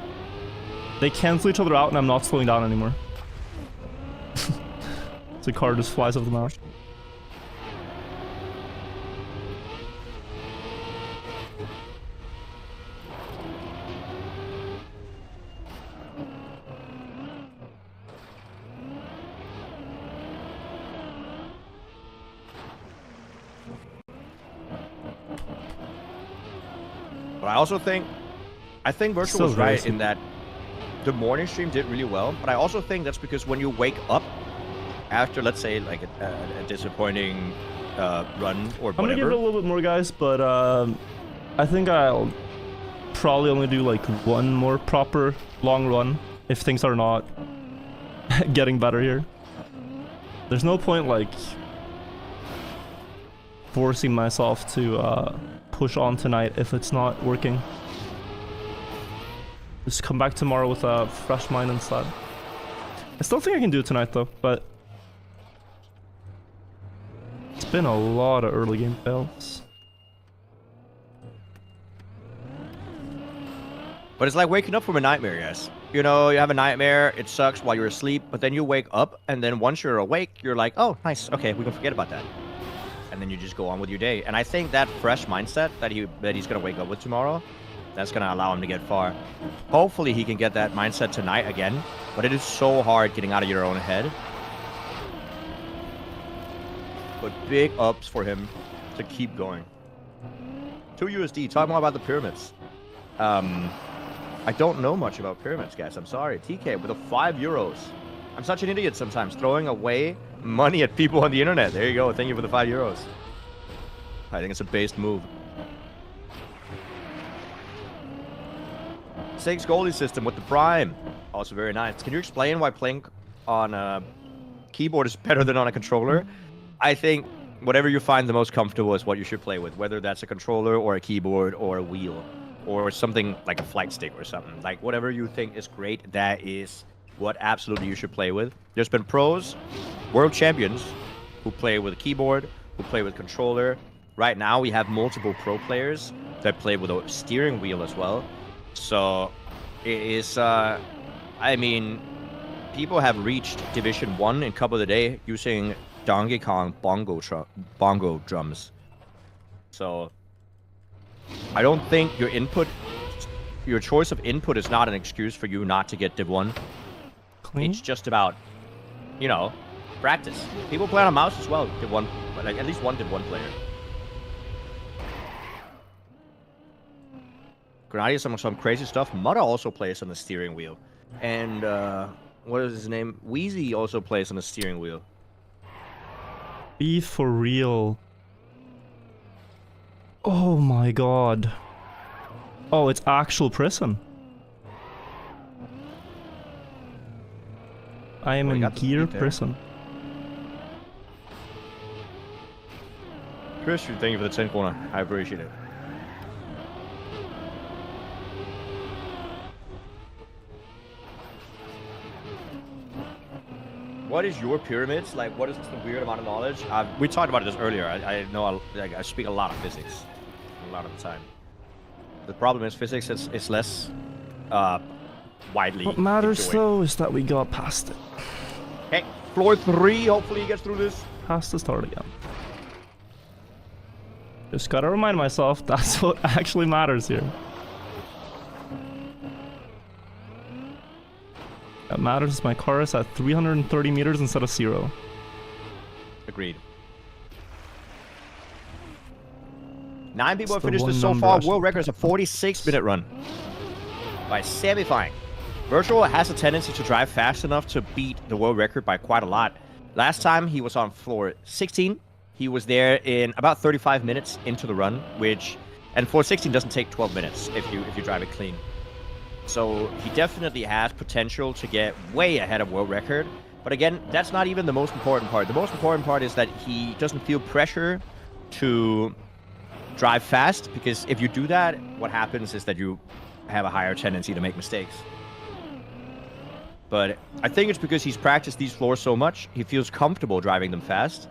They cancel each other out and I'm not slowing down anymore. The car just flies off the map. But I also think Virtual was right in that the morning stream did really well. But I also think that's because when you wake up after, let's say, like a disappointing run or whatever. I'm gonna give it a little bit more, guys, but I think I'll probably only do like one more proper long run if things are not getting better here. There's no point like forcing myself to push on tonight if it's not working. Just come back tomorrow with a fresh mind instead. I still think I can do it tonight though, but it's been a lot of early game fails. But it's like waking up from a nightmare, guys. You know, you have a nightmare, it sucks while you're asleep, but then you wake up, and then once you're awake, you're like, oh, nice, okay, we can forget about that. And then you just go on with your day. And I think that fresh mindset that he's going to wake up with tomorrow, that's going to allow him to get far. Hopefully he can get that mindset tonight again, but it is so hard getting out of your own head. But big ups for him to keep going. 2 USD, talk more about the pyramids. I don't know much about pyramids, guys. I'm sorry. TK with a 5 euros. I'm such an idiot sometimes, throwing away money at people on the internet. There you go. Thank you for the 5 euros. I think it's a based move. 6 goalie system with the prime. Also very nice. Can you explain why playing on a keyboard is better than on a controller? I think whatever you find the most comfortable is what you should play with, whether that's a controller or a keyboard or a wheel or something like a flight stick or something. Like whatever you think is great, that is what absolutely you should play with. There's been pros, world champions, who play with a keyboard, who play with controller. Right now we have multiple pro players that play with a steering wheel as well. So it is, I mean, people have reached Division 1 in Cup of the Day using Donkey Kong bongo drums. So I don't think your choice of input is not an excuse for you not to get Div 1. Clean? It's just about, you know, practice. People play on a mouse as well, Div 1, like at least one Div 1 player. Grenadier some crazy stuff. Mudda also plays on the steering wheel. And, what is his name? Wheezy also plays on the steering wheel. Be for real. Oh my god. Oh, it's actual prison. I am in gear prison. Christian, thank you for the 10 corner. I appreciate it. What is your pyramids? Like, what is the weird amount of knowledge? We talked about this earlier. I know I speak a lot of physics a lot of the time. The problem is physics is less widely What matters enjoyed. though is that we got past it. Okay, floor 3. Hopefully he gets through this. Past the start again. Just gotta remind myself that's what actually matters here. What matters is my car is at 330 meters instead of 0. Agreed. 9 people have the finished one this so number far. I should World record is a 46-minute run by Samifying. Virtual has a tendency to drive fast enough to beat the world record by quite a lot. Last time he was on floor 16. He was there in about 35 minutes into the run, and floor 16 doesn't take 12 minutes if you drive it clean. So he definitely has potential to get way ahead of world record. But again, that's not even the most important part. The most important part is that he doesn't feel pressure to drive fast, because if you do that, what happens is that you have a higher tendency to make mistakes. But I think it's because he's practiced these floors so much, he feels comfortable driving them fast.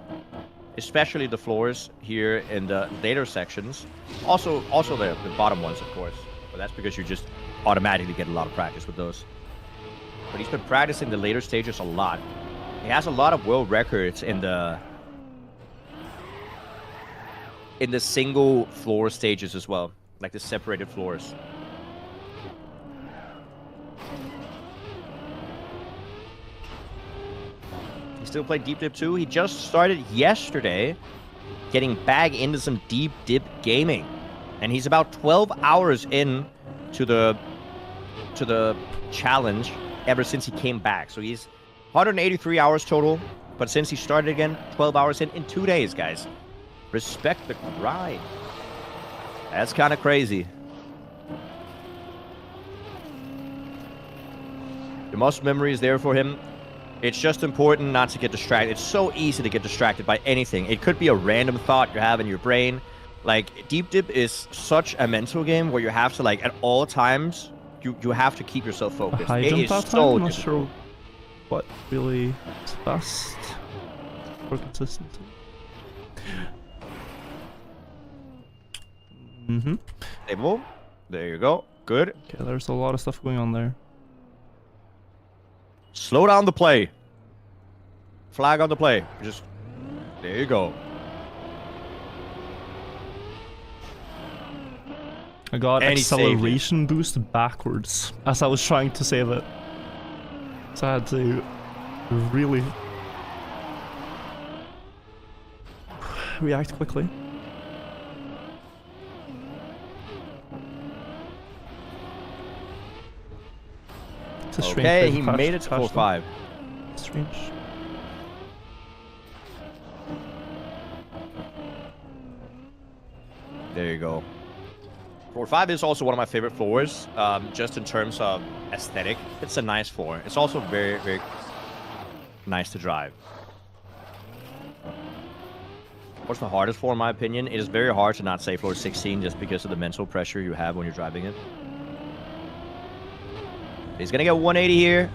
Especially the floors here in the later sections. Also the bottom ones, of course. But that's because you just automatically get a lot of practice with those. But he's been practicing the later stages a lot. He has a lot of world records in the single floor stages as well, like the separated floors. He still played Deep Dip 2. He just started yesterday getting back into some Deep Dip gaming. And he's about 12 hours in to the challenge ever since he came back. So he's 183 hours total, but since he started again, 12 hours in 2 days, guys. Respect the grind. That's kind of crazy. The muscle memory is there for him. It's just important not to get distracted. It's so easy to get distracted by anything. It could be a random thought you have in your brain. Like, Deep Dip is such a mental game where you have to, like, at all times, you have to keep yourself focused. High It jump is that so time? I'm not difficult. sure what really is best for consistency. Stable. There you go. Good. Okay, there's a lot of stuff going on there. Slow down the play. Flag on the play. Just, there you go. I got And he saved it. acceleration boost backwards as I was trying to save it. So I had to really react quickly. It's a strange Okay, way he to made it to crash 4-5. them. Strange. There you go. Floor 5 is also one of my favorite floors, just in terms of aesthetic. It's a nice floor. It's also very, very nice to drive. What's the hardest floor, in my opinion? It is very hard to not say floor 16 just because of the mental pressure you have when you're driving it. He's going to get 180 here.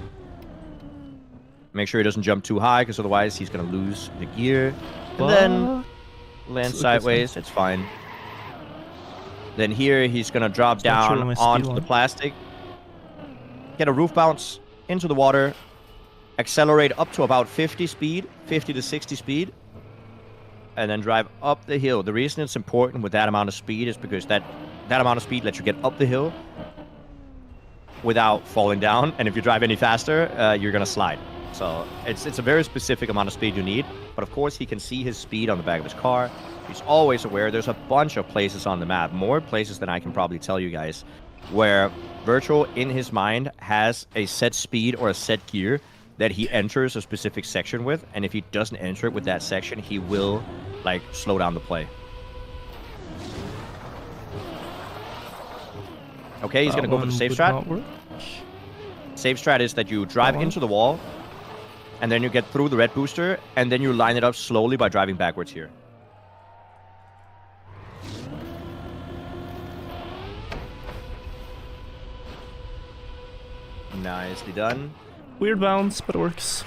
Make sure he doesn't jump too high, because otherwise he's going to lose the gear. And then land sideways. It's fine. Then here, he's going to drop down onto the plastic. Get a roof bounce into the water. Accelerate up to about 50 speed, 50 to 60 speed. And then drive up the hill. The reason it's important with that amount of speed is because that amount of speed lets you get up the hill without falling down. And if you drive any faster, you're going to slide. So it's a very specific amount of speed you need. But of course, he can see his speed on the back of his car. He's always aware. There's a bunch of places on the map, more places than I can probably tell you guys, where Virtual, in his mind, has a set speed or a set gear that he enters a specific section with. And if he doesn't enter it with that section, he will, like, slow down the play. Okay, he's going to go for the safe strat. Safe strat is that you drive into the wall, and then you get through the red booster, and then you line it up slowly by driving backwards here. Nicely done. Weird bounce, but it works.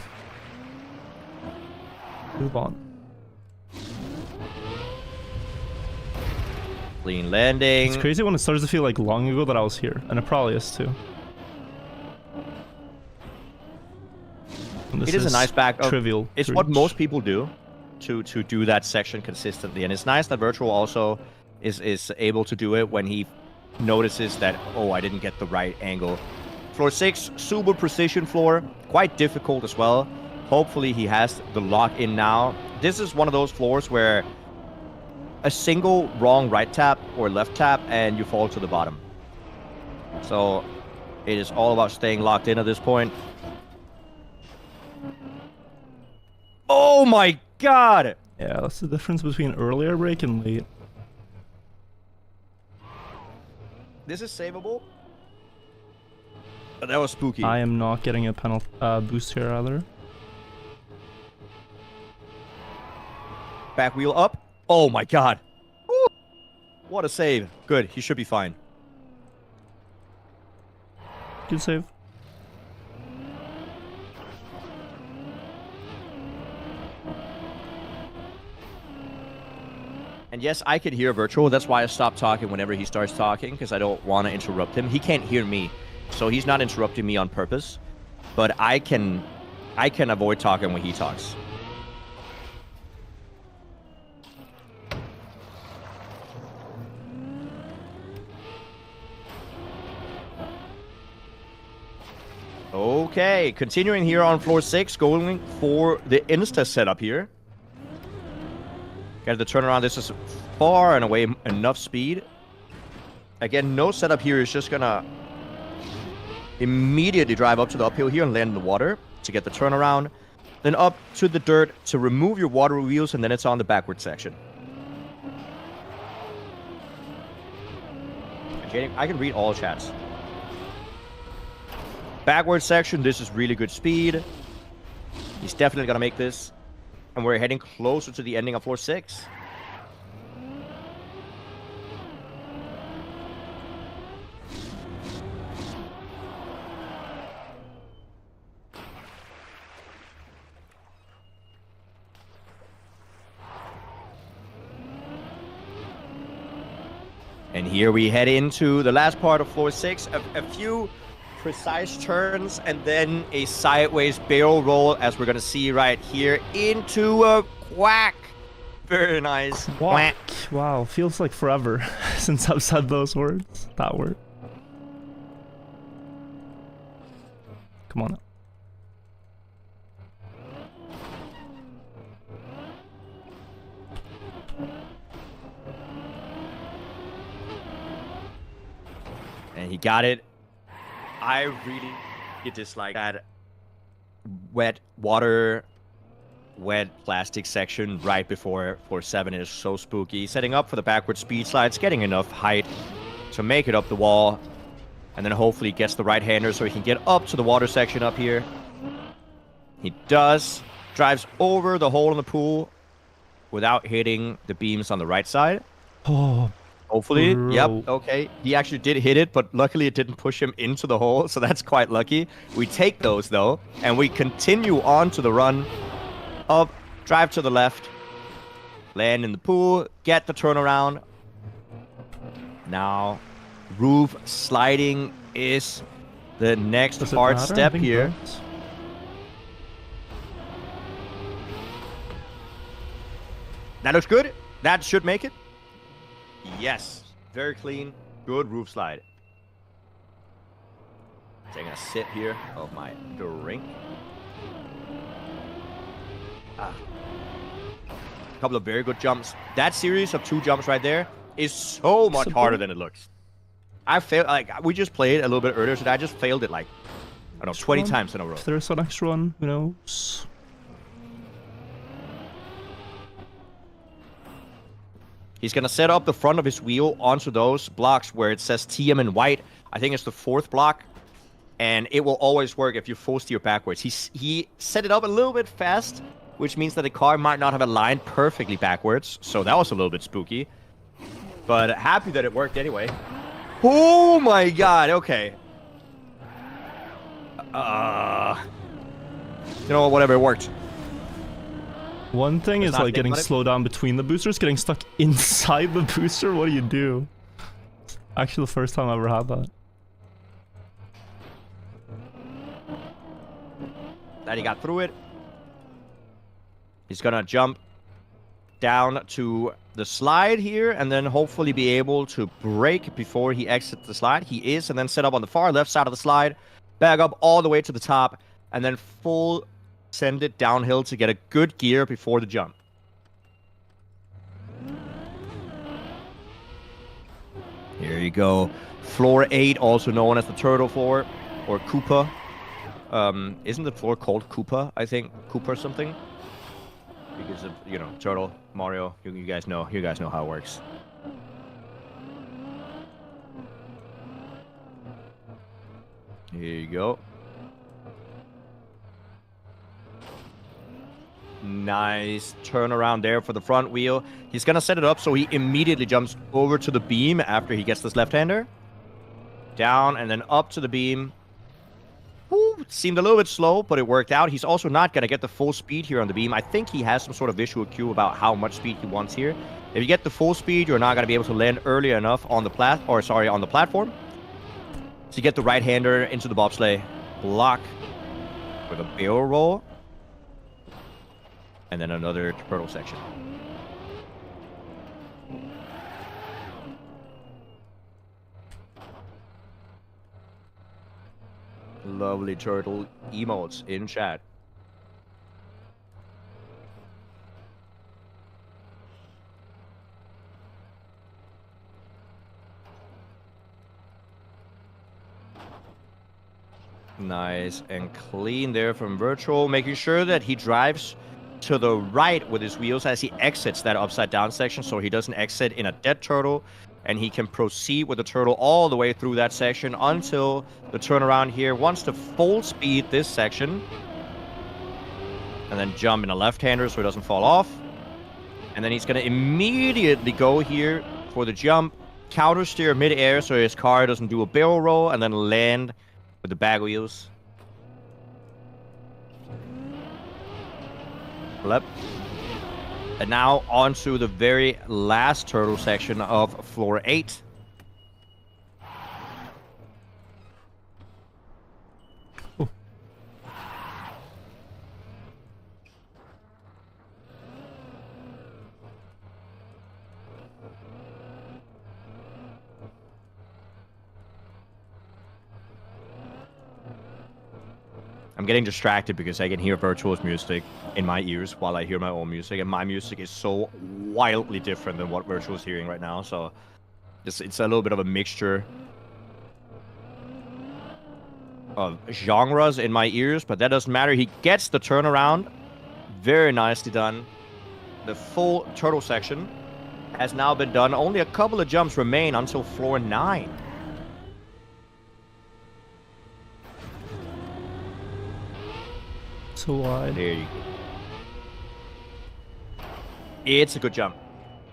Move on. Clean landing. It's crazy when it starts to feel like long ago that I was here, and it probably is too. And this It is a nice back. Trivial. It's what most people do to do that section consistently, and it's nice that Virtual also is able to do it when he notices that, oh, I didn't get the right angle. Floor 6, super precision floor, quite difficult as well. Hopefully he has the lock in now. This is one of those floors where a single wrong right tap or left tap and you fall to the bottom. So it is all about staying locked in at this point. Oh my god! Yeah, that's the difference between earlier break and late. This is savable. But that was spooky. I am not getting a penalty boost here either. Back wheel up. Oh my god. Woo. What a save. Good. He should be fine. Good save. And yes, I could hear Virtual. That's why I stop talking whenever he starts talking, because I don't want to interrupt him. He can't hear me, so he's not interrupting me on purpose. But I can avoid talking when he talks. Okay, continuing here on floor 6, going for the Insta setup here. Got the turnaround. This is far and away enough speed. Again, no setup here. Is just gonna immediately drive up to the uphill here and land in the water to get the turnaround. Then up to the dirt to remove your water wheels, and then it's on the backward section. I can read all chats. Backward section, this is really good speed. He's definitely gonna make this. And we're heading closer to the ending of floor 6. And here we head into the last part of floor 6. A few precise turns and then a sideways barrel roll, as we're gonna see right here, into a quack. Very nice. Quack. Wow, feels like forever since I've said those words. That word. Come on. And he got it. I really dislike that wet water, wet plastic section right before floor 7. Is so spooky. Setting up for the backward speed slides, getting enough height to make it up the wall, and then hopefully gets the right-hander so he can get up to the water section up here. He does. Drives over the hole in the pool without hitting the beams on the right side. Oh. Hopefully. Bro. Yep. Okay. He actually did hit it, but luckily it didn't push him into the hole, so that's quite lucky. We take those, though, and we continue on to the run. Up, drive to the left, land in the pool, get the turnaround. Now, roof sliding is the next hard step here. That looks good. That should make it. Yes, very clean, good roof slide. Taking a sip here of my drink. A couple of very good jumps. That series of 2 jumps right there is so much harder than it looks. I failed, like, we just played a little bit earlier today. I just failed it like, I don't know, 20 times in a row. If there's an extra one, who knows? He's going to set up the front of his wheel onto those blocks where it says TM in white. I think it's the 4th block. And it will always work if you full steer backwards. He set it up a little bit fast, which means that the car might not have aligned perfectly backwards. So that was a little bit spooky. But happy that it worked anyway. Oh my god, okay. You know what, whatever, it worked. One thing is like getting slowed down between the boosters, getting stuck inside the booster. What do you do? Actually, the first time I ever had that. that he got through it. He's gonna jump down to the slide here and then hopefully be able to brake before he exits the slide. He is, and then set up on the far left side of the slide, back up all the way to the top, and then full send it downhill to get a good gear before the jump. Here you go. Floor 8, also known as the turtle floor, or Koopa. Isn't the floor called Koopa, I think? Koopa or something? Because of, you know, Turtle, Mario, you guys know how it works. Here you go. Nice turnaround there for the front wheel. He's gonna set it up so he immediately jumps over to the beam after he gets this left-hander. Down and then up to the beam. Ooh, seemed a little bit slow, but it worked out. He's also not going to get the full speed here on the beam. I think he has some sort of visual cue about how much speed he wants here. If you get the full speed, you're not going to be able to land early enough on the on the platform. So you get the right-hander into the bobsleigh, block with a barrel roll, and then another turtle section. Lovely turtle emotes in chat. Nice and clean there from Virtual, making sure that he drives to the right with his wheels as he exits that upside down section, so he doesn't exit in a dead turtle, and he can proceed with the turtle all the way through that section until the turnaround here wants to full speed this section and then jump in a left-hander so he doesn't fall off. And then he's going to immediately go here for the jump, counter steer mid-air so his car doesn't do a barrel roll, and then land with the bag wheels. Flip. And now on to the very last turtle section of floor 8. Oh. I'm getting distracted because I can hear Virtual's music in my ears while I hear my own music, and my music is so wildly different than what Virtual's hearing right now, so it's a little bit of a mixture of genres in my ears, but that doesn't matter. He gets the turnaround. Very nicely done. The full turtle section has now been done. Only a couple of jumps remain until floor 9. So wide. There you go. It's a good jump.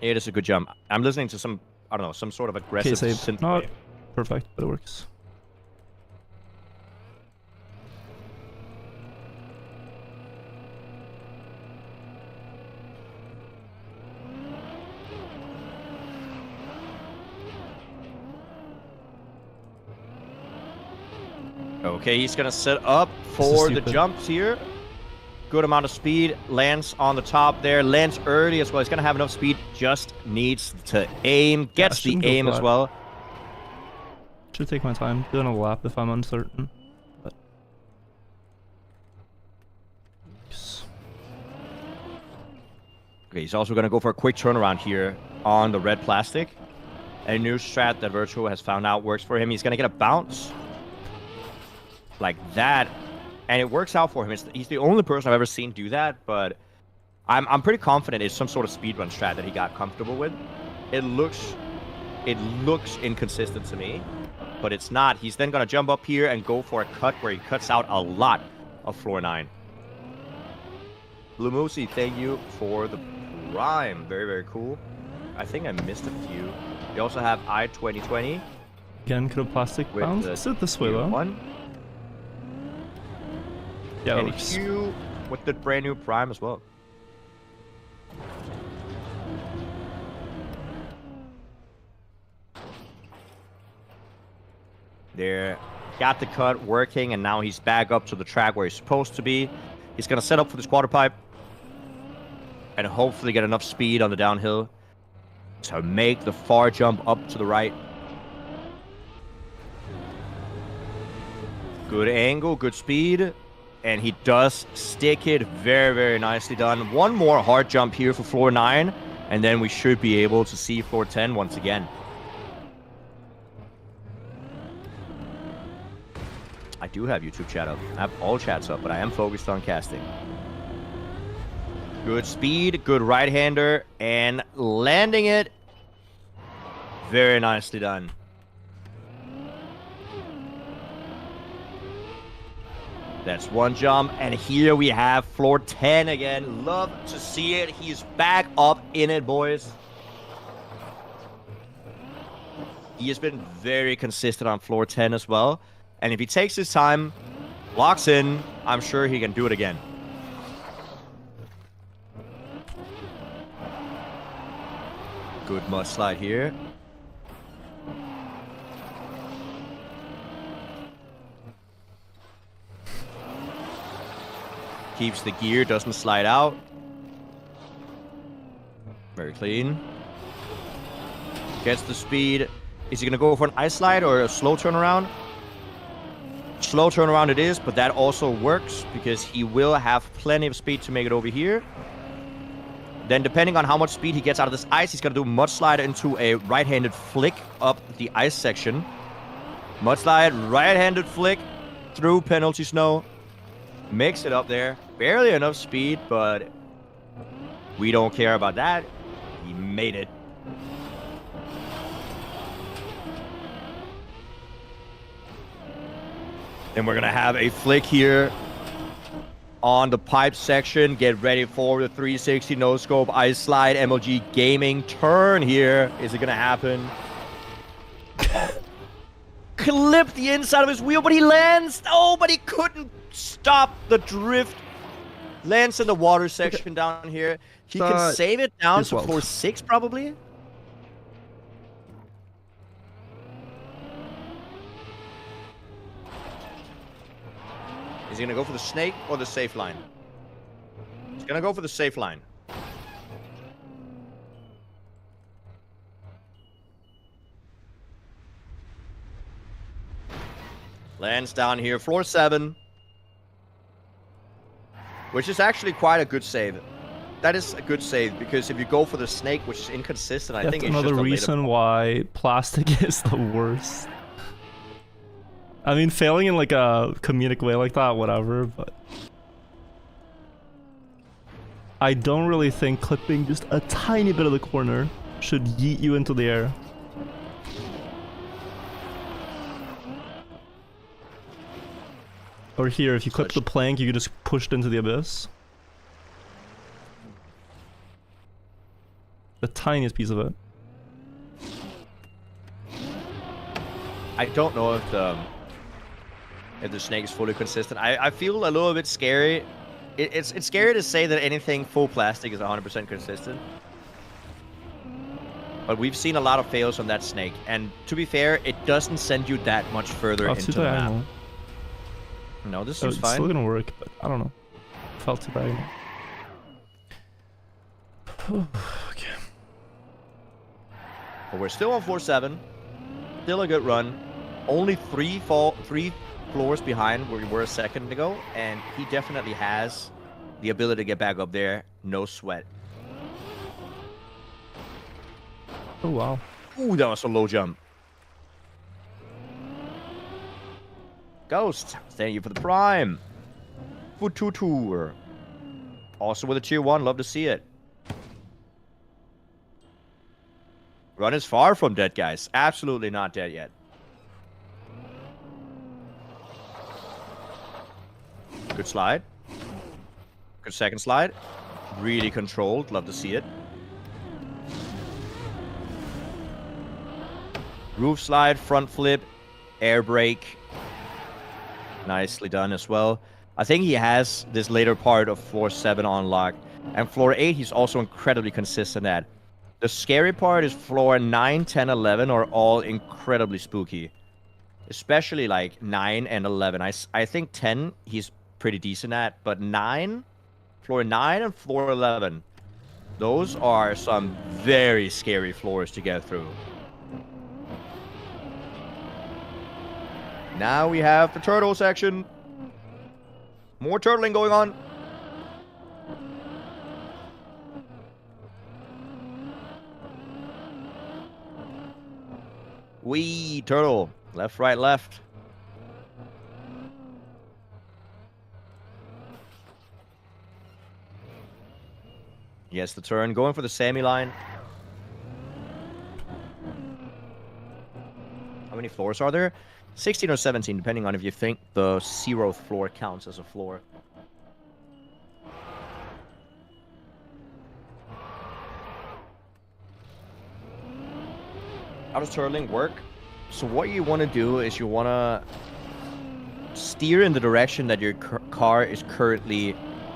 It is a good jump. I'm listening to some, I don't know, some sort of aggressive synth. Not perfect, but it works. Okay, he's gonna set up for the jumps here. Good amount of speed. Lands on the top there. Lands early as well. He's gonna have enough speed. Just needs to aim. Gets the aim as well. Should take my time. Doing a lap if I'm uncertain. But... Okay, he's also gonna go for a quick turnaround here on the red plastic. A new strat that Virtual has found out works for him. He's gonna get a bounce like that, and it works out for him. He's the only person I've ever seen do that, but I'm pretty confident it's some sort of speedrun strat that he got comfortable with. It looks inconsistent to me, but it's not. He's then gonna jump up here and go for a cut where he cuts out a lot of floor 9. Blue Moosey, thank you for the prime. Very, very cool. I think I missed a few. We also have I-2020. Again, could a plastic bounce? Is it this way though? One. Yeah, and Hugh with the brand new prime as well. There got the cut working, and now he's back up to the track where he's supposed to be. He's going to set up for this quarter pipe and hopefully get enough speed on the downhill to make the far jump up to the right. Good angle, good speed, and he does stick it very, very nicely done. One more hard jump here for floor 9, and then we should be able to see floor 10 once again. I do have YouTube chat up. I have all chats up, but I am focused on casting. Good speed, good right-hander, and landing it. Very nicely done. That's one jump, and here we have floor 10 again. Love to see it. He's back up in it, boys. He has been very consistent on floor 10 as well. And if he takes his time, locks in, I'm sure he can do it again. Good mud slide here. Keeps the gear, doesn't slide out. Very clean. Gets the speed. Is he going to go for an ice slide or a slow turnaround? Slow turnaround it is, but that also works because he will have plenty of speed to make it over here. Then depending on how much speed he gets out of this ice, he's going to do mud slide into a right-handed flick up the ice section. Mud slide, right-handed flick through penalty snow. Mix it up there. Barely enough speed, but we don't care about that. He made it. Then we're going to have a flick here on the pipe section. Get ready for the 360 no-scope ice slide MLG gaming turn here. Is it going to happen? Clip the inside of his wheel, but he lands. Oh, but he couldn't stop the drift. Lands in the water section down here. He can save it down to floor 6 probably. Is he going to go for the snake or the safe line? He's going to go for the safe line. Lands down here, floor 7. Which is actually quite a good save. That is a good save, because if you go for the snake, which is inconsistent, I think it's just another reason why plastic is the worst. I mean, failing in like a comedic way like that, whatever, but I don't really think clipping just a tiny bit of the corner should yeet you into the air. Or here, if you clip the plank, you could just push it into the abyss. The tiniest piece of it. I don't know if the snake is fully consistent. I feel a little bit scary. It's scary to say that anything full plastic is 100% consistent. But we've seen a lot of fails on that snake, and to be fair, it doesn't send you that much further into the map. No, this is fine. It's still gonna work, but I don't know. Felt too bad. Okay. But we're still on floor 7. Still a good run. Only three floors behind where we were a second ago, and he definitely has the ability to get back up there. No sweat. Oh wow. Ooh, that was a low jump. Ghost, thank you for the prime. Fututur. Also with a tier 1, love to see it. Run is far from dead, guys. Absolutely not dead yet. Good slide. Good second slide. Really controlled, love to see it. Roof slide, front flip, air brake. Nicely done as well. I think he has this later part of floor 7 on lock. And floor 8, he's also incredibly consistent at. The scary part is floor 9, 10, 11 are all incredibly spooky. especially like 9 and 11. I think 10 he's pretty decent at, but 9, floor 9 and floor 11, those are some very scary floors to get through. Now we have the turtle section. More turtling going on. Wee, turtle. Left, right, left. Yes, the turn. Going for the semi-line. How many floors are there? 16 or 17, depending on if you think the 0th floor counts as a floor. How does turtling work? So what you want to do is you want to steer in the direction that your car is currently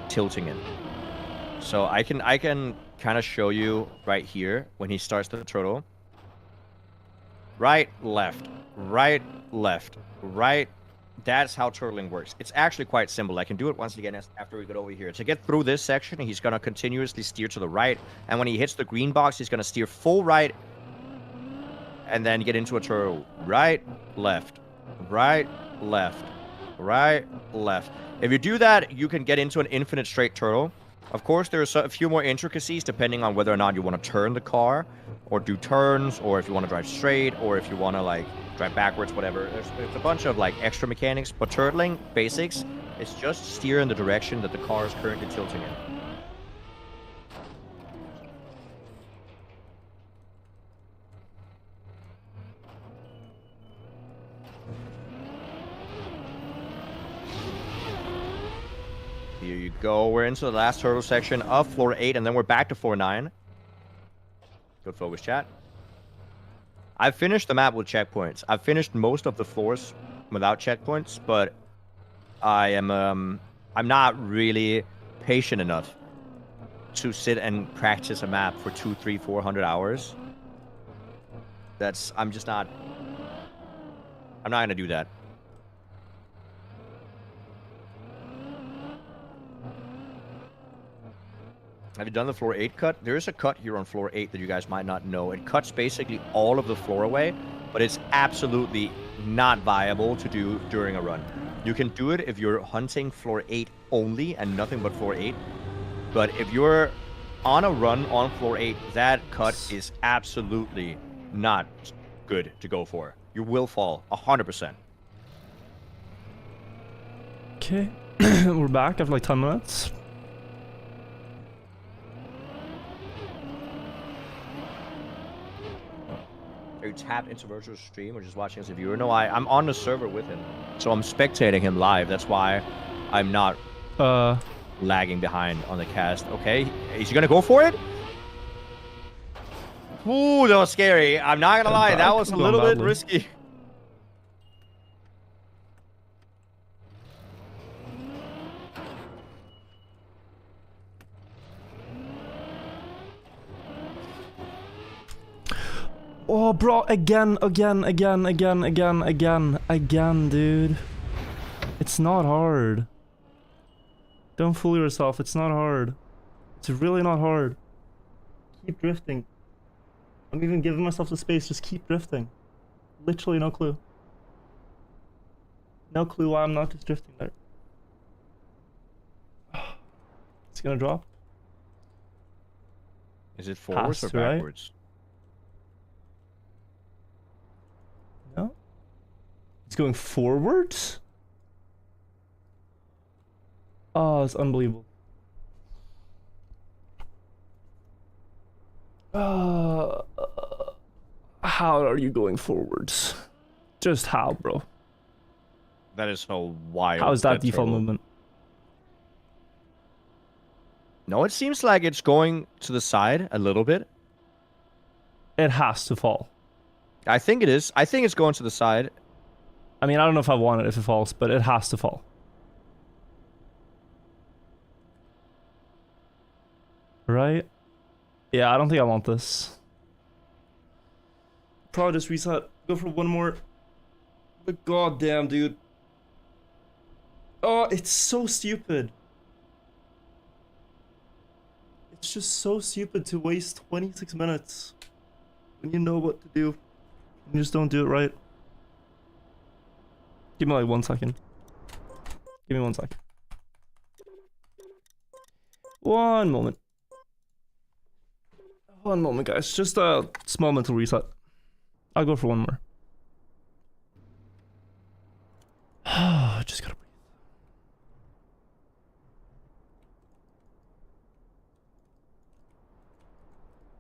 tilting in. So I can kind of show you right here when he starts the turtle. Right, left, right, left, right. That's how turtling works. It's actually quite simple. I can do it once again after we get over here. To get through this section, he's going to continuously steer to the right. And when he hits the green box, he's going to steer full right and then get into a turtle. Right, left, right, left, right, left. If you do that, you can get into an infinite straight turtle. Of course, there's a few more intricacies depending on whether or not you want to turn the car or do turns, or if you want to drive straight, or if you want to like drive backwards, whatever. There's a bunch of like extra mechanics, but turtling basics, it's just steer in the direction that the car is currently tilting in. Here you go. We're into the last turtle section of floor 8, and then we're back to floor 9. Good focus, chat. I've finished the map with checkpoints. I've finished most of the floors without checkpoints, but I'm not really patient enough to sit and practice a map for 200, 300, 400 hours. I'm not gonna do that. Have you done the floor 8 cut? There is a cut here on floor 8 that you guys might not know. It cuts basically all of the floor away, but it's absolutely not viable to do during a run. You can do it if you're hunting floor 8 only and nothing but floor 8. But if you're on a run on floor 8, that cut is absolutely not good to go for. You will fall 100%. Okay, we're back after like 10 minutes. Are you tapped into virtual stream or just watching as a viewer? No, I'm on the server with him. So I'm spectating him live. That's why I'm not lagging behind on the cast. Okay, is he gonna go for it? Ooh, that was scary. I'm not gonna lie, that was a little bit risky. Oh, bro, again, dude. It's not hard. Don't fool yourself, it's not hard. It's really not hard. Keep drifting. I'm even giving myself the space, just keep drifting. Literally no clue. No clue why I'm not just drifting there. It's gonna drop. Is it forwards or backwards? Right? No. It's going forwards? Oh, it's unbelievable. How are you going forwards? Just how, bro? That is so wild. How is that default movement? No, it seems like it's going to the side a little bit. It has to fall. I think it is. I think it's going to the side. I mean, I don't know if I want it if it falls, but it has to fall. Right? Yeah, I don't think I want this. Probably just reset. Go for one more God damn, dude. Oh, it's so stupid. It's just so stupid to waste 26 minutes when you know what to do. You just don't do it right. Give me like 1 second. Give me 1 second. 1 moment. 1 moment, guys. Just a small mental reset. I'll go for one more. Just gotta breathe.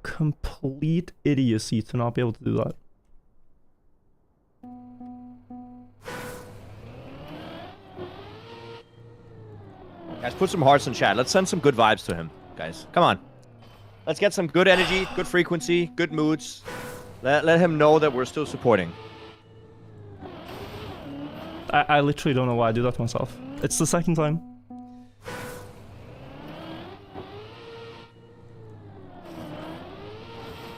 Complete idiocy to not be able to do that. Guys, put some hearts in chat. Let's send some good vibes to him, guys. Come on. Let's get some good energy, good frequency, good moods. Let him know that we're still supporting. I literally don't know why I do that to myself. It's the second time.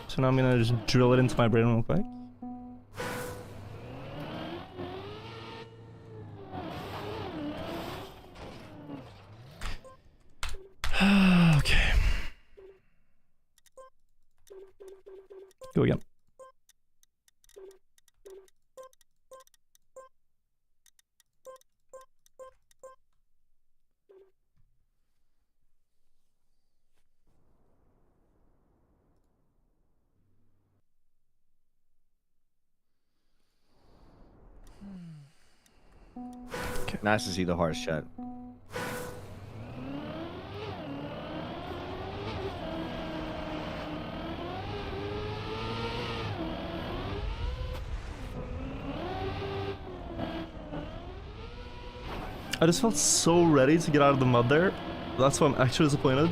So now I'm gonna just drill it into my brain real quick. Okay. Go again. Okay. Nice to see the hearts, chat. I just felt so ready to get out of the mud there. That's why I'm actually disappointed.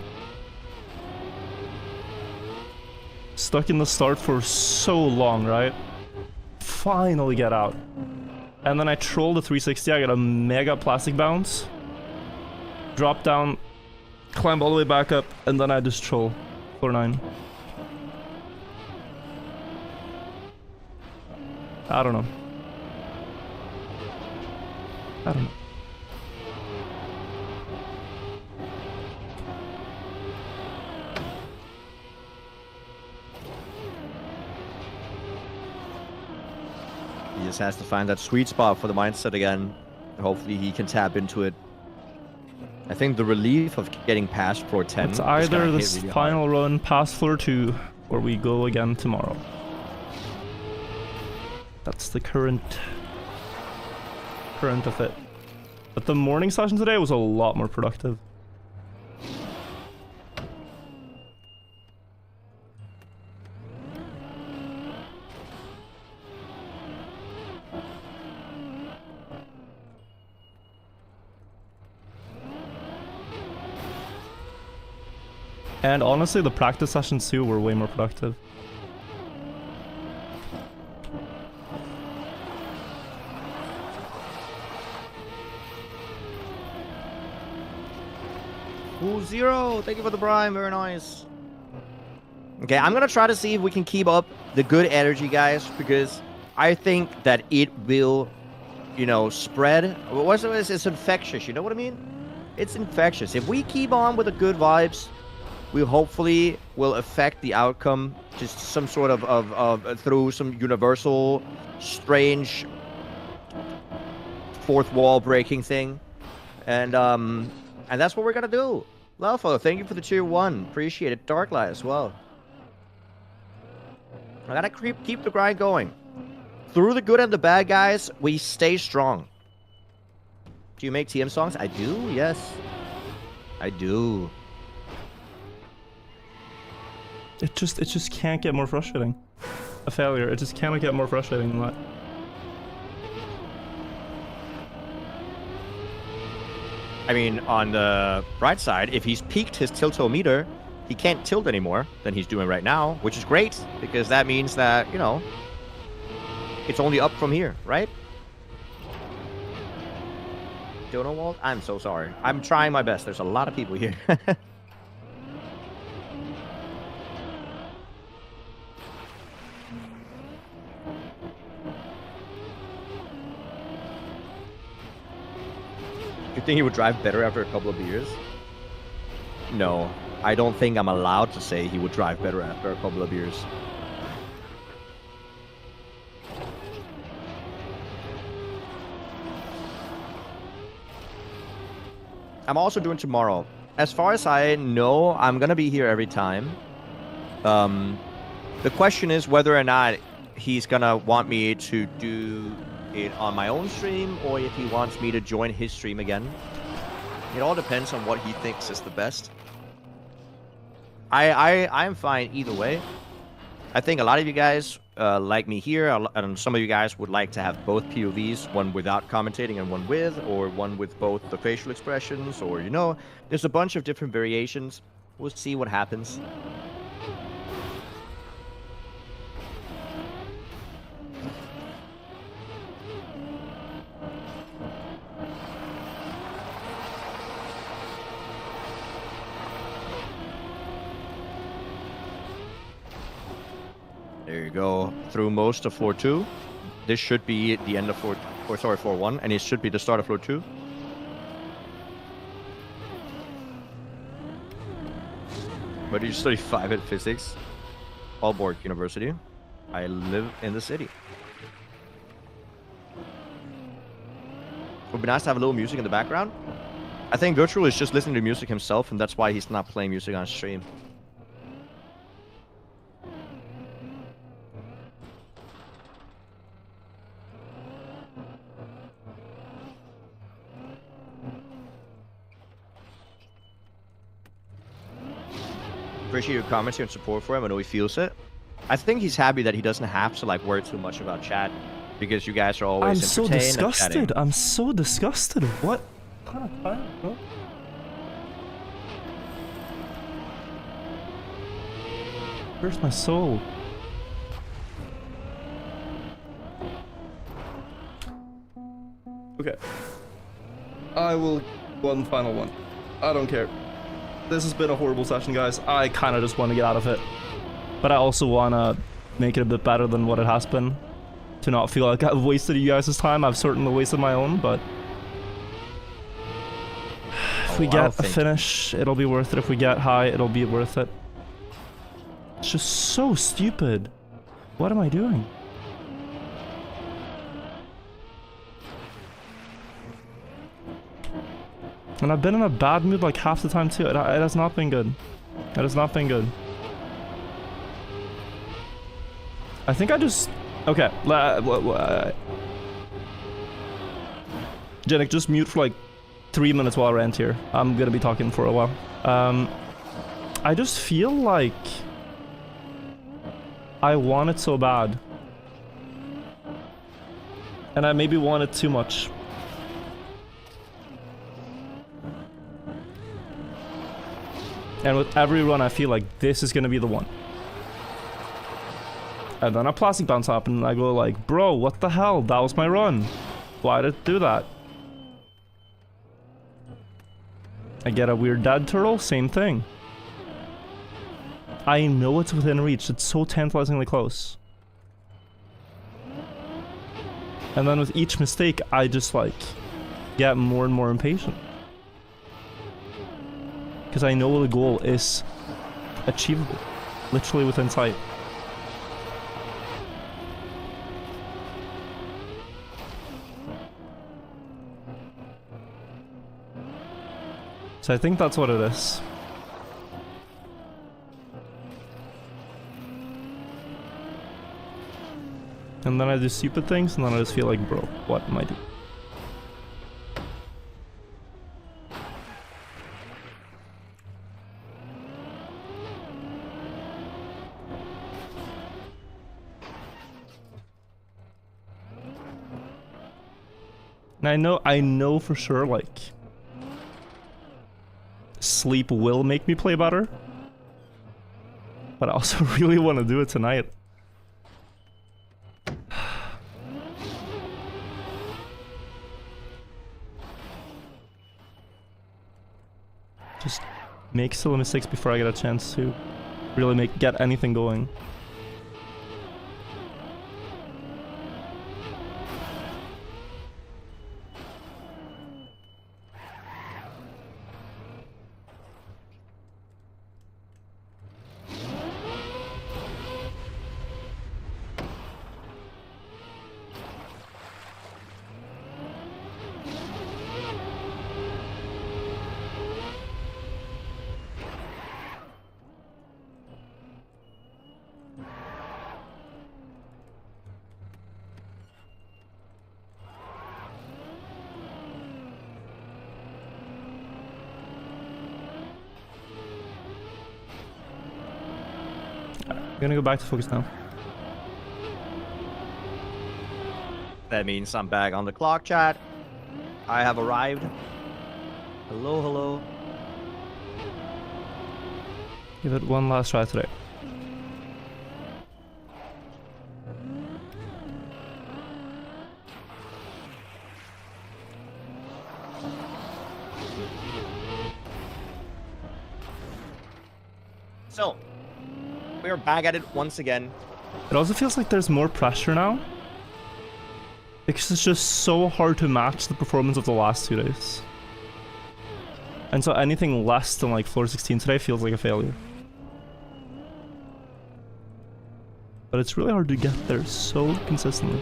Stuck in the start for so long, right? Finally get out. And then I trolled the 360, I got a mega plastic bounce. Drop down, climb all the way back up, and then I just troll. Floor 9. I don't know. I don't know. He just has to find that sweet spot for the mindset again. Hopefully he can tap into it. I think the relief of getting past floor 10. It's either this really final run past floor 2 or we go again tomorrow. That's the current of it. But the morning session today was a lot more productive. And honestly, the practice sessions too were way more productive. Ooh, 0. Thank you for the prime. Very nice. Okay, I'm gonna try to see if we can keep up the good energy, guys, because I think that it will, you know, spread. What's it? It's infectious. You know what I mean? It's infectious. If we keep on with the good vibes, we hopefully will affect the outcome, just some sort of through some universal, strange, fourth wall breaking thing, and that's what we're gonna do. Lelfo, thank you for the tier 1. Appreciate it. Darklight as well. I gotta keep the grind going. Through the good and the bad, guys, we stay strong. Do you make TM songs? I do. Yes, I do. It just can't get more frustrating. A failure. It just cannot get more frustrating than that. I mean, on the bright side, if he's peaked his tiltometer, he can't tilt anymore than he's doing right now, which is great, because that means that, you know, it's only up from here, right? Donald, I'm so sorry. I'm trying my best. There's a lot of people here. You think he would drive better after a couple of beers? No, I don't think I'm allowed to say he would drive better after a couple of beers. I'm also doing tomorrow. As far as I know, I'm gonna be here every time. The question is whether or not he's gonna want me to do it on my own stream, or if he wants me to join his stream again. It all depends on what he thinks is the best. I'm fine either way. I think a lot of you guys like me here, and some of you guys would like to have both POVs, one without commentating and one with, or one with both the facial expressions, or, you know, there's a bunch of different variations. We'll see what happens. There you go. Through most of floor 2. This should be the end of floor 1, and it should be the start of floor 2. Where do you study 5 at physics? Aalborg University. I live in the city. It would be nice to have a little music in the background. I think Virtual is just listening to music himself, and that's why he's not playing music on stream. Appreciate your comments and support for him. I know he feels it. I think he's happy that he doesn't have to like worry too much about chat, because you guys are always I'm so disgusted. I'm so disgusted. What kind of time, bro? Where's my soul? Okay. I will one final one. I don't care. This has been a horrible session, guys. I kind of just want to get out of it. But I also want to make it a bit better than what it has been. To not feel like I've wasted you guys' time. I've certainly wasted my own, but... if we get a finish, it'll be worth it. If we get high, it'll be worth it. It's just so stupid. What am I doing? And I've been in a bad mood like half the time too. It has not been good. It has not been good. I think I just... okay. Janik, just mute for like 3 minutes while I rant here. I'm gonna be talking for a while. I just feel like... I want it so bad. And I maybe want it too much. And with every run, I feel like this is gonna be the one. And then a plastic bounce happens, and I go like, bro, what the hell? That was my run. Why did it do that? I get a weird dead turtle, same thing. I know it's within reach, it's so tantalizingly close. And then with each mistake, I just like, get more and more impatient. Because I know the goal is achievable, literally within sight. So I think that's what it is. And then I do stupid things, and then I just feel like, bro, what am I doing? And I know for sure, like, sleep will make me play better. But I also really want to do it tonight. Just make silly mistakes before I get a chance to really get anything going. gonna go back to focus now. That means I'm back on the clock, chat. I have arrived. Hello, hello. Give it one last try today. So, we are back at it once again. It also feels like there's more pressure now. Because it's just so hard to match the performance of the last 2 days. And so anything less than like floor 16 today feels like a failure. But it's really hard to get there so consistently.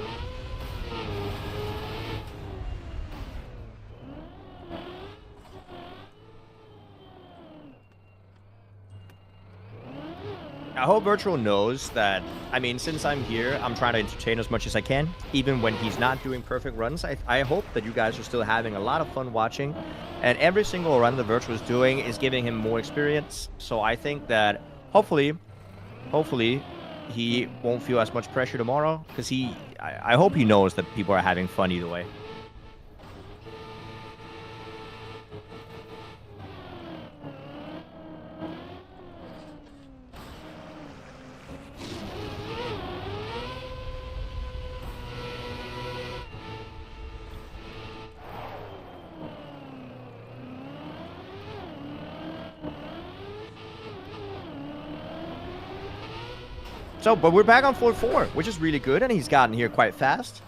I hope Virtual knows that, I mean, since I'm here, I'm trying to entertain as much as I can, even when he's not doing perfect runs. I hope that you guys are still having a lot of fun watching, and every single run that Virtual is doing is giving him more experience. So I think that hopefully, he won't feel as much pressure tomorrow, because I hope he knows that people are having fun either way. So, but we're back on floor 4, which is really good, and he's gotten here quite fast.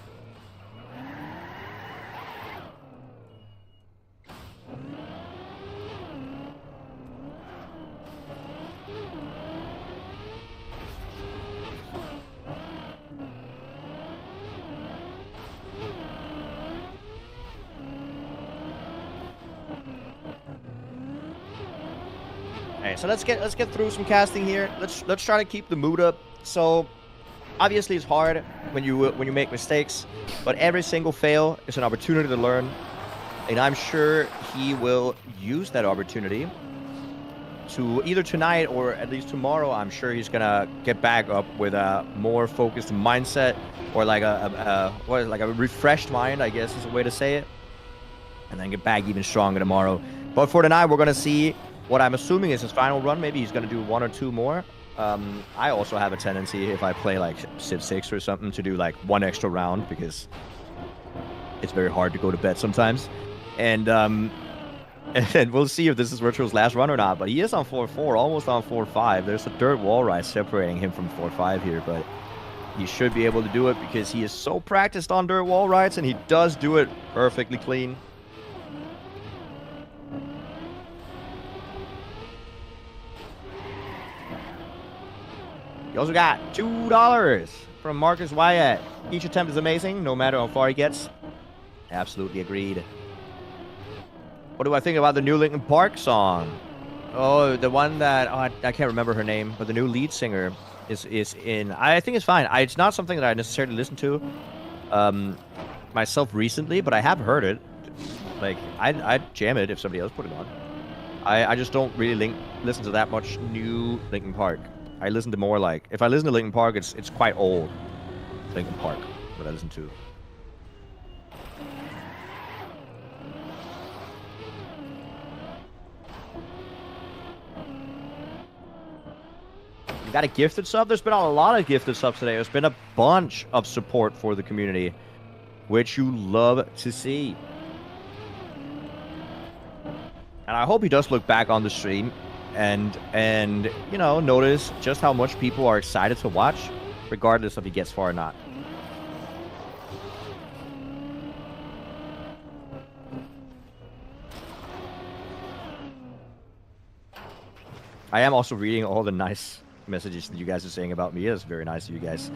Okay, so let's get through some casting here. Let's try to keep the mood up. So, obviously it's hard when you make mistakes, but every single fail is an opportunity to learn, and I'm sure he will use that opportunity to either tonight or at least tomorrow. I'm sure he's gonna get back up with a more focused mindset, or like a refreshed mind, I guess is a way to say it, and then get back even stronger tomorrow. But for tonight, we're gonna see what I'm assuming is his final run. Maybe he's gonna do 1 or 2 more. I also have a tendency, if I play like Civ 6 or something, to do like 1 extra round, because it's very hard to go to bed sometimes. And we'll see if this is Virtual's last run or not. But he is on floor 4, almost on floor 5. There's a dirt wall ride separating him from floor 5 here, but he should be able to do it because he is so practiced on dirt wall rides, and he does do it perfectly clean. You also got $2 from Marcus Wyatt. Each attempt is amazing, no matter how far he gets. Absolutely agreed. What do I think about the new Linkin Park song? Oh, the one that... Oh, I can't remember her name, but the new lead singer is in... I think it's fine. It's not something that I necessarily listened to myself recently, but I have heard it. Like, I'd jam it if somebody else put it on. I just don't really listen to that much new Linkin Park. I listen to more like, if I listen to Linkin Park, it's quite old Linkin Park that I listen to. You got a gifted sub? There's been a lot of gifted subs today. There's been a bunch of support for the community, which you love to see. And I hope he does look back on the stream and you know, notice just how much people are excited to watch, regardless if he gets far or not. I am also reading all the nice messages that you guys are saying about me. It's very nice of you guys.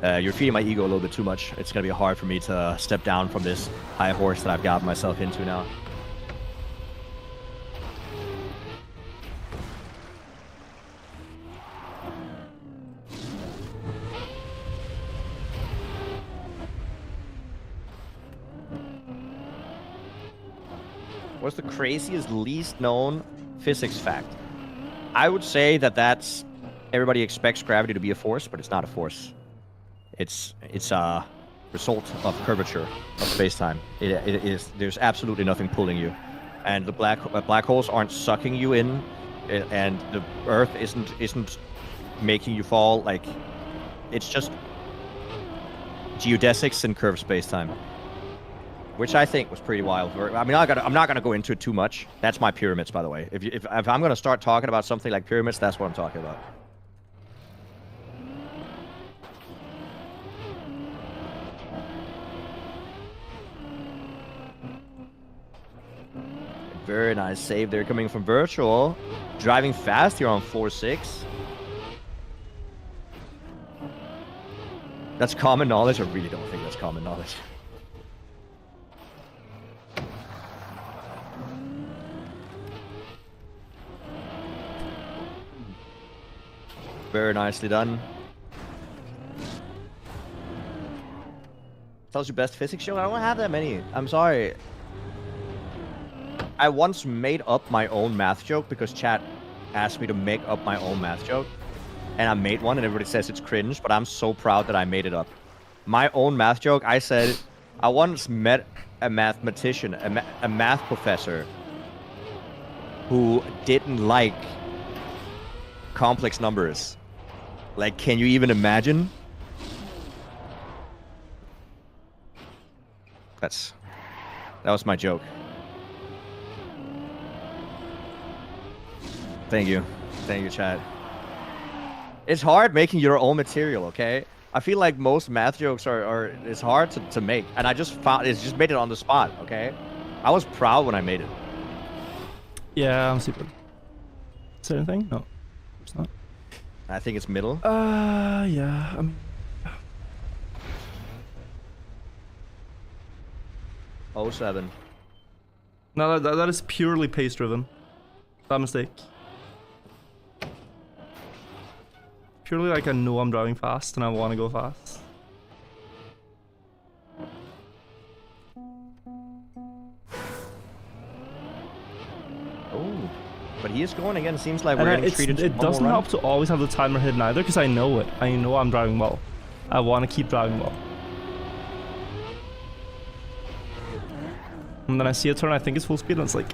You're feeding my ego a little bit too much. It's gonna be hard for me to step down from this high horse that I've got myself into now. What's the craziest, least known physics fact? I would say that that's everybody expects gravity to be a force, but it's not a force. It's a result of curvature of space-time. It is. There's absolutely nothing pulling you, and the black holes aren't sucking you in, and the Earth isn't making you fall. Like, it's just geodesics and curved space-time, which I think was pretty wild. I mean, I'm not gonna go into it too much. That's my pyramids, by the way. If I'm gonna start talking about something like pyramids, that's what I'm talking about. Very nice save there coming from Virtual. Driving fast here on floor 6. That's common knowledge? I really don't think that's common knowledge. Very nicely done. Tells you best physics show? I don't have that many. I'm sorry. I once made up my own math joke because chat asked me to make up my own math joke. And I made one and everybody says it's cringe, but I'm so proud that I made it up. My own math joke, I said, I once met a mathematician, a math professor who didn't like complex numbers. Like, can you even imagine? That was my joke. Thank you, chat. It's hard making your own material, okay? I feel like most math jokes it's hard to make, and I just made it on the spot, okay? I was proud when I made it. Yeah, I'm super. Is there anything? No, it's not. I think it's middle. Yeah. 07. No, that is purely pace driven. That mistake. Purely like I know I'm driving fast and I want to go fast. Oh, but he is going again. Seems like we're And getting treated. it doesn't help to always have the timer hidden either, because I know it. I know I'm driving well. I want to keep driving well. And then I see a turn, I think it's full speed, and it's like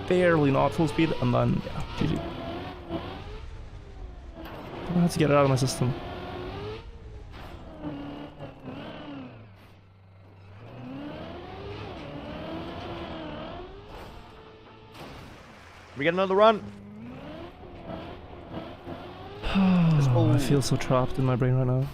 barely not full speed, and then yeah, GG. I have to get it out of my system. We get another run. Oh, I feel so trapped in my brain right now.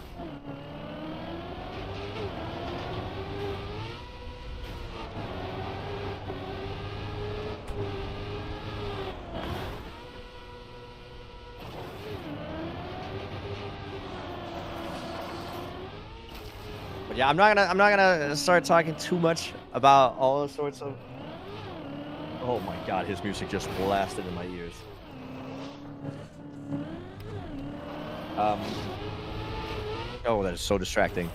But yeah, I'm not gonna start talking too much about all sorts of. Oh my god, his music just blasted in my ears. Oh, that is so distracting.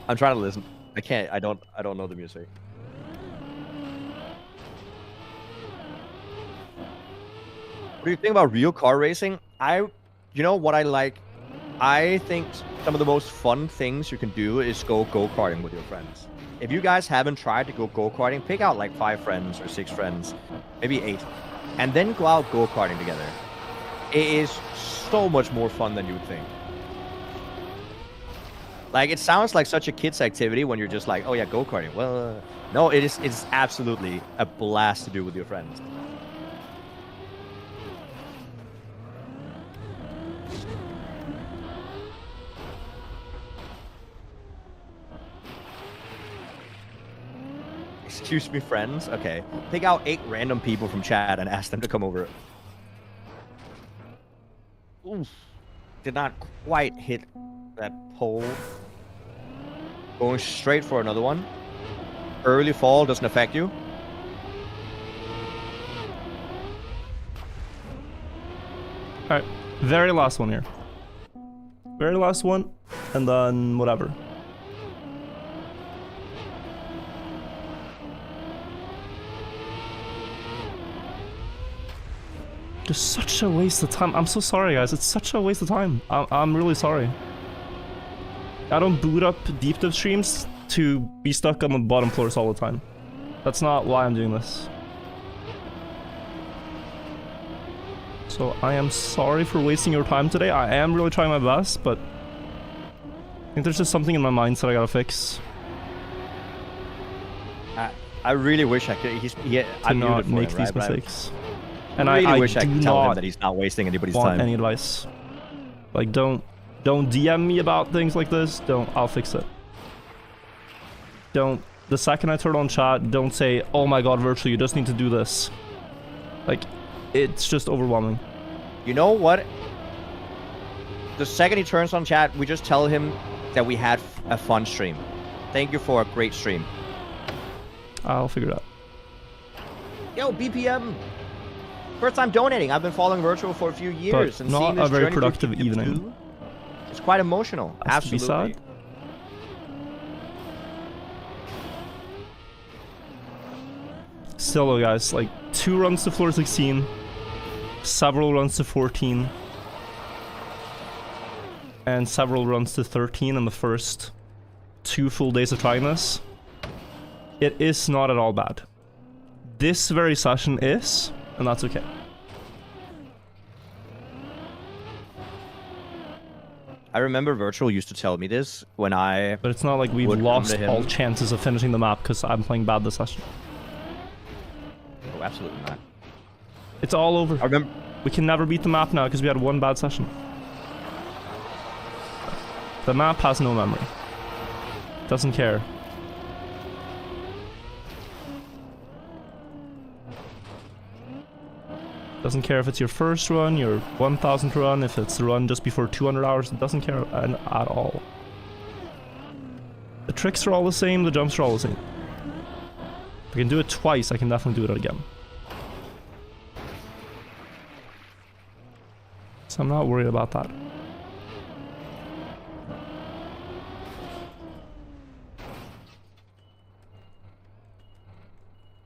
I'm trying to listen. I can't. I don't know the music. What do you think about real car racing? You know what I like? I think some of the most fun things you can do is go-karting with your friends. If you guys haven't tried to go go-karting, pick out like 5 friends or 6 friends, maybe 8, and then go out go-karting together. It is so much more fun than you would think. Like, it sounds like such a kid's activity when you're just like, oh yeah, go-karting. Well, no, it's absolutely a blast to do with your friends. Excuse me, friends. Okay. Pick out 8 random people from chat and ask them to come over. Oof. Did not quite hit that pole. Going straight for another one. Early fall doesn't affect you. Alright, very last one here. Very last one, and then whatever. Just such a waste of time. I'm so sorry, guys. It's such a waste of time. I'm really sorry. I don't boot up deep dive streams to be stuck on the bottom floors all the time. That's not why I'm doing this. So I am sorry for wasting your time today. I am really trying my best, but I think there's just something in my mindset I gotta fix. I really wish I could. To not make these mistakes. And I really wish I do could tell him not that he's not wasting anybody's want time. any advice. Like, don't DM me about things like this. I'll fix it. The second I turn on chat, don't say, oh my god, Virtual, you just need to do this. Like, it's just overwhelming. You know what? The second he turns on chat, we just tell him that we had a fun stream. Thank you for a great stream. I'll figure it out. Yo, BPM. First time donating. I've been following Virtual for a few years. But and not seeing this a very journey through productive BPM evening. 2, it's quite emotional. Has to be Absolutely. sad. Still though, guys, like 2 runs to floor 16, several runs to 14, and several runs to 13 in the first 2 full days of trying this. It is not at all bad. This very session is, and that's okay. I remember Virtual used to tell me this when I... But it's not like we've would come lost to him. all chances of finishing the map because I'm playing bad this session. Oh, absolutely not. It's all over. I remember... We can never beat the map now because we had 1 bad session. The map has no memory. Doesn't care. Doesn't care if it's your first run, your 1000th run, if it's the run just before 200 hours, it doesn't care at all. The tricks are all the same, the jumps are all the same. If I can do it twice, I can definitely do it again. So I'm not worried about that.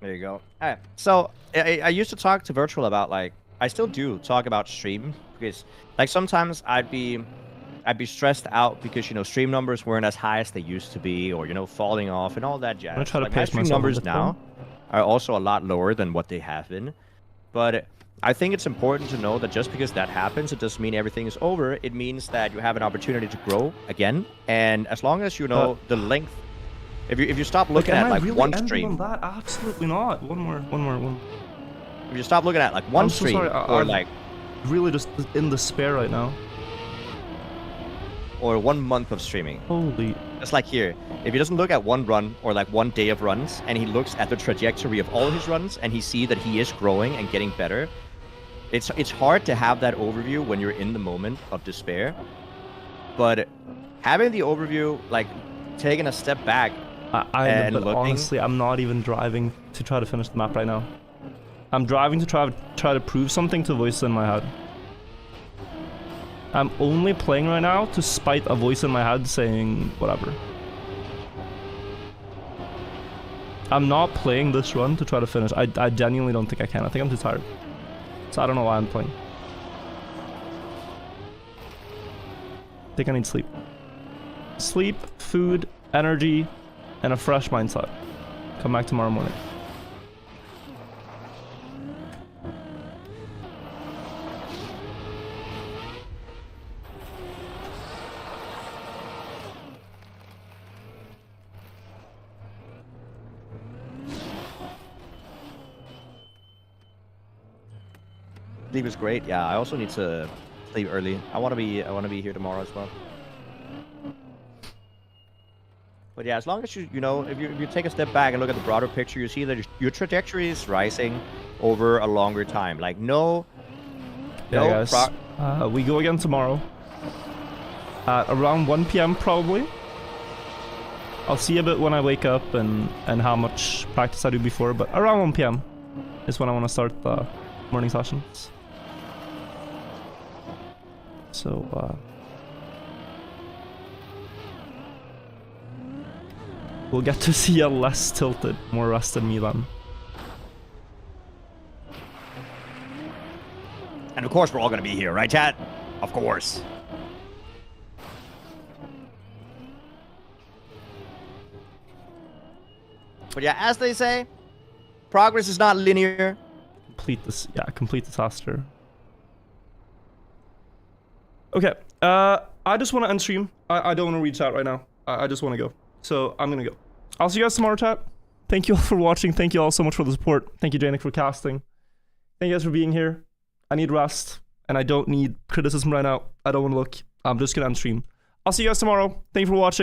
There you go. Alright, so I used to talk to Virtual about, like, I still do talk about stream because, like, sometimes I'd be stressed out because, you know, stream numbers weren't as high as they used to be, or, you know, falling off and all that jazz. I'm gonna try to Like, my pace stream myself a numbers bit now are also a lot lower than what they have been, but I think it's important to know that just because that happens, it doesn't mean everything is over. It means that you have an opportunity to grow again, and as long as you know the length. If you stop looking at like one stream, that? Absolutely not. One more. if you stop looking at like one I'm so stream sorry, or I'm like really just in despair right now. or 1 month of streaming, Holy. it's like here. If he doesn't look at one run or like one day of runs, and he looks at the trajectory of all his runs, and he see that he is growing and getting better, it's hard to have that overview when you're in the moment of despair. But having the overview, like taking a step back. But looking. honestly, I'm not even driving to try to finish the map right now. I'm driving to try to prove something to a voice in my head. I'm only playing right now to spite a voice in my head saying whatever. I'm not playing this run to try to finish. I genuinely don't think I can. I think I'm too tired. So I don't know why I'm playing. I think I need sleep. Sleep, food, energy, and a fresh mindset. Come back tomorrow morning. Sleep is great. Yeah, I also need to sleep early. I want to be here tomorrow as well. But yeah, as long as you know, if you take a step back and look at the broader picture, you see that Yeah, your trajectory is rising over a longer time. Like guys. We go again tomorrow. At around 1 PM probably. I'll see a bit when I wake up and how much practice I do before, but around 1 PM is when I want to start the morning sessions. So, we'll get to see a less tilted, more rested me then. course we're all gonna be here, right, chat? Of course. But yeah, as they say, progress is not linear. Complete this. Yeah, complete the task here. Okay. I just want to unstream. I don't want to read chat right now. I just want to go. So I'm gonna go. I'll see you guys tomorrow, chat. Thank you all for watching. Thank you all so much for the support. Thank you, Janik, for casting. Thank you guys for being here. I need rest, and I don't need criticism right now. I don't want to look. I'm just gonna unstream. I'll see you guys tomorrow. Thank you for watching.